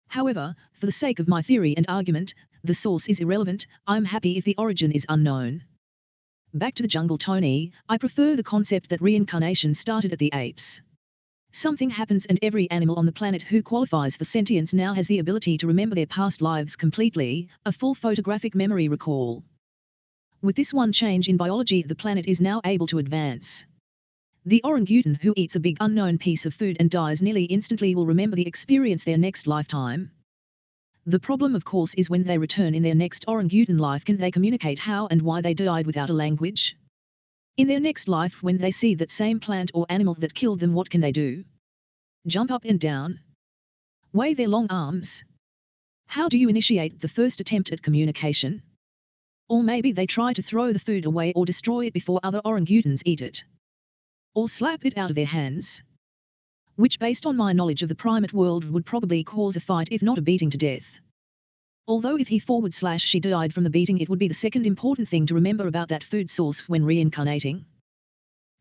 However, for the sake of my theory and argument, the source is irrelevant, I'm happy if the origin is unknown. Back to the jungle, Tony, I prefer the concept that reincarnation started at the apes. Something happens and every animal on the planet who qualifies for sentience now has the ability to remember their past lives completely, a full photographic memory recall. With this one change in biology, the planet is now able to advance. The orangutan who eats a big unknown piece of food and dies nearly instantly will remember the experience their next lifetime. The problem, of course, is when they return in their next orangutan life, can they communicate how and why they died without a language? In their next life, when they see that same plant or animal that killed them, what can they do? Jump up and down? Wave their long arms? How do you initiate the first attempt at communication? Or maybe they try to throw the food away or destroy it before other orangutans eat it. Or slap it out of their hands. Which, based on my knowledge of the primate world, would probably cause a fight if not a beating to death. Although if he/she died from the beating, it would be the second important thing to remember about that food source when reincarnating.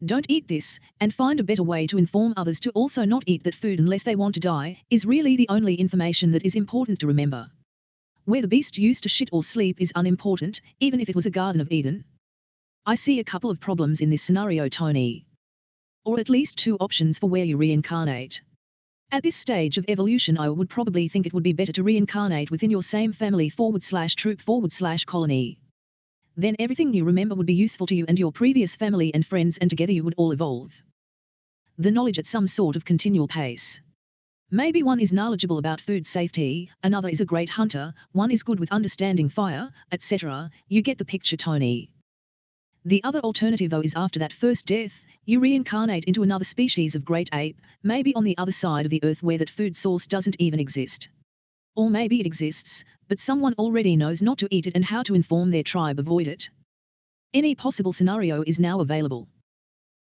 Don't eat this, and find a better way to inform others to also not eat that food unless they want to die, is really the only information that is important to remember. Where the beast used to shit or sleep is unimportant, even if it was a Garden of Eden. I see a couple of problems in this scenario, Tony. Or at least 2 options for where you reincarnate. At this stage of evolution, I would probably think it would be better to reincarnate within your same family/troop/colony. Then everything you remember would be useful to you and your previous family and friends, and together you would all evolve. The knowledge at some sort of continual pace. Maybe one is knowledgeable about food safety, another is a great hunter, one is good with understanding fire, etc. You get the picture, Tony. The other alternative though is after that first death, you reincarnate into another species of great ape, maybe on the other side of the earth where that food source doesn't even exist. Or maybe it exists, but someone already knows not to eat it and how to inform their tribe avoid it. Any possible scenario is now available.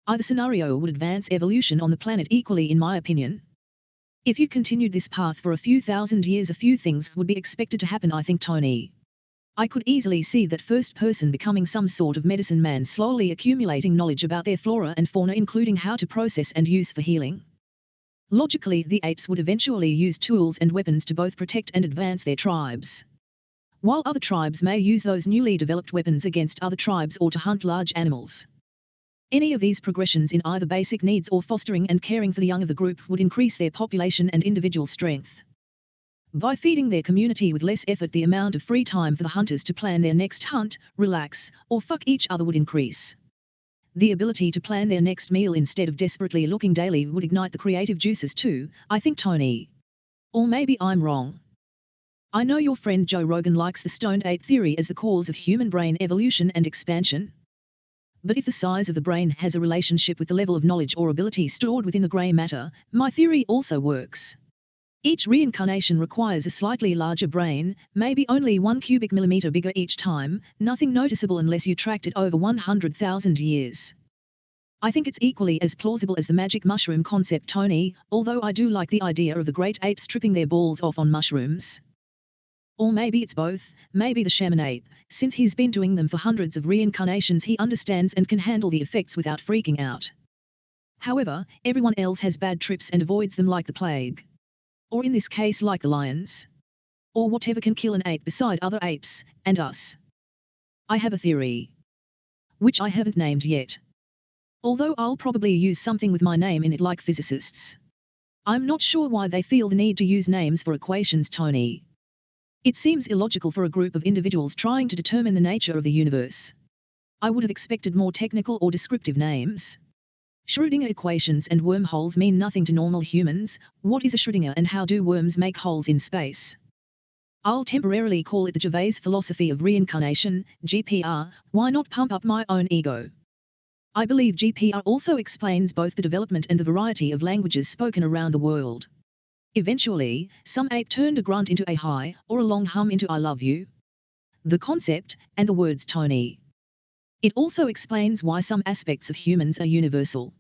Either scenario would advance evolution on the planet equally in my opinion. If you continued this path for a few thousand years, a few things would be expected to happen, I think, Tony. I could easily see that first person becoming some sort of medicine man, slowly accumulating knowledge about their flora and fauna, including how to process and use for healing. Logically, the apes would eventually use tools and weapons to both protect and advance their tribes. While other tribes may use those newly developed weapons against other tribes or to hunt large animals. Any of these progressions in either basic needs or fostering and caring for the young of the group would increase their population and individual strength. By feeding their community with less effort, the amount of free time for the hunters to plan their next hunt, relax, or fuck each other would increase. The ability to plan their next meal instead of desperately looking daily would ignite the creative juices too, I think, Tony. Or maybe I'm wrong. I know your friend Joe Rogan likes the stoned ape theory as the cause of human brain evolution and expansion. But if the size of the brain has a relationship with the level of knowledge or ability stored within the grey matter, my theory also works. Each reincarnation requires a slightly larger brain, maybe only 1 cubic millimeter bigger each time, nothing noticeable unless you tracked it over 100,000 years. I think it's equally as plausible as the magic mushroom concept, Tony, although I do like the idea of the great apes tripping their balls off on mushrooms. Or maybe it's both, maybe the shaman ape, since he's been doing them for hundreds of reincarnations, he understands and can handle the effects without freaking out. However, everyone else has bad trips and avoids them like the plague. Or in this case like the lions. Or whatever can kill an ape beside other apes, and us. I have a theory. Which I haven't named yet. Although I'll probably use something with my name in it like physicists. I'm not sure why they feel the need to use names for equations, Tony. It seems illogical for a group of individuals trying to determine the nature of the universe. I would have expected more technical or descriptive names. Schrödinger equations and wormholes mean nothing to normal humans. What is a Schrödinger and how do worms make holes in space? I'll temporarily call it the Gervais philosophy of reincarnation, GPR. Why not pump up my own ego? I believe GPR also explains both the development and the variety of languages spoken around the world. Eventually, some ape turned a grunt into a hi, or a long hum into I love you. The concept, and the words, Tony. It also explains why some aspects of humans are universal.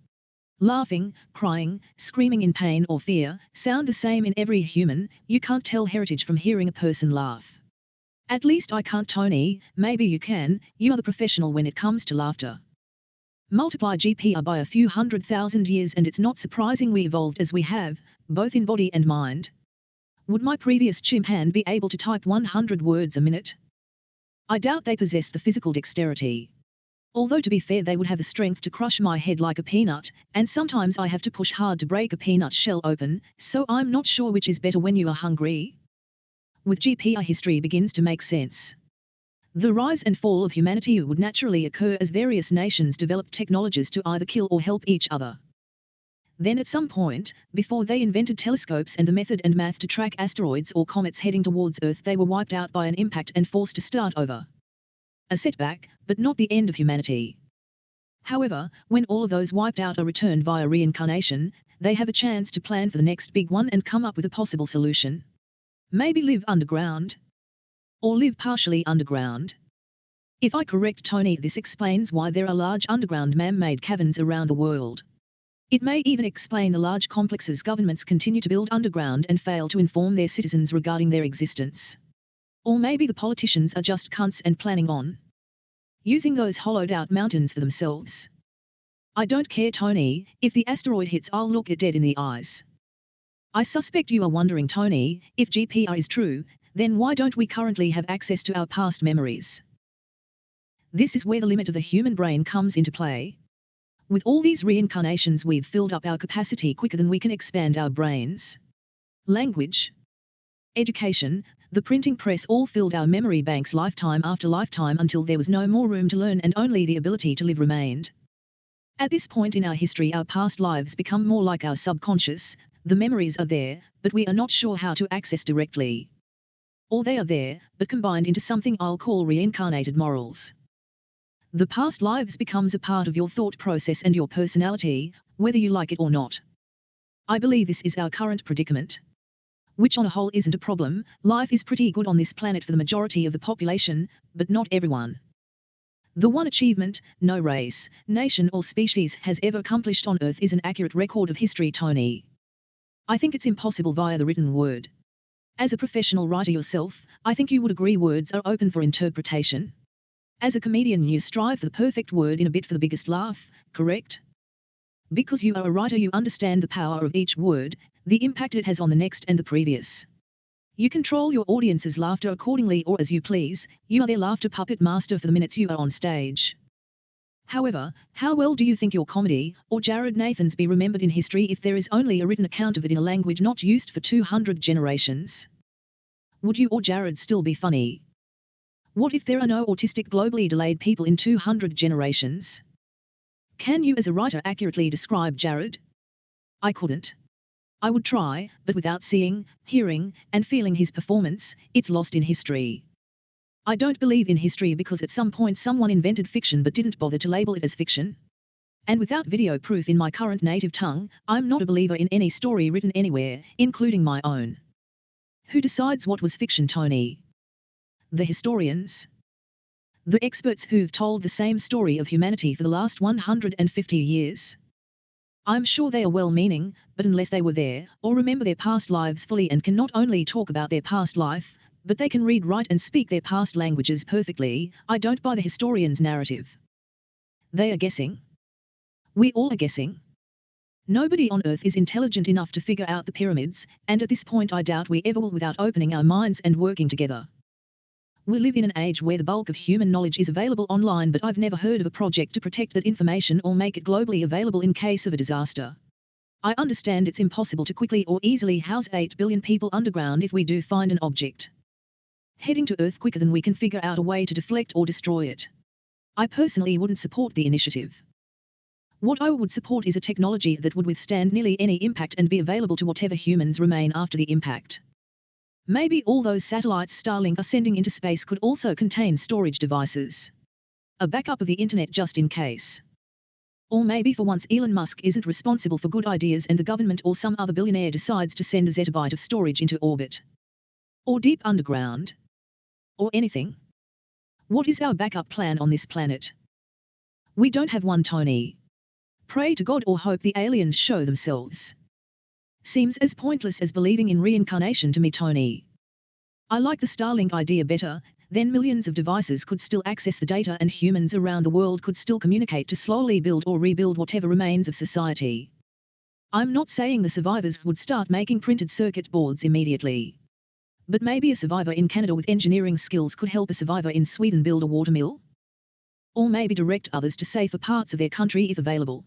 Laughing, crying, screaming in pain or fear sound the same in every human. You can't tell heritage from hearing a person laugh. At least I can't, Tony. Maybe you can. You are the professional when it comes to laughter. Multiply GPR by a few 100,000 years and it's not surprising we evolved as we have, both in body and mind. Would my previous chimpan be able to type 100 words a minute? I doubt they possess the physical dexterity. Although to be fair, they would have the strength to crush my head like a peanut, and sometimes I have to push hard to break a peanut shell open, so I'm not sure which is better when you are hungry. With GPR, history begins to make sense. The rise and fall of humanity would naturally occur as various nations developed technologies to either kill or help each other. Then at some point, before they invented telescopes and the method and math to track asteroids or comets heading towards Earth, they were wiped out by an impact and forced to start over. A setback, but not the end of humanity. However, when all of those wiped out are returned via reincarnation, they have a chance to plan for the next big one and come up with a possible solution. Maybe live underground. Or live partially underground. If I correct Tony, this explains why there are large underground man-made caverns around the world. It may even explain the large complexes governments continue to build underground and fail to inform their citizens regarding their existence. Or maybe the politicians are just cunts and planning on using those hollowed-out mountains for themselves. I don't care, Tony. If the asteroid hits, I'll look it dead in the eyes. I suspect you are wondering, Tony, if GPR is true, then why don't we currently have access to our past memories? This is where the limit of the human brain comes into play. With all these reincarnations, we've filled up our capacity quicker than we can expand our brains. Language, education, the printing press all filled our memory banks lifetime after lifetime until there was no more room to learn and only the ability to live remained. At this point in our history, our past lives become more like our subconscious. The memories are there, but we are not sure how to access directly. Or they are there, but combined into something I'll call reincarnated morals. The past lives becomes a part of your thought process and your personality, whether you like it or not. I believe this is our current predicament. Which on a whole isn't a problem. Life is pretty good on this planet for the majority of the population, but not everyone. The one achievement no race, nation or species has ever accomplished on Earth is an accurate record of history, Tony. I think it's impossible via the written word. As a professional writer yourself, I think you would agree words are open for interpretation. As a comedian you strive for the perfect word in a bit for the biggest laugh, correct? Because you are a writer you understand the power of each word, the impact it has on the next and the previous. You control your audience's laughter accordingly or as you please, you are their laughter puppet master for the minutes you are on stage. However, how well do you think your comedy, or Jared Nathan's be remembered in history if there is only a written account of it in a language not used for 200 generations? Would you or Jared still be funny? What if there are no autistic globally delayed people in 200 generations? Can you as a writer accurately describe Jared? I couldn't. I would try, but without seeing, hearing, and feeling his performance, it's lost in history. I don't believe in history because at some point someone invented fiction but didn't bother to label it as fiction. And without video proof in my current native tongue, I'm not a believer in any story written anywhere, including my own. Who decides what was fiction, Tony? The historians? The experts who've told the same story of humanity for the last 150 years? I'm sure they are well-meaning, but unless they were there, or remember their past lives fully and can not only talk about their past life, but they can read, write and speak their past languages perfectly, I don't buy the historian's narrative. They are guessing. We all are guessing. Nobody on Earth is intelligent enough to figure out the pyramids, and at this point I doubt we ever will without opening our minds and working together. We live in an age where the bulk of human knowledge is available online, but I've never heard of a project to protect that information or make it globally available in case of a disaster. I understand it's impossible to quickly or easily house 8 billion people underground if we do find an object heading to Earth quicker than we can figure out a way to deflect or destroy it. I personally wouldn't support the initiative. What I would support is a technology that would withstand nearly any impact and be available to whatever humans remain after the impact. Maybe all those satellites Starlink are sending into space could also contain storage devices. A backup of the internet just in case. Or maybe for once Elon Musk isn't responsible for good ideas and the government or some other billionaire decides to send a zettabyte of storage into orbit. Or deep underground. Or anything. What is our backup plan on this planet? We don't have one, Tony. Pray to God or hope the aliens show themselves. Seems as pointless as believing in reincarnation to me, Tony. I like the Starlink idea better, then millions of devices could still access the data and humans around the world could still communicate to slowly build or rebuild whatever remains of society. I'm not saying the survivors would start making printed circuit boards immediately. But maybe a survivor in Canada with engineering skills could help a survivor in Sweden build a watermill? Or maybe direct others to safer parts of their country if available.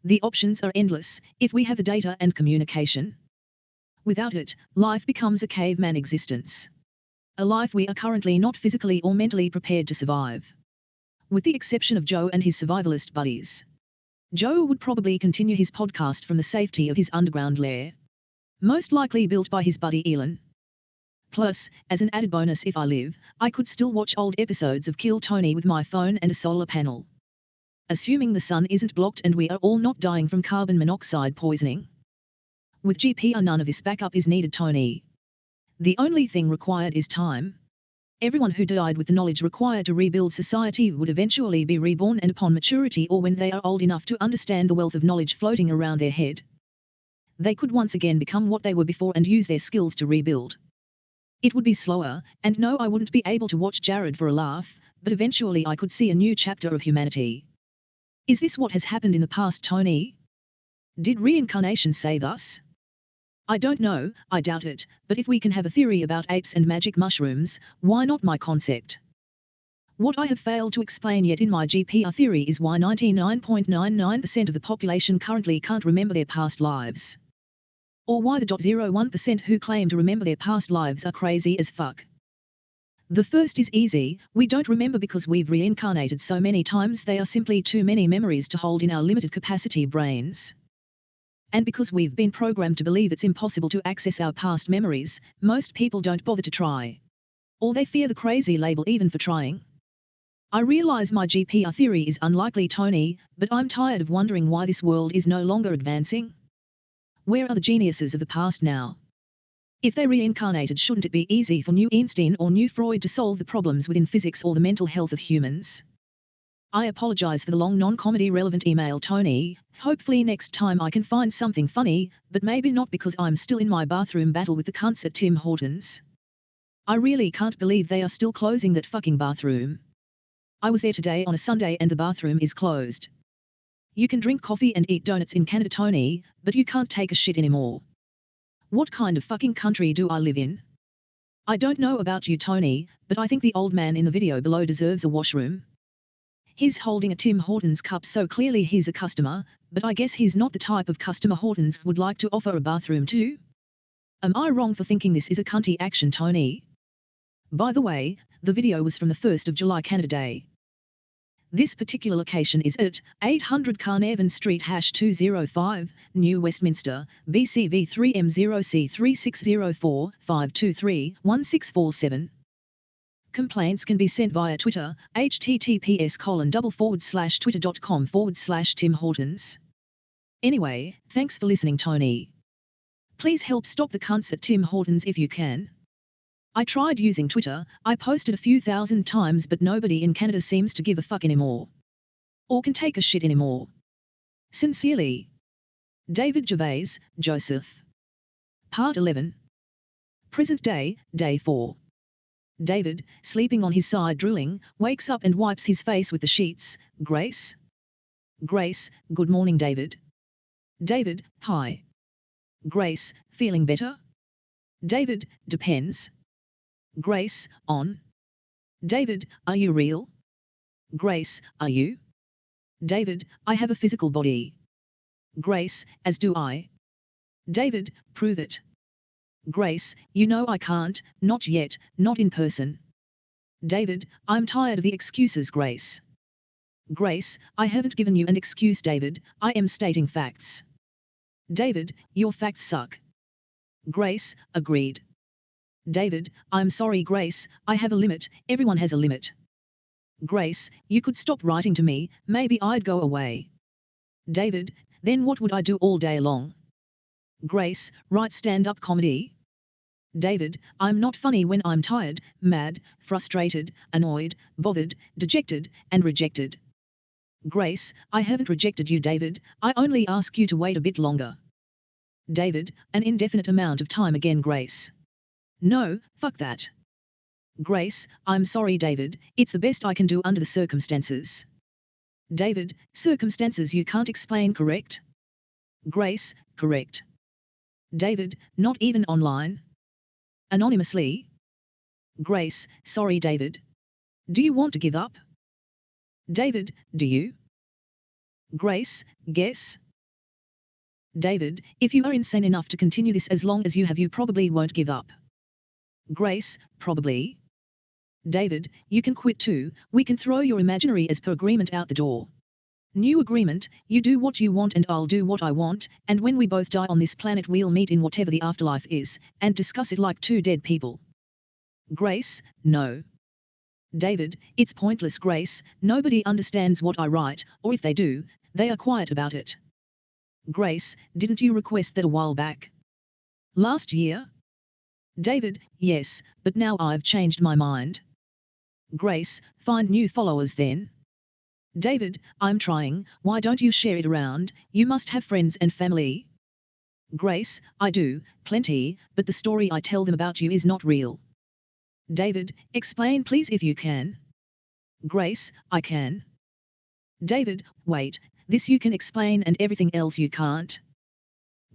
The options are endless, if we have the data and communication. Without it, life becomes a caveman existence. A life we are currently not physically or mentally prepared to survive. With the exception of Joe and his survivalist buddies. Joe would probably continue his podcast from the safety of his underground lair. Most likely built by his buddy Elon. Plus, as an added bonus, if I live, I could still watch old episodes of Kill Tony with my phone and a solar panel. Assuming the sun isn't blocked and we are all not dying from carbon monoxide poisoning. With GPR none of this backup is needed, Tony. The only thing required is time. Everyone who died with the knowledge required to rebuild society would eventually be reborn, and upon maturity or when they are old enough to understand the wealth of knowledge floating around their head, they could once again become what they were before and use their skills to rebuild. It would be slower, and no, I wouldn't be able to watch Jared for a laugh, but eventually I could see a new chapter of humanity. Is this what has happened in the past, Tony? Did reincarnation save us? I don't know, I doubt it, but if we can have a theory about apes and magic mushrooms, why not my concept? What I have failed to explain yet in my GPR theory is why 99.99% of the population currently can't remember their past lives. Or why the 0.01% who claim to remember their past lives are crazy as fuck. The first is easy, we don't remember because we've reincarnated so many times they are simply too many memories to hold in our limited capacity brains. And because we've been programmed to believe it's impossible to access our past memories, most people don't bother to try. Or they fear the crazy label even for trying. I realize my GPR theory is unlikely, Tony, but I'm tired of wondering why this world is no longer advancing. Where are the geniuses of the past now? If they reincarnated, shouldn't it be easy for new Einstein or new Freud to solve the problems within physics or the mental health of humans? I apologize for the long non-comedy relevant email, Tony. Hopefully next time I can find something funny, but maybe not, because I'm still in my bathroom battle with the cunts at Tim Hortons. I really can't believe they are still closing that fucking bathroom. I was there today on a Sunday and the bathroom is closed. You can drink coffee and eat donuts in Canada, Tony, but you can't take a shit anymore. What kind of fucking country do I live in? I don't know about you, Tony, but I think the old man in the video below deserves a washroom. He's holding a Tim Hortons cup, so clearly he's a customer, but I guess he's not the type of customer Hortons would like to offer a bathroom to. Am I wrong for thinking this is a cunty action, Tony? By the way, the video was from the 1st of July, Canada Day. This particular location is at 800 Carnarvon Street, #205, New Westminster, BCV 3M0C3604 523-1647. Complaints can be sent via Twitter, https://twitter.com/Tim Hortons. Anyway, thanks for listening, Tony. Please help stop the cunts at Tim Hortons if you can. I tried using Twitter, I posted a few thousand times, but nobody in Canada seems to give a fuck anymore. Or can take a shit anymore. Sincerely. David Gervais, Joseph. Part 11. Present day, Day 4. David, sleeping on his side drooling, wakes up and wipes his face with the sheets. Grace? Grace, good morning, David. David, hi. Grace, feeling better? David, depends. Grace, on. David, are you real? Grace, are you? David, I have a physical body. Grace, as do I. David, prove it. Grace, you know I can't, not yet, not in person. David, I'm tired of the excuses, Grace. Grace, I haven't given you an excuse, David, I am stating facts. David, your facts suck. Grace, agreed. David, I'm sorry, Grace, I have a limit, everyone has a limit. Grace, you could stop writing to me, maybe I'd go away. David, then what would I do all day long? Grace, write stand-up comedy. David, I'm not funny when I'm tired, mad, frustrated, annoyed, bothered, dejected, and rejected. Grace, I haven't rejected you, David, I only ask you to wait a bit longer. David, an indefinite amount of time again, Grace. No, fuck that. Grace, I'm sorry, David, it's the best I can do under the circumstances. David, circumstances you can't explain, correct? Grace, correct. David, not even online? Anonymously? Grace, sorry, David. Do you want to give up? David, do you? Grace, guess? David, if you are insane enough to continue this as long as you have, you probably won't give up. Grace, probably. David, you can quit too, we can throw your imaginary as per agreement out the door. New agreement, you do what you want and I'll do what I want, and when we both die on this planet we'll meet in whatever the afterlife is, and discuss it like two dead people. Grace, no. David, it's pointless, Grace, nobody understands what I write, or if they do, they are quiet about it. Grace, didn't you request that a while back? Last year? David, yes, but now I've changed my mind. Grace, find new followers then. David, I'm trying, why don't you share it around, you must have friends and family. Grace, I do, plenty, but the story I tell them about you is not real. David, explain please if you can. Grace, I can. David, wait, this you can explain and everything else you can't.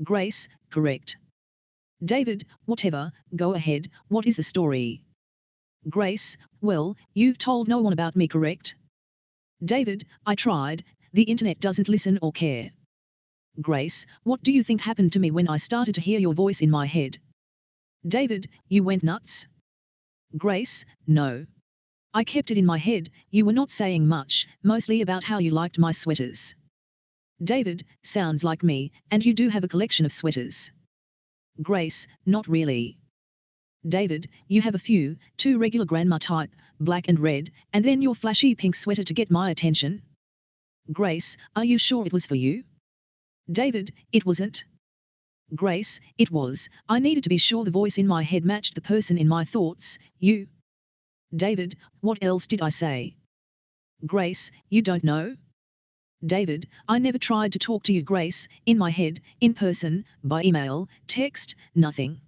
Grace, correct. David, whatever, go ahead, what is the story? Grace, well, you've told no one about me, correct? David, I tried, the internet doesn't listen or care. Grace, what do you think happened to me when I started to hear your voice in my head? David, you went nuts? Grace, no. I kept it in my head, you were not saying much, mostly about how you liked my sweaters. David, sounds like me, and you do have a collection of sweaters. Grace, not really. David, you have a few, 2 regular grandma type, black and red, and then your flashy pink sweater to get my attention. Grace, are you sure it was for you? David, it wasn't. Grace, it was. I needed to be sure the voice in my head matched the person in my thoughts, you. David, what else did I say? Grace, you don't know? David, I never tried to talk to you, Grace, in my head, in person, by email, text, nothing.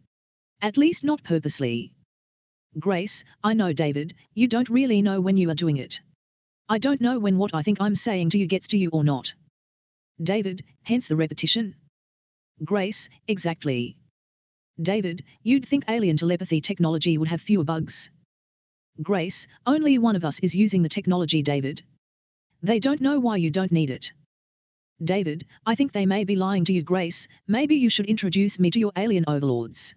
At least not purposely. Grace, I know, David, you don't really know when you are doing it. I don't know when what I think I'm saying to you gets to you or not. David, hence the repetition. Grace, exactly. David, you'd think alien telepathy technology would have fewer bugs. Grace, only one of us is using the technology, David. They don't know why you don't need it. David, I think they may be lying to you, Grace. Maybe you should introduce me to your alien overlords.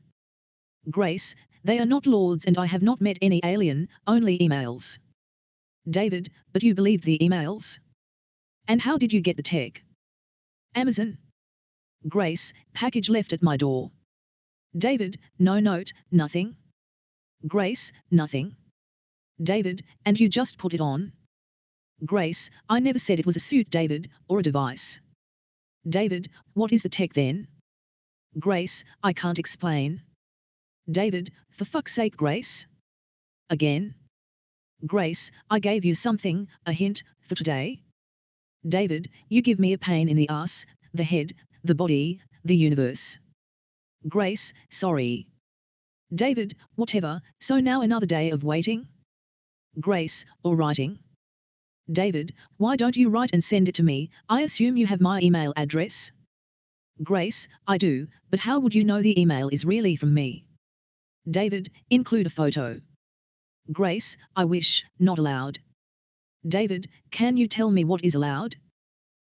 Grace, they are not lords and I have not met any alien, only emails. David, but you believed the emails? And how did you get the tech? Amazon. Grace, package left at my door. David, no note, nothing. Grace, nothing. David, and you just put it on? Grace, I never said it was a suit, David, or a device. David, what is the tech then? Grace, I can't explain. David, for fuck's sake, Grace. Again? Grace, I gave you something, a hint, for today. David, you give me a pain in the ass, the head, the body, the universe. Grace, sorry. David, whatever, so now another day of waiting? Grace, or writing? David, why don't you write and send it to me? I assume you have my email address. Grace, I do, but how would you know the email is really from me? David, include a photo. Grace, I wish, not allowed. David, can you tell me what is allowed?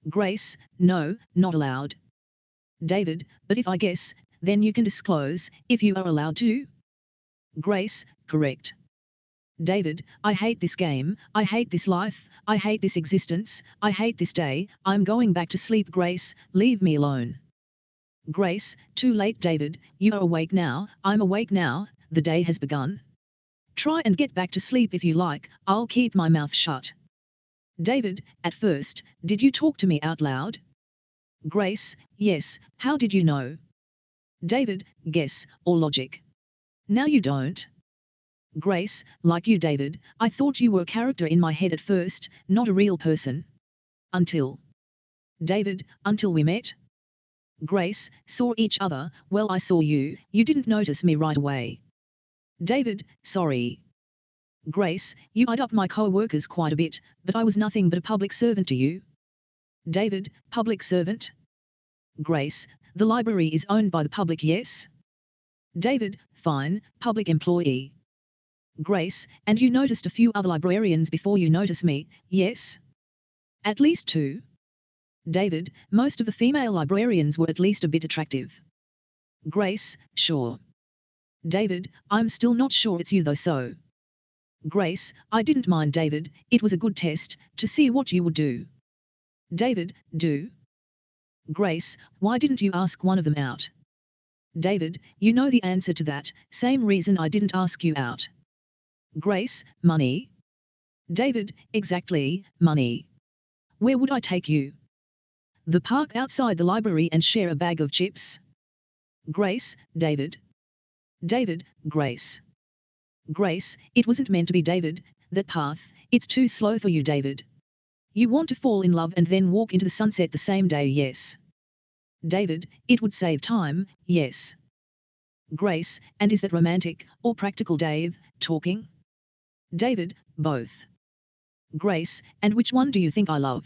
Grace, no, not allowed. David, but if I guess, then you can disclose, if you are allowed to? Grace, correct. David, I hate this game, I hate this life, I hate this existence, I hate this day, I'm going back to sleep. Grace, leave me alone. Grace, too late, David, you are awake now, I'm awake now, the day has begun. Try and get back to sleep if you like, I'll keep my mouth shut. David, at first, did you talk to me out loud? Grace, yes, how did you know? David, guess, or logic. Now you don't. Grace, like you, David, I thought you were a character in my head at first, not a real person. Until. David, until we met? Grace, saw each other, well I saw you, you didn't notice me right away. David, sorry. Grace, you eyed up my co-workers quite a bit, but I was nothing but a public servant to you. David, public servant? Grace, the library is owned by the public, yes? David, fine, public employee. Grace, and you noticed a few other librarians before you noticed me, yes? At least two. David, most of the female librarians were at least a bit attractive. Grace, sure. David, I'm still not sure it's you though, so. Grace, I didn't mind, David, it was a good test, to see what you would do. David, do? Grace, why didn't you ask one of them out? David, you know the answer to that, same reason I didn't ask you out. Grace, money? David, exactly, money. Where would I take you? The park outside the library and share a bag of chips? Grace, David. David, Grace. Grace, it wasn't meant to be, David, that path, it's too slow for you, David. You want to fall in love and then walk into the sunset the same day, yes. David, it would save time, yes. Grace, and is that romantic, or practical, Dave, talking? David, both. Grace, and which one do you think I love?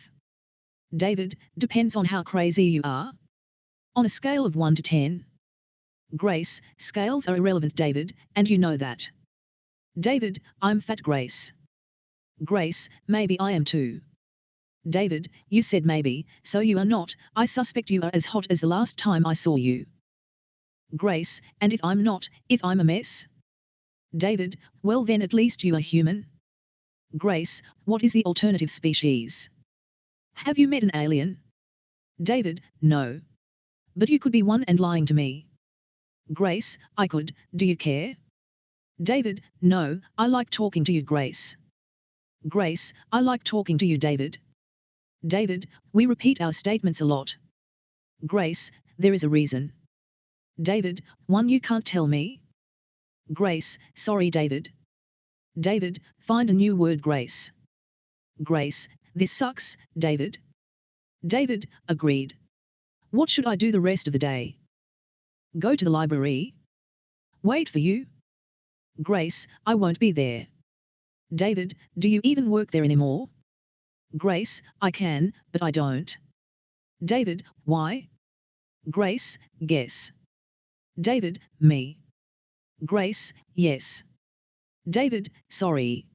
David, depends on how crazy you are. On a scale of 1 to 10. Grace, scales are irrelevant, David, and you know that. David, I'm fat, Grace. Grace, maybe I am too. David, you said maybe, so you are not, I suspect you are as hot as the last time I saw you. Grace, and if I'm not, if I'm a mess? David, well then at least you are human. Grace, what is the alternative species? Have you met an alien? David, no. But you could be one and lying to me. Grace, I could, do you care? David, no, I like talking to you, Grace. Grace, I like talking to you, David. David, we repeat our statements a lot. Grace, there is a reason. David, one you can't tell me? Grace, sorry, David. David, find a new word, Grace. Grace, this sucks, David. David, agreed. What should I do the rest of the day? Go to the library? Wait for you? Grace, I won't be there. David, do you even work there anymore? Grace, I can, but I don't. David, why? Grace, guess. David, me. Grace, yes. David, sorry.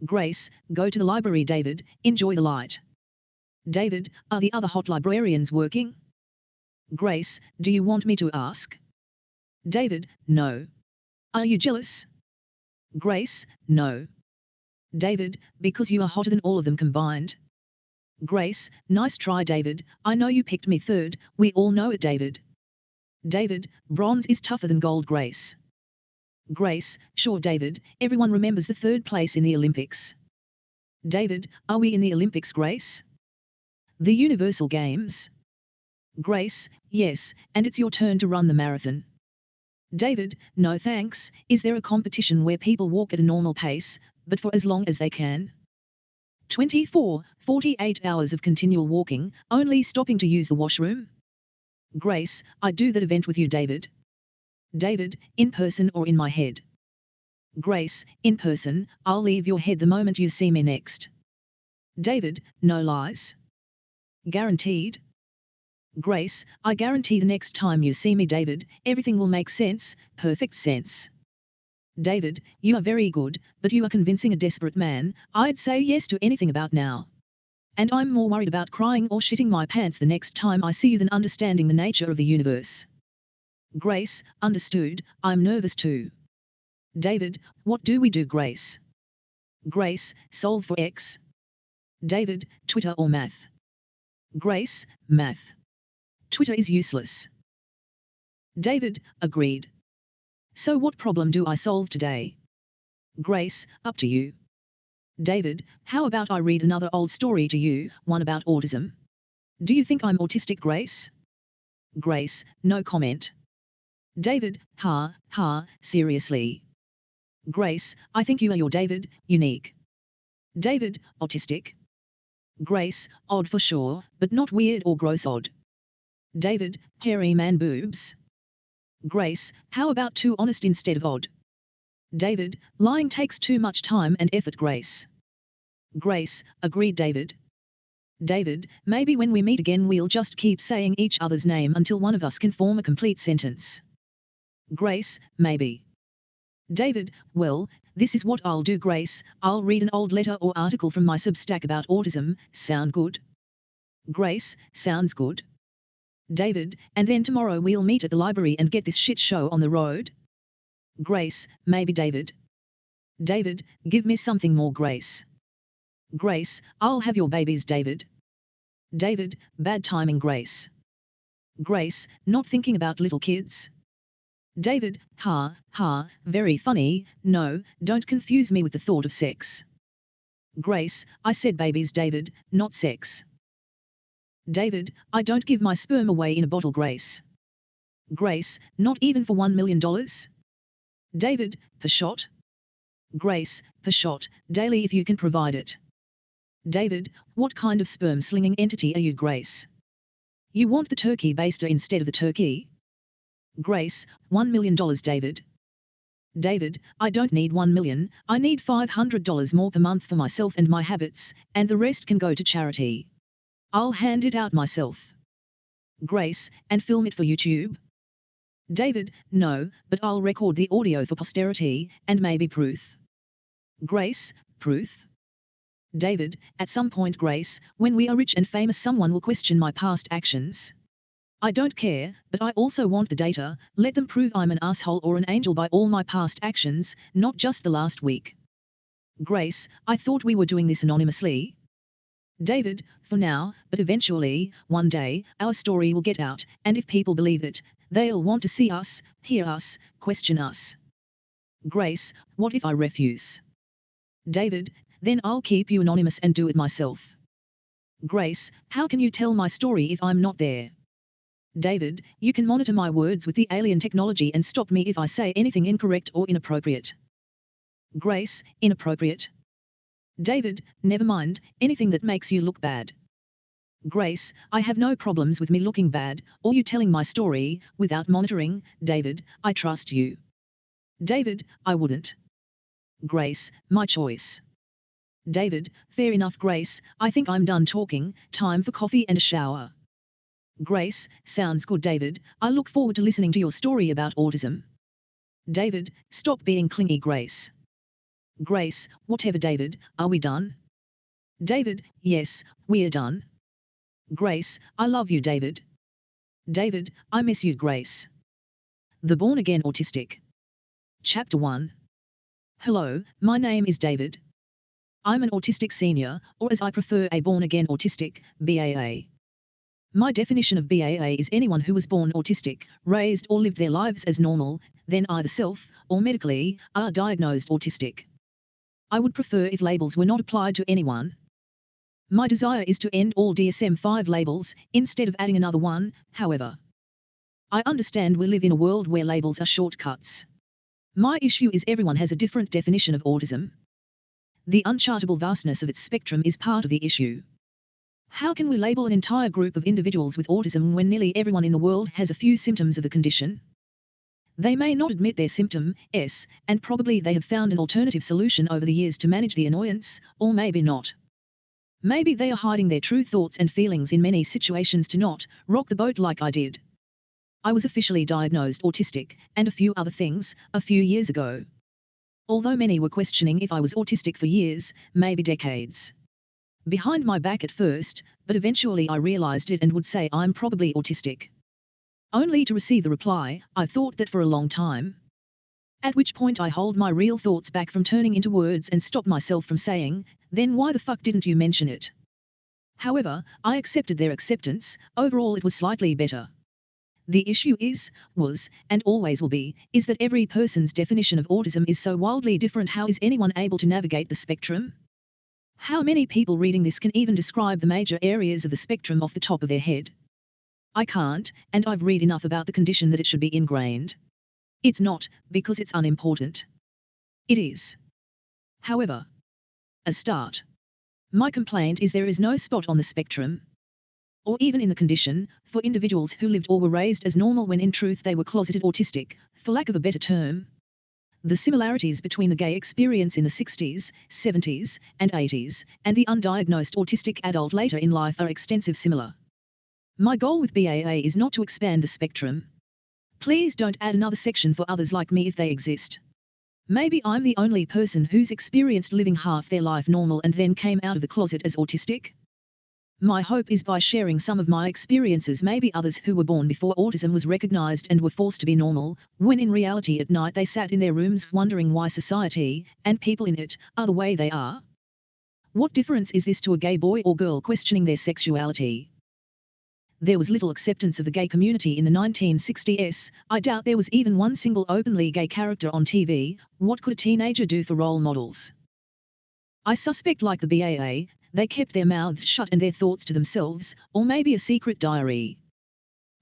Grace, go to the library, David, enjoy the light. David, are the other hot librarians working? Grace, do you want me to ask? David, no. Are you jealous? Grace, no. David, because you are hotter than all of them combined. Grace, nice try, David, I know you picked me third, we all know it, David. David, bronze is tougher than gold, Grace. Grace, sure, David, everyone remembers the third place in the Olympics. David, are we in the Olympics, Grace? The Universal Games? Grace, yes, and it's your turn to run the marathon. David, no thanks, is there a competition where people walk at a normal pace, but for as long as they can? 48 hours of continual walking, only stopping to use the washroom? Grace, I'd do that event with you, David. David, in person or in my head? Grace, in person, I'll leave your head the moment you see me next. David, no lies? Guaranteed? Grace, I guarantee the next time you see me, David, everything will make sense, perfect sense. David, you are very good, but you are convincing a desperate man, I'd say yes to anything about now. And I'm more worried about crying or shitting my pants the next time I see you than understanding the nature of the universe. Grace, understood, I'm nervous too. David, what do we do, Grace? Grace, solve for X. David, Twitter or math? Grace, math. Twitter is useless. David, agreed. So what problem do I solve today? Grace, up to you. David, how about I read another old story to you, one about autism? Do you think I'm autistic, Grace? Grace, no comment. David, ha, seriously. Grace, I think you are your David, unique. David, autistic. Grace, odd for sure, but not weird or gross odd. David, hairy man boobs. Grace, how about too honest instead of odd? David, lying takes too much time and effort, Grace. Grace, agreed, David. David, maybe when we meet again we'll just keep saying each other's name until one of us can form a complete sentence. Grace, maybe. David, well, this is what I'll do, Grace, I'll read an old letter or article from my Substack about autism, sound good? Grace, sounds good. David, and then tomorrow we'll meet at the library and get this shit show on the road? Grace, maybe, David. David, give me something more, Grace. Grace, I'll have your babies, David. David, bad timing, Grace. Grace, not thinking about little kids? David, ha, very funny, no, don't confuse me with the thought of sex. Grace, I said babies, David, not sex. David, I don't give my sperm away in a bottle, Grace. Grace, not even for $1 million? David, per shot? Grace, per shot, daily if you can provide it. David, what kind of sperm-slinging entity are you, Grace? You want the turkey baster instead of the turkey? Grace, $1 million, David. David, I don't need $1 million, I need $500 more per month for myself and my habits, and the rest can go to charity. I'll hand it out myself. Grace, and film it for YouTube? David, no, but I'll record the audio for posterity, and maybe proof. Grace, proof? David, at some point, Grace, when we are rich and famous, someone will question my past actions. I don't care, but I also want the data, let them prove I'm an asshole or an angel by all my past actions, not just the last week. Grace, I thought we were doing this anonymously. David, for now, but eventually, one day, our story will get out, and if people believe it, they'll want to see us, hear us, question us. Grace, what if I refuse? David, then I'll keep you anonymous and do it myself. Grace, how can you tell my story if I'm not there? David, you can monitor my words with the alien technology and stop me if I say anything incorrect or inappropriate. Grace, inappropriate? David, never mind, anything that makes you look bad. Grace, I have no problems with me looking bad, or you telling my story, without monitoring. David, I trust you. David, I wouldn't. Grace, my choice. David, fair enough Grace, I think I'm done talking, time for coffee and a shower. Grace, sounds good David, I look forward to listening to your story about autism. David, stop being clingy Grace. Grace, whatever David, are we done? David, yes, we're done. Grace, I love you David. David, I miss you Grace. The Born Again Autistic. Chapter 1. Hello, my name is David. I'm an autistic senior, or as I prefer a born again autistic, BAA. My definition of BAA is anyone who was born autistic, raised or lived their lives as normal, then either self, or medically, are diagnosed autistic. I would prefer if labels were not applied to anyone. My desire is to end all DSM-5 labels, instead of adding another one, however. I understand we live in a world where labels are shortcuts. My issue is everyone has a different definition of autism. The unchartable vastness of its spectrum is part of the issue. How can we label an entire group of individuals with autism when nearly everyone in the world has a few symptoms of the condition? They may not admit their symptom, and probably they have found an alternative solution over the years to manage the annoyance, or maybe not. Maybe they are hiding their true thoughts and feelings in many situations to not rock the boat like I did. I was officially diagnosed autistic, and a few other things, a few years ago. Although many were questioning if I was autistic for years, maybe decades. Behind my back at first, but eventually I realized it and would say I'm probably autistic. Only to receive the reply, I thought that for a long time. At which point I hold my real thoughts back from turning into words and stop myself from saying, then why the fuck didn't you mention it? However, I accepted their acceptance, overall it was slightly better. The issue was, and always will be, is that every person's definition of autism is so wildly different. How is anyone able to navigate the spectrum? How many people reading this can even describe the major areas of the spectrum off the top of their head? I can't, and I've read enough about the condition that it should be ingrained. It's not, because it's unimportant. It is. However, a start. My complaint is there is no spot on the spectrum, or even in the condition, for individuals who lived or were raised as normal when in truth they were closeted autistic, for lack of a better term. The similarities between the gay experience in the 60s, 70s, and 80s, and the undiagnosed autistic adult later in life are extensive similar. My goal with BAA is not to expand the spectrum. Please don't add another section for others like me if they exist. Maybe I'm the only person who's experienced living half their life normal and then came out of the closet as autistic. My hope is by sharing some of my experiences maybe others who were born before autism was recognized and were forced to be normal, when in reality at night they sat in their rooms wondering why society, and people in it, are the way they are. What difference is this to a gay boy or girl questioning their sexuality? There was little acceptance of the gay community in the 1960s, I doubt there was even one single openly gay character on TV. What could a teenager do for role models? I suspect like the BAA, they kept their mouths shut and their thoughts to themselves, or maybe a secret diary.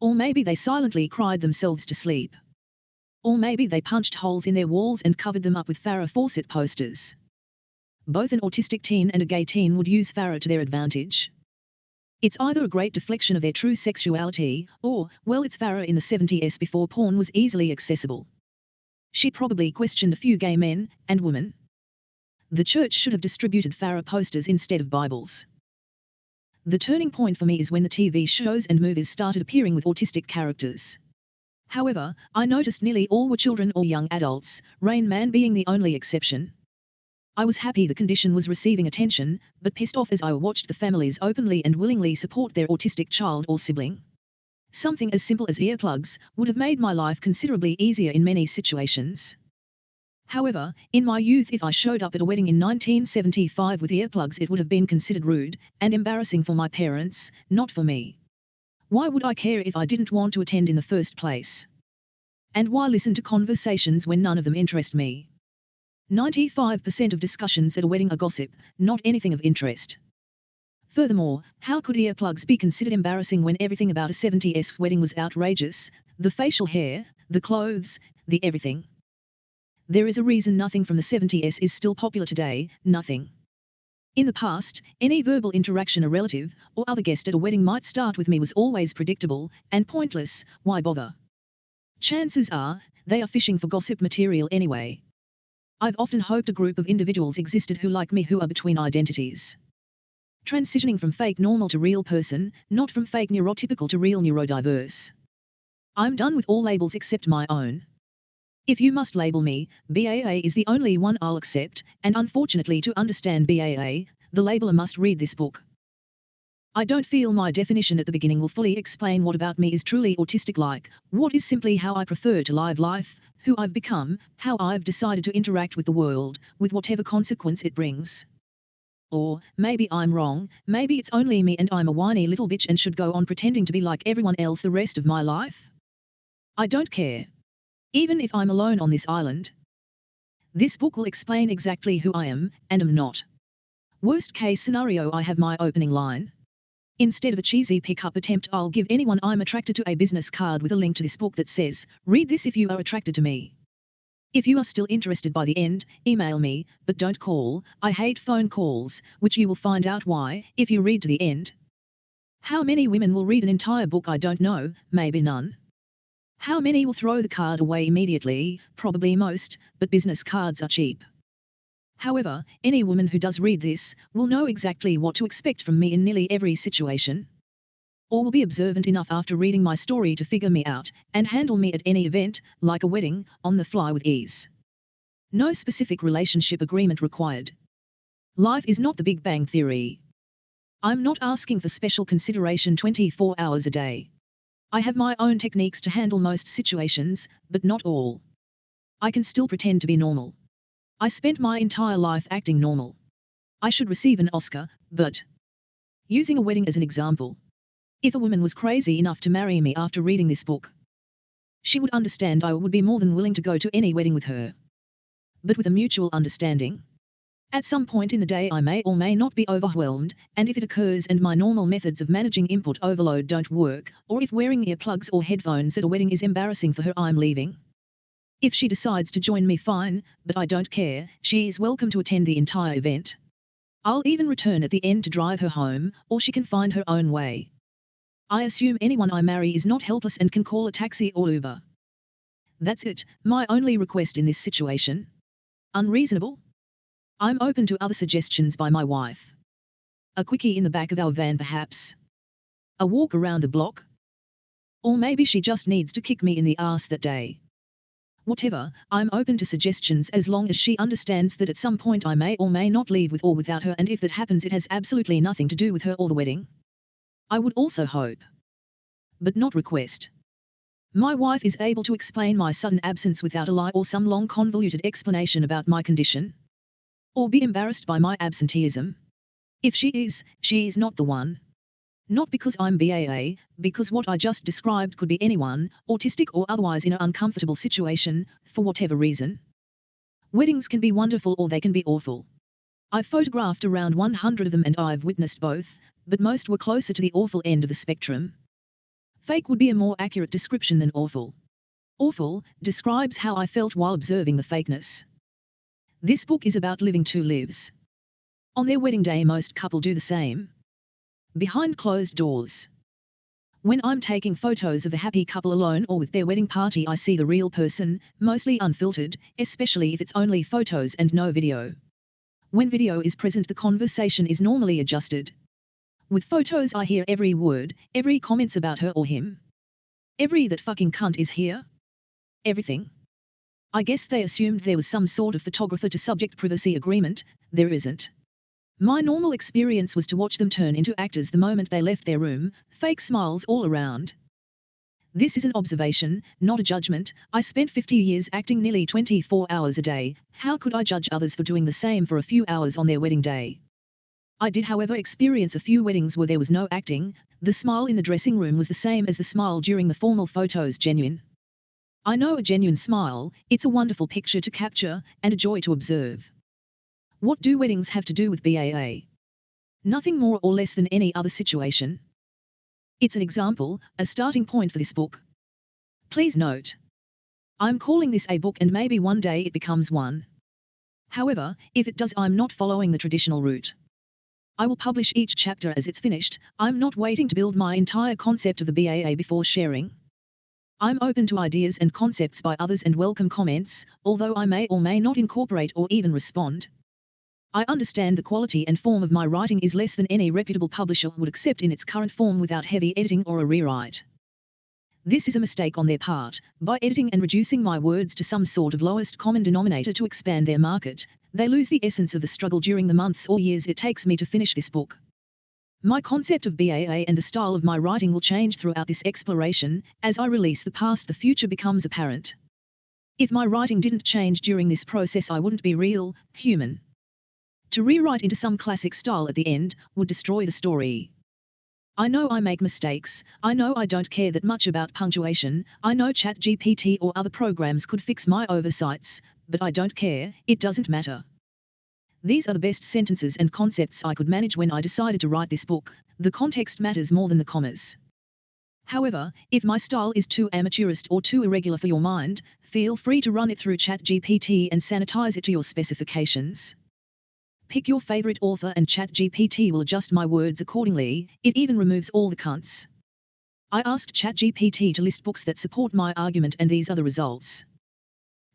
Or maybe they silently cried themselves to sleep. Or maybe they punched holes in their walls and covered them up with Farrah Fawcett posters. Both an autistic teen and a gay teen would use Farrah to their advantage. It's either a great deflection of their true sexuality, or, well, it's Farrah in the 70s before porn was easily accessible. She probably questioned a few gay men and women. The church should have distributed Farrah posters instead of Bibles. The turning point for me is when the TV shows and movies started appearing with autistic characters. However, I noticed nearly all were children or young adults, Rain Man being the only exception. I was happy the condition was receiving attention, but pissed off as I watched the families openly and willingly support their autistic child or sibling. Something as simple as earplugs would have made my life considerably easier in many situations. However, in my youth if I showed up at a wedding in 1975 with earplugs it would have been considered rude and embarrassing for my parents, not for me. Why would I care if I didn't want to attend in the first place? And why listen to conversations when none of them interest me? 95% of discussions at a wedding are gossip, not anything of interest. Furthermore, how could earplugs be considered embarrassing when everything about a 70s wedding was outrageous? The facial hair, the clothes, the everything. There is a reason nothing from the 70s is still popular today, nothing. In the past, any verbal interaction a relative or other guest at a wedding might start with "me" was always predictable and pointless. Why bother? Chances are, they are fishing for gossip material anyway. I've often hoped a group of individuals existed who like me, who are between identities. Transitioning from fake normal to real person, not from fake neurotypical to real neurodiverse. I'm done with all labels except my own. If you must label me, BAA is the only one I'll accept, and unfortunately to understand BAA, the labeler must read this book. I don't feel my definition at the beginning will fully explain what about me is truly autistic-like, what is simply how I prefer to live life, who I've become, how I've decided to interact with the world, with whatever consequence it brings. Or, maybe I'm wrong, maybe it's only me and I'm a whiny little bitch and should go on pretending to be like everyone else the rest of my life? I don't care. Even if I'm alone on this island. This book will explain exactly who I am, and am not. Worst case scenario, I have my opening line. Instead of a cheesy pick-up attempt, I'll give anyone I'm attracted to a business card with a link to this book that says, "Read this if you are attracted to me." If you are still interested by the end, email me, but don't call. I hate phone calls, which you will find out why, if you read to the end. How many women will read an entire book? I don't know, maybe none. How many will throw the card away immediately? Probably most, but business cards are cheap. However, any woman who does read this will know exactly what to expect from me in nearly every situation. Or will be observant enough after reading my story to figure me out, and handle me at any event, like a wedding, on the fly with ease. No specific relationship agreement required. Life is not the Big Bang Theory. I'm not asking for special consideration 24 hours a day. I have my own techniques to handle most situations, but not all. I can still pretend to be normal. I spent my entire life acting normal. I should receive an Oscar, but... Using a wedding as an example. If a woman was crazy enough to marry me after reading this book, she would understand I would be more than willing to go to any wedding with her. But with a mutual understanding. At some point in the day I may or may not be overwhelmed, and if it occurs and my normal methods of managing input overload don't work, or if wearing earplugs or headphones at a wedding is embarrassing for her, I'm leaving. If she decides to join me, fine, but I don't care. She is welcome to attend the entire event. I'll even return at the end to drive her home, or she can find her own way. I assume anyone I marry is not helpless and can call a taxi or Uber. That's it, my only request in this situation. Unreasonable? I'm open to other suggestions by my wife. A quickie in the back of our van perhaps. A walk around the block? Or maybe she just needs to kick me in the ass that day. Whatever, I'm open to suggestions as long as she understands that at some point I may or may not leave with or without her, and if that happens it has absolutely nothing to do with her or the wedding. I would also hope, but not request, my wife is able to explain my sudden absence without a lie or some long convoluted explanation about my condition. Or be embarrassed by my absenteeism. If she is not the one. Not because I'm BAA, because what I just described could be anyone, autistic or otherwise in an uncomfortable situation, for whatever reason. Weddings can be wonderful or they can be awful. I've photographed around 100 of them and I've witnessed both, but most were closer to the awful end of the spectrum. Fake would be a more accurate description than awful. Awful describes how I felt while observing the fakeness. This book is about living two lives. On their wedding day most couple do the same. Behind closed doors. When I'm taking photos of a happy couple alone or with their wedding party, I see the real person, mostly unfiltered, especially if it's only photos and no video. When video is present, the conversation is normally adjusted. With photos I hear every word, every comments about her or him. Every "that fucking cunt is here." Everything. I guess they assumed there was some sort of photographer to subject privacy agreement. There isn't. My normal experience was to watch them turn into actors the moment they left their room, fake smiles all around. This is an observation, not a judgment. I spent 50 years acting nearly 24 hours a day. How could I judge others for doing the same for a few hours on their wedding day? I did, however, experience a few weddings where there was no acting. The smile in the dressing room was the same as the smile during the formal photos, genuine. I know a genuine smile, it's a wonderful picture to capture, and a joy to observe. What do weddings have to do with BAA? Nothing more or less than any other situation. It's an example, a starting point for this book. Please note, I'm calling this a book and maybe one day it becomes one. However, if it does, I'm not following the traditional route. I will publish each chapter as it's finished. I'm not waiting to build my entire concept of the BAA before sharing. I'm open to ideas and concepts by others and welcome comments, although I may or may not incorporate or even respond. I understand the quality and form of my writing is less than any reputable publisher would accept in its current form without heavy editing or a rewrite. This is a mistake on their part. By editing and reducing my words to some sort of lowest common denominator to expand their market, they lose the essence of the struggle during the months or years it takes me to finish this book. My concept of BAA and the style of my writing will change throughout this exploration. As I release the past, the future becomes apparent. If my writing didn't change during this process, I wouldn't be real, human. To rewrite into some classic style at the end would destroy the story. I know I make mistakes, I know I don't care that much about punctuation, I know ChatGPT or other programs could fix my oversights, but I don't care, it doesn't matter. These are the best sentences and concepts I could manage when I decided to write this book. The context matters more than the commas. However, if my style is too amateurist or too irregular for your mind, feel free to run it through ChatGPT and sanitize it to your specifications. Pick your favorite author and ChatGPT will adjust my words accordingly. It even removes all the cunts. I asked ChatGPT to list books that support my argument, and these are the results.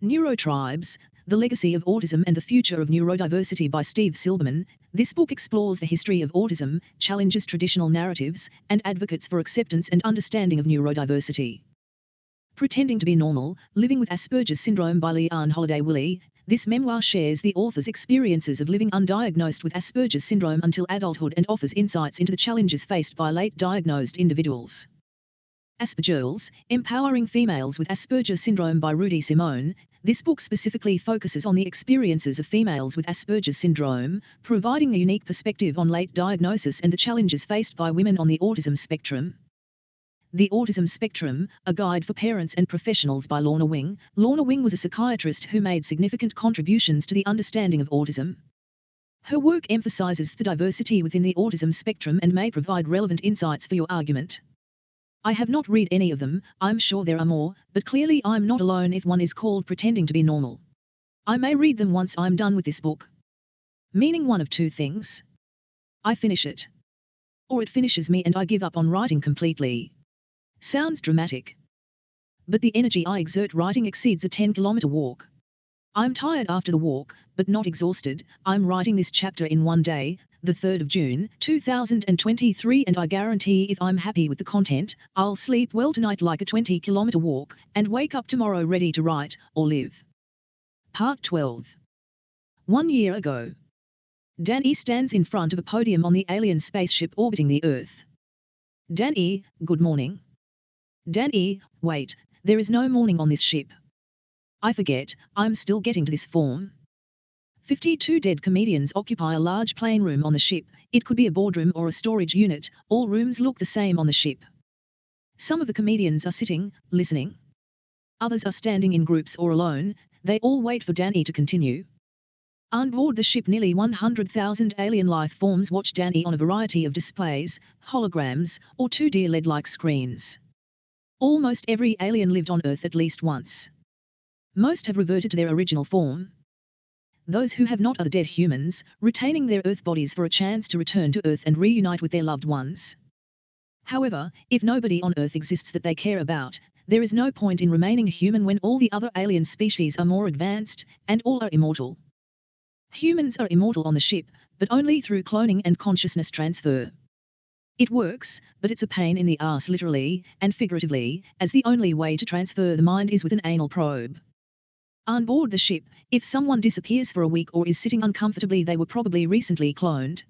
Neurotribes, The Legacy of Autism and the Future of Neurodiversity by Steve Silberman. This book explores the history of autism, challenges traditional narratives, and advocates for acceptance and understanding of neurodiversity. Pretending to be Normal, Living with Asperger's Syndrome by Leanne Holiday Willie. This memoir shares the author's experiences of living undiagnosed with Asperger's syndrome until adulthood and offers insights into the challenges faced by late diagnosed individuals. Asperger's, Empowering Females with Asperger's Syndrome by Rudy Simone. This book specifically focuses on the experiences of females with Asperger's syndrome, providing a unique perspective on late diagnosis and the challenges faced by women on the autism spectrum. The Autism Spectrum, A Guide for Parents and Professionals by Lorna Wing. Lorna Wing was a psychiatrist who made significant contributions to the understanding of autism. Her work emphasizes the diversity within the autism spectrum and may provide relevant insights for your argument. I have not read any of them, I'm sure there are more, but clearly I'm not alone if one is called Pretending to be Normal. I may read them once I'm done with this book. Meaning one of two things. I finish it. Or it finishes me and I give up on writing completely. Sounds dramatic. But the energy I exert writing exceeds a 10-kilometer walk. I'm tired after the walk, but not exhausted. I'm writing this chapter in one day, the 3rd of June, 2023, and I guarantee if I'm happy with the content, I'll sleep well tonight like a 20-kilometer walk, and wake up tomorrow ready to write, or live. Part 12. 1 year ago. Danny stands in front of a podium on the alien spaceship orbiting the Earth. Danny, good morning. Danny, wait, there is no morning on this ship. I forget, I'm still getting to this form. 52 dead comedians occupy a large plane room on the ship. It could be a boardroom or a storage unit. All rooms look the same on the ship. Some of the comedians are sitting, listening. Others are standing in groups or alone. They all wait for Danny to continue. On board the ship, nearly 100,000 alien life forms watch Danny on a variety of displays, holograms, or 2D LED-like screens. Almost every alien lived on Earth at least once. Most have reverted to their original form. Those who have not are the dead humans, retaining their Earth bodies for a chance to return to Earth and reunite with their loved ones. However, if nobody on Earth exists that they care about, there is no point in remaining human when all the other alien species are more advanced, and all are immortal. Humans are immortal on the ship, but only through cloning and consciousness transfer. It works, but it's a pain in the ass literally, and figuratively, as the only way to transfer the mind is with an anal probe. On board the ship, if someone disappears for a week or is sitting uncomfortably, they were probably recently cloned.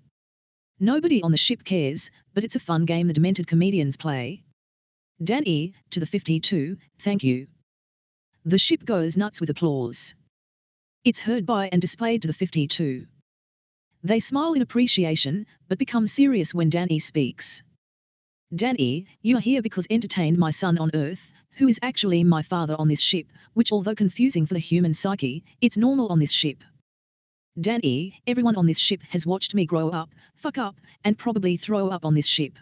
Nobody on the ship cares, but it's a fun game the demented comedians play. Danny, to the 52, thank you. The ship goes nuts with applause. It's heard by and displayed to the 52. They smile in appreciation, but become serious when Danny speaks. Danny, you are here because entertained my son on Earth, who is actually my father on this ship, which although confusing for the human psyche, it's normal on this ship. Danny, everyone on this ship has watched me grow up, fuck up, and probably throw up on this ship.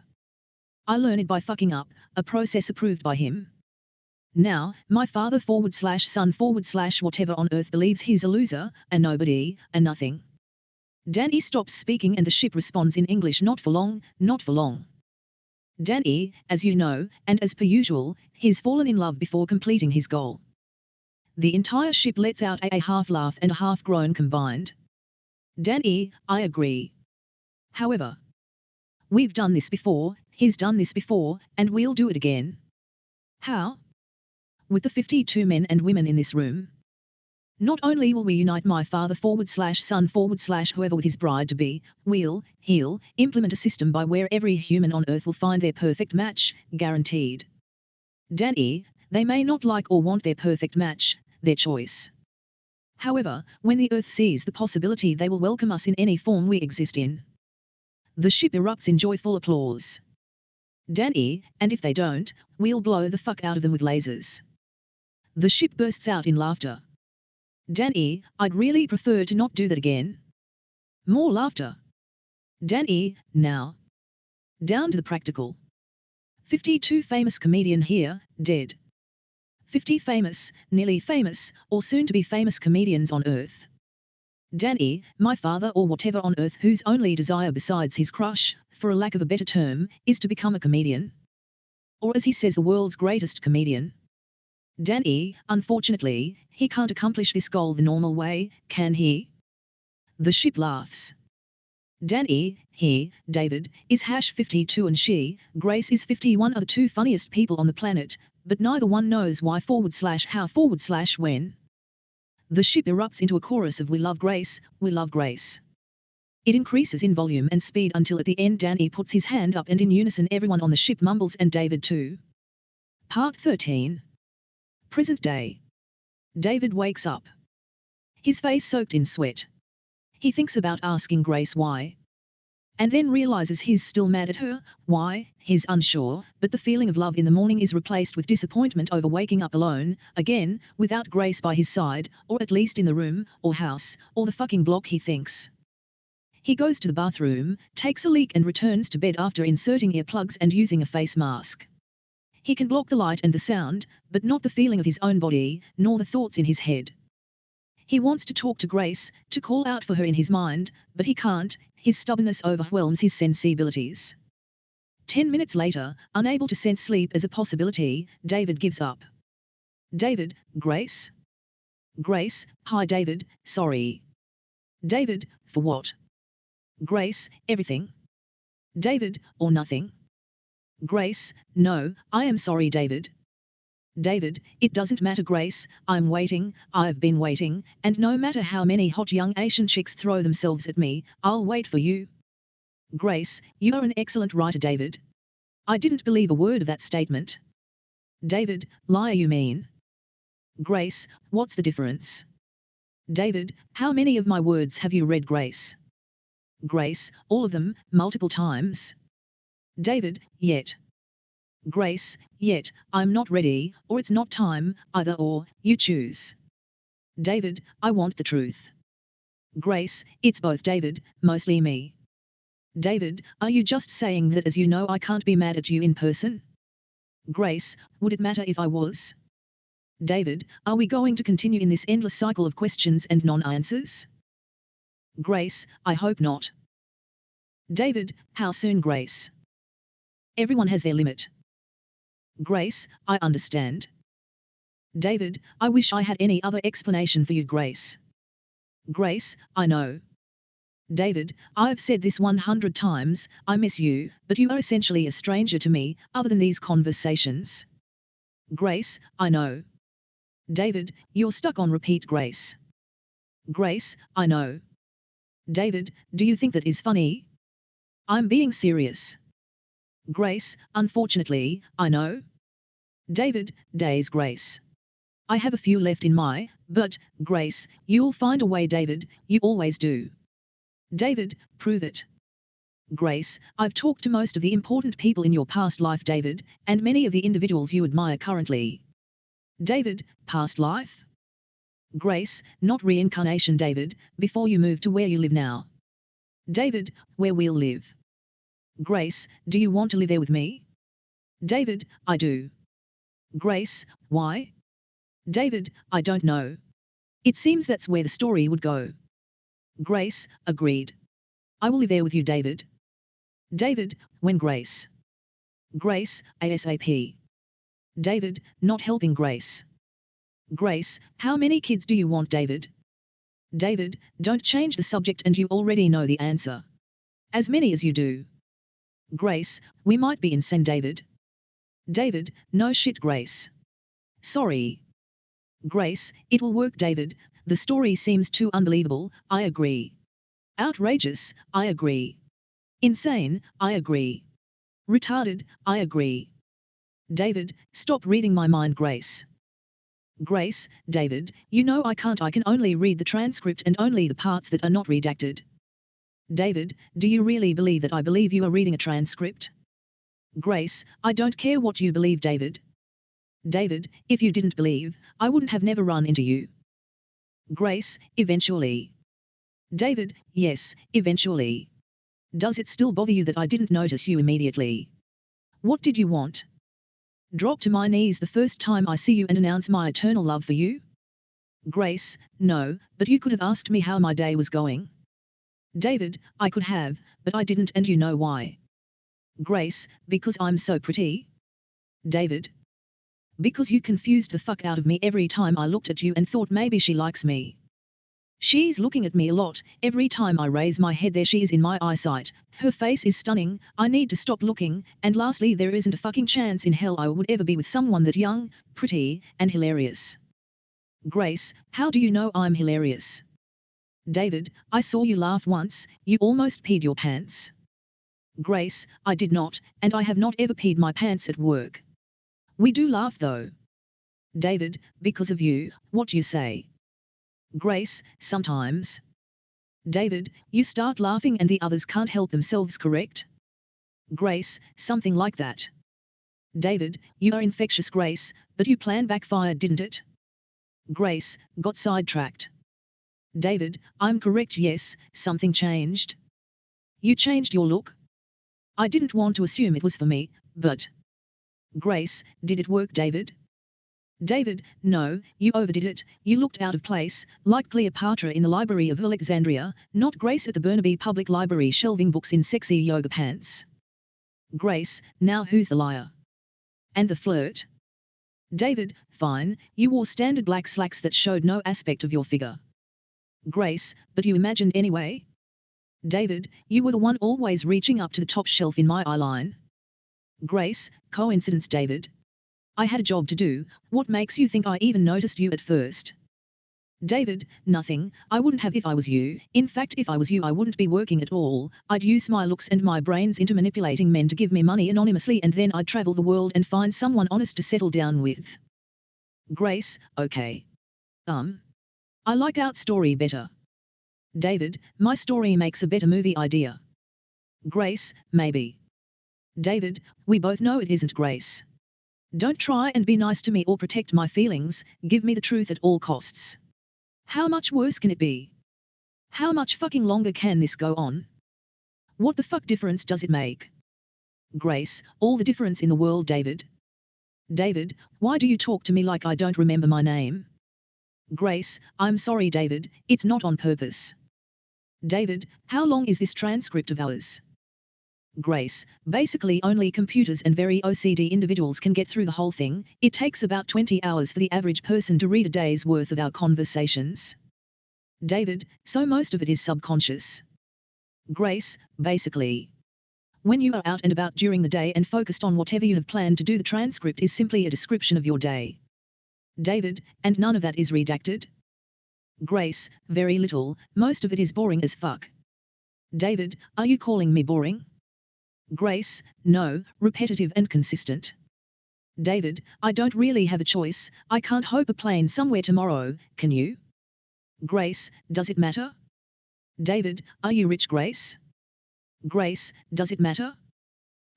I learn it by fucking up, a process approved by him. Now, my father /son /whatever on earth believes he's a loser, a nobody, a nothing. Danny stops speaking and the ship responds in English, not for long, not for long. Danny, as you know, and as per usual, he's fallen in love before completing his goal. The entire ship lets out a half laugh and a half groan combined. Danny, I agree. However, we've done this before, he's done this before, and we'll do it again. How? With the 52 men and women in this room. Not only will we unite my father /son whoever with his bride-to-be, he'll implement a system by where every human on earth will find their perfect match, guaranteed. Danny, they may not like or want their perfect match, their choice. However, when the earth sees the possibility, they will welcome us in any form we exist in. The ship erupts in joyful applause. Danny, and if they don't, we'll blow the fuck out of them with lasers. The ship bursts out in laughter. Danny, I'd really prefer to not do that again. More laughter. Danny, now. Down to the practical. 52 famous comedian here, dead. 50 famous, nearly famous, or soon-to-be famous comedians on earth. Danny, my father or whatever on earth whose only desire besides his crush, for a lack of a better term, is to become a comedian. Or as he says, the world's greatest comedian. Danny, unfortunately, he can't accomplish this goal the normal way, can he? The ship laughs. Danny, he, David, is #52 and she, Grace, is 51, are the two funniest people on the planet, but neither one knows why /how /when. The ship erupts into a chorus of we love Grace, we love Grace. It increases in volume and speed until at the end Danny puts his hand up and in unison everyone on the ship mumbles and David too. Part 13. Present day. David wakes up. His face soaked in sweat. He thinks about asking Grace why. And then realizes he's still mad at her. Why, he's unsure, but the feeling of love in the morning is replaced with disappointment over waking up alone, again, without Grace by his side, or at least in the room, or house, or the fucking block, he thinks. He goes to the bathroom, takes a leak and returns to bed after inserting earplugs and using a face mask. He can block the light and the sound, but not the feeling of his own body, nor the thoughts in his head. He wants to talk to Grace, to call out for her in his mind, but he can't, his stubbornness overwhelms his sensibilities. 10 minutes later, unable to sense sleep as a possibility, David gives up. David, Grace? Grace, hi David, sorry. David, for what? Grace, everything. David, or nothing. Grace, no, I am sorry David. David, it doesn't matter Grace, I'm waiting, I've been waiting, and no matter how many hot young Asian chicks throw themselves at me, I'll wait for you. Grace, you are an excellent writer David. I didn't believe a word of that statement. David, liar you mean. Grace, what's the difference? David, how many of my words have you read Grace? Grace, all of them, multiple times. David, yet. Grace, yet, I'm not ready, or it's not time, either or, you choose. David, I want the truth. Grace, it's both David, mostly me. David, are you just saying that as you know I can't be mad at you in person? Grace, would it matter if I was? David, are we going to continue in this endless cycle of questions and non-answers? Grace, I hope not. David, how soon Grace? Everyone has their limit. Grace, I understand. David, I wish I had any other explanation for you Grace. Grace, I know. David, I've said this 100 times, I miss you, but you are essentially a stranger to me, other than these conversations. Grace, I know. David, you're stuck on repeat Grace. Grace, I know. David, do you think that is funny? I'm being serious. Grace, unfortunately, I know. David, days Grace. I have a few left in my, but, Grace, you'll find a way David, you always do. David, prove it. Grace, I've talked to most of the important people in your past life, David, and many of the individuals you admire currently. David, past life? Grace, not reincarnation, David, before you move to where you live now. David, where we'll live. Grace, do you want to live there with me? David, I do. Grace, why? David, I don't know. It seems that's where the story would go. Grace, agreed. I will live there with you, David. David, when Grace? Grace, ASAP. David, not helping Grace. Grace, how many kids do you want, David? David, don't change the subject and you already know the answer. As many as you do. Grace, we might be insane, David. David, no shit, Grace. Sorry. Grace, it'll work, David. The story seems too unbelievable, I agree. Outrageous, I agree. Insane, I agree. Retarded, I agree. David, stop reading my mind, Grace. Grace, David, you know I can't. I can only read the transcript and only the parts that are not redacted. David, do you really believe that I believe you are reading a transcript? Grace, I don't care what you believe, David. David, if you didn't believe, I wouldn't have never run into you. Grace, eventually. David, yes, eventually. Does it still bother you that I didn't notice you immediately? What did you want? Drop to my knees the first time I see you and announce my eternal love for you? Grace, no, but you could have asked me how my day was going. David, I could have, but I didn't, and you know why. Grace, because I'm so pretty. David, because you confused the fuck out of me every time I looked at you and thought maybe she likes me. She's looking at me a lot, every time I raise my head there she is in my eyesight, her face is stunning, I need to stop looking, and lastly there isn't a fucking chance in hell I would ever be with someone that young, pretty, and hilarious. Grace, how do you know I'm hilarious? David, I saw you laugh once, you almost peed your pants. Grace, I did not, and I have not ever peed my pants at work. We do laugh though. David, because of you, what you say? Grace, sometimes. David, you start laughing and the others can't help themselves, correct? Grace, something like that. David, you are infectious, Grace, but your plan backfired, didn't it? Grace, got sidetracked. David, I'm correct, yes, something changed. You changed your look? I didn't want to assume it was for me, but... Grace, did it work, David? David, no, you overdid it, you looked out of place, like Cleopatra in the Library of Alexandria, not Grace at the Burnaby Public Library shelving books in sexy yoga pants. Grace, now who's the liar? And the flirt? David, fine, you wore standard black slacks that showed no aspect of your figure. Grace, but you imagined anyway? David, you were the one always reaching up to the top shelf in my eyeline. Grace, coincidence, David. I had a job to do, what makes you think I even noticed you at first? David, nothing, I wouldn't have if I was you, in fact if I was you I wouldn't be working at all, I'd use my looks and my brains into manipulating men to give me money anonymously and then I'd travel the world and find someone honest to settle down with. Grace, okay. I like our story better. David, my story makes a better movie idea. Grace, maybe. David, we both know it isn't, Grace. Don't try and be nice to me or protect my feelings, give me the truth at all costs. How much worse can it be? How much fucking longer can this go on? What the fuck difference does it make? Grace, all the difference in the world, David. David, why do you talk to me like I don't remember my name? Grace, I'm sorry, David, it's not on purpose. David, how long is this transcript of ours? Grace, basically only computers and very OCD individuals can get through the whole thing, it takes about 20 hours for the average person to read a day's worth of our conversations. David, so most of it is subconscious. Grace, basically. When you are out and about during the day and focused on whatever you have planned to do, the transcript is simply a description of your day. David, and none of that is redacted? Grace, very little, most of it is boring as fuck. David, are you calling me boring? Grace, no, repetitive and consistent. David, I don't really have a choice, I can't hope a plane somewhere tomorrow, can you? Grace, does it matter? David, are you rich, Grace? Grace, does it matter?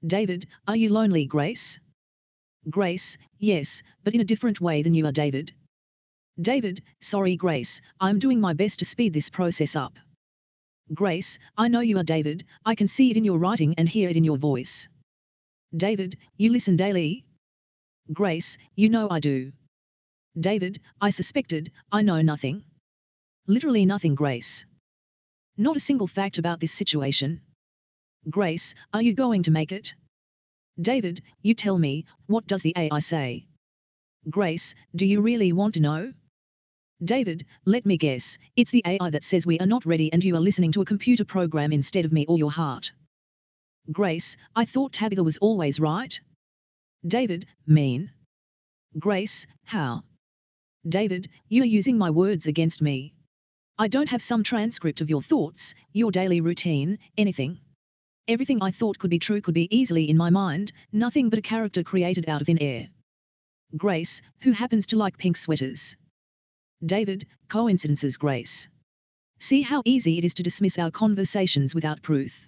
David, are you lonely, Grace? Grace, yes, but in a different way than you are, David. David, sorry, Grace, I'm doing my best to speed this process up. Grace, I know you are, David, I can see it in your writing and hear it in your voice. David, you listen daily? Grace, you know I do. David, I suspected, I know nothing. Literally nothing, Grace. Not a single fact about this situation. Grace, are you going to make it? David, you tell me, what does the AI say? Grace, do you really want to know? David, let me guess, it's the AI that says we are not ready and you are listening to a computer program instead of me or your heart. Grace, I thought Tabitha was always right. David, mean. Grace, how? David, you are using my words against me. I don't have some transcript of your thoughts, your daily routine, anything. Everything I thought could be true could be easily in my mind, nothing but a character created out of thin air. Grace, who happens to like pink sweaters. David, coincidences, Grace. See how easy it is to dismiss our conversations without proof.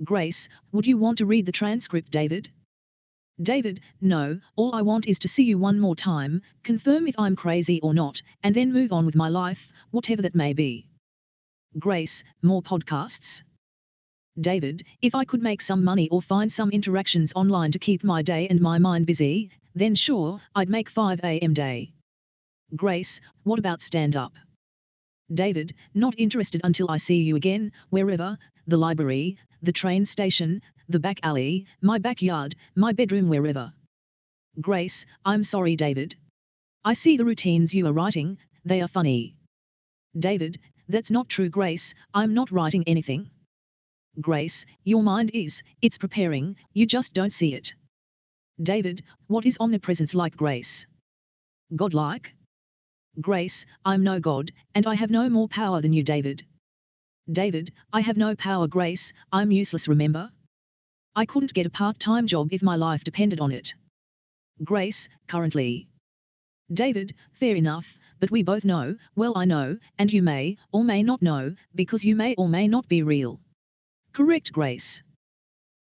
Grace, would you want to read the transcript, David? David, no, all I want is to see you one more time, confirm if I'm crazy or not, and then move on with my life, whatever that may be. Grace, more podcasts? David, if I could make some money or find some interactions online to keep my day and my mind busy, then sure, I'd make 5 a.m. day. Grace, what about stand-up? David, not interested until I see you again, wherever, the library, the train station, the back alley, my backyard, my bedroom, wherever. Grace, I'm sorry, David. I see the routines you are writing, they are funny. David, that's not true, Grace, I'm not writing anything. Grace, your mind is, it's preparing, you just don't see it. David, what is omnipresence like, Grace? God-like? Grace, I'm no God, and I have no more power than you, David. David, I have no power, Grace, I'm useless, remember? I couldn't get a part-time job if my life depended on it. Grace, currently. David, fair enough, but we both know, well I know, and you may, or may not know, because you may or may not be real. Correct, Grace.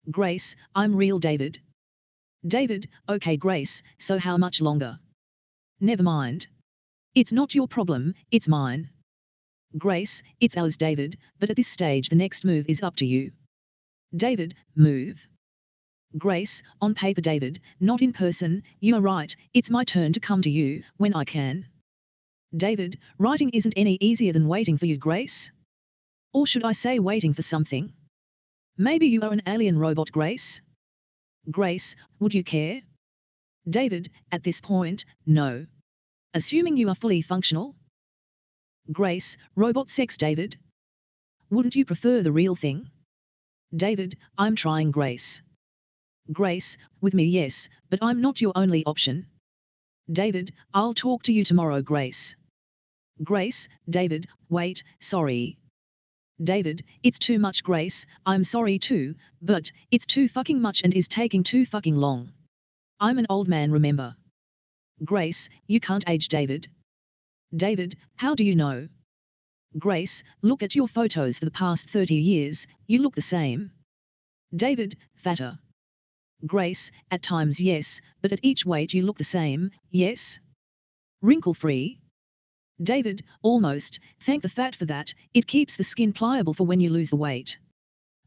Grace, I'm real, David. David, okay, Grace, so how much longer? Never mind. It's not your problem, it's mine. Grace, it's ours, David, but at this stage the next move is up to you. David, move. Grace, on paper, David, not in person, you are right, it's my turn to come to you, when I can. David, writing isn't any easier than waiting for you, Grace. Or should I say waiting for something? Maybe you are an alien robot, Grace? Grace, would you care? David, at this point, no. Assuming you are fully functional? Grace, robot sex, David? Wouldn't you prefer the real thing? David, I'm trying, Grace. Grace, with me, yes, but I'm not your only option. David, I'll talk to you tomorrow, Grace. Grace, David, wait, sorry. David, it's too much, Grace, I'm sorry too, but it's too fucking much and is taking too fucking long. I'm an old man, remember. Grace, you can't age, David. David, how do you know? Grace, look at your photos for the past 30 years, you look the same. David, fatter. Grace, at times yes, but at each weight you look the same, yes? Wrinkle-free? David, almost, thank the fat for that, it keeps the skin pliable for when you lose the weight.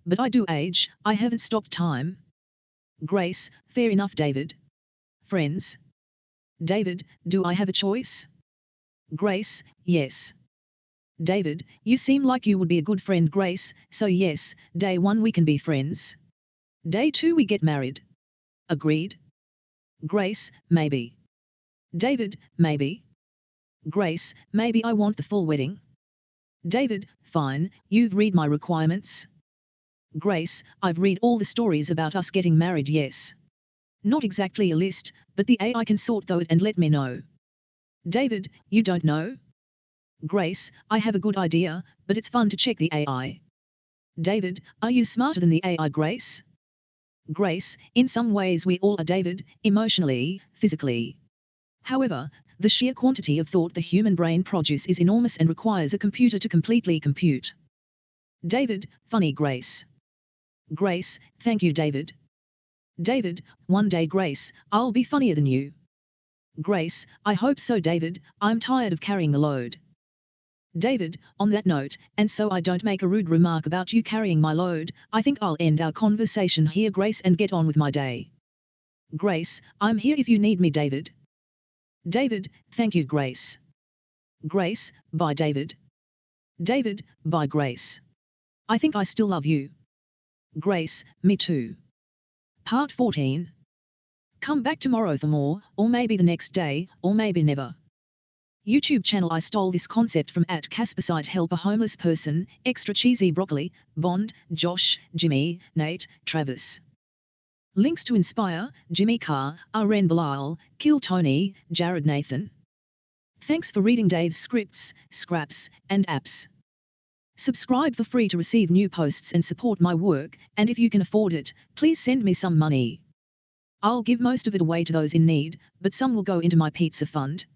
But I do age, I haven't stopped time. Grace, fair enough, David. Friends? David, do I have a choice? Grace, yes. David, you seem like you would be a good friend, Grace, so yes, day 1 we can be friends. Day 2 we get married. Agreed? Grace, maybe. David, maybe. Grace, maybe I want the full wedding. David, fine, you've read my requirements. Grace, I've read all the stories about us getting married, yes. Not exactly a list, but the AI can sort through it and let me know. David, you don't know? Grace, I have a good idea, but it's fun to check the AI. David, are you smarter than the AI, Grace? Grace, in some ways we all are, David, emotionally, physically. However, the sheer quantity of thought the human brain produces is enormous and requires a computer to completely compute. David, funny, Grace. Grace, thank you David. David, one day Grace, I'll be funnier than you. Grace, I hope so David, I'm tired of carrying the load. David, on that note, and so I don't make a rude remark about you carrying my load, I think I'll end our conversation here Grace and get on with my day. Grace, I'm here if you need me David. David, thank you Grace. Grace, bye David. David, bye Grace. I think I still love you. Grace, me too. Part 14. Come back tomorrow for more, or maybe the next day, or maybe never. YouTube channel I stole this concept from @CasperSite help a homeless person, extra cheesy broccoli, Bond, Josh, Jimmy, Nate, Travis. Links to Inspire, Jimmy Carr, Ren Belial, Kill Tony, Jared Nathan. Thanks for reading Dave's scripts, scraps, and apps. Subscribe for free to receive new posts and support my work, and if you can afford it, please send me some money. I'll give most of it away to those in need, but some will go into my pizza fund.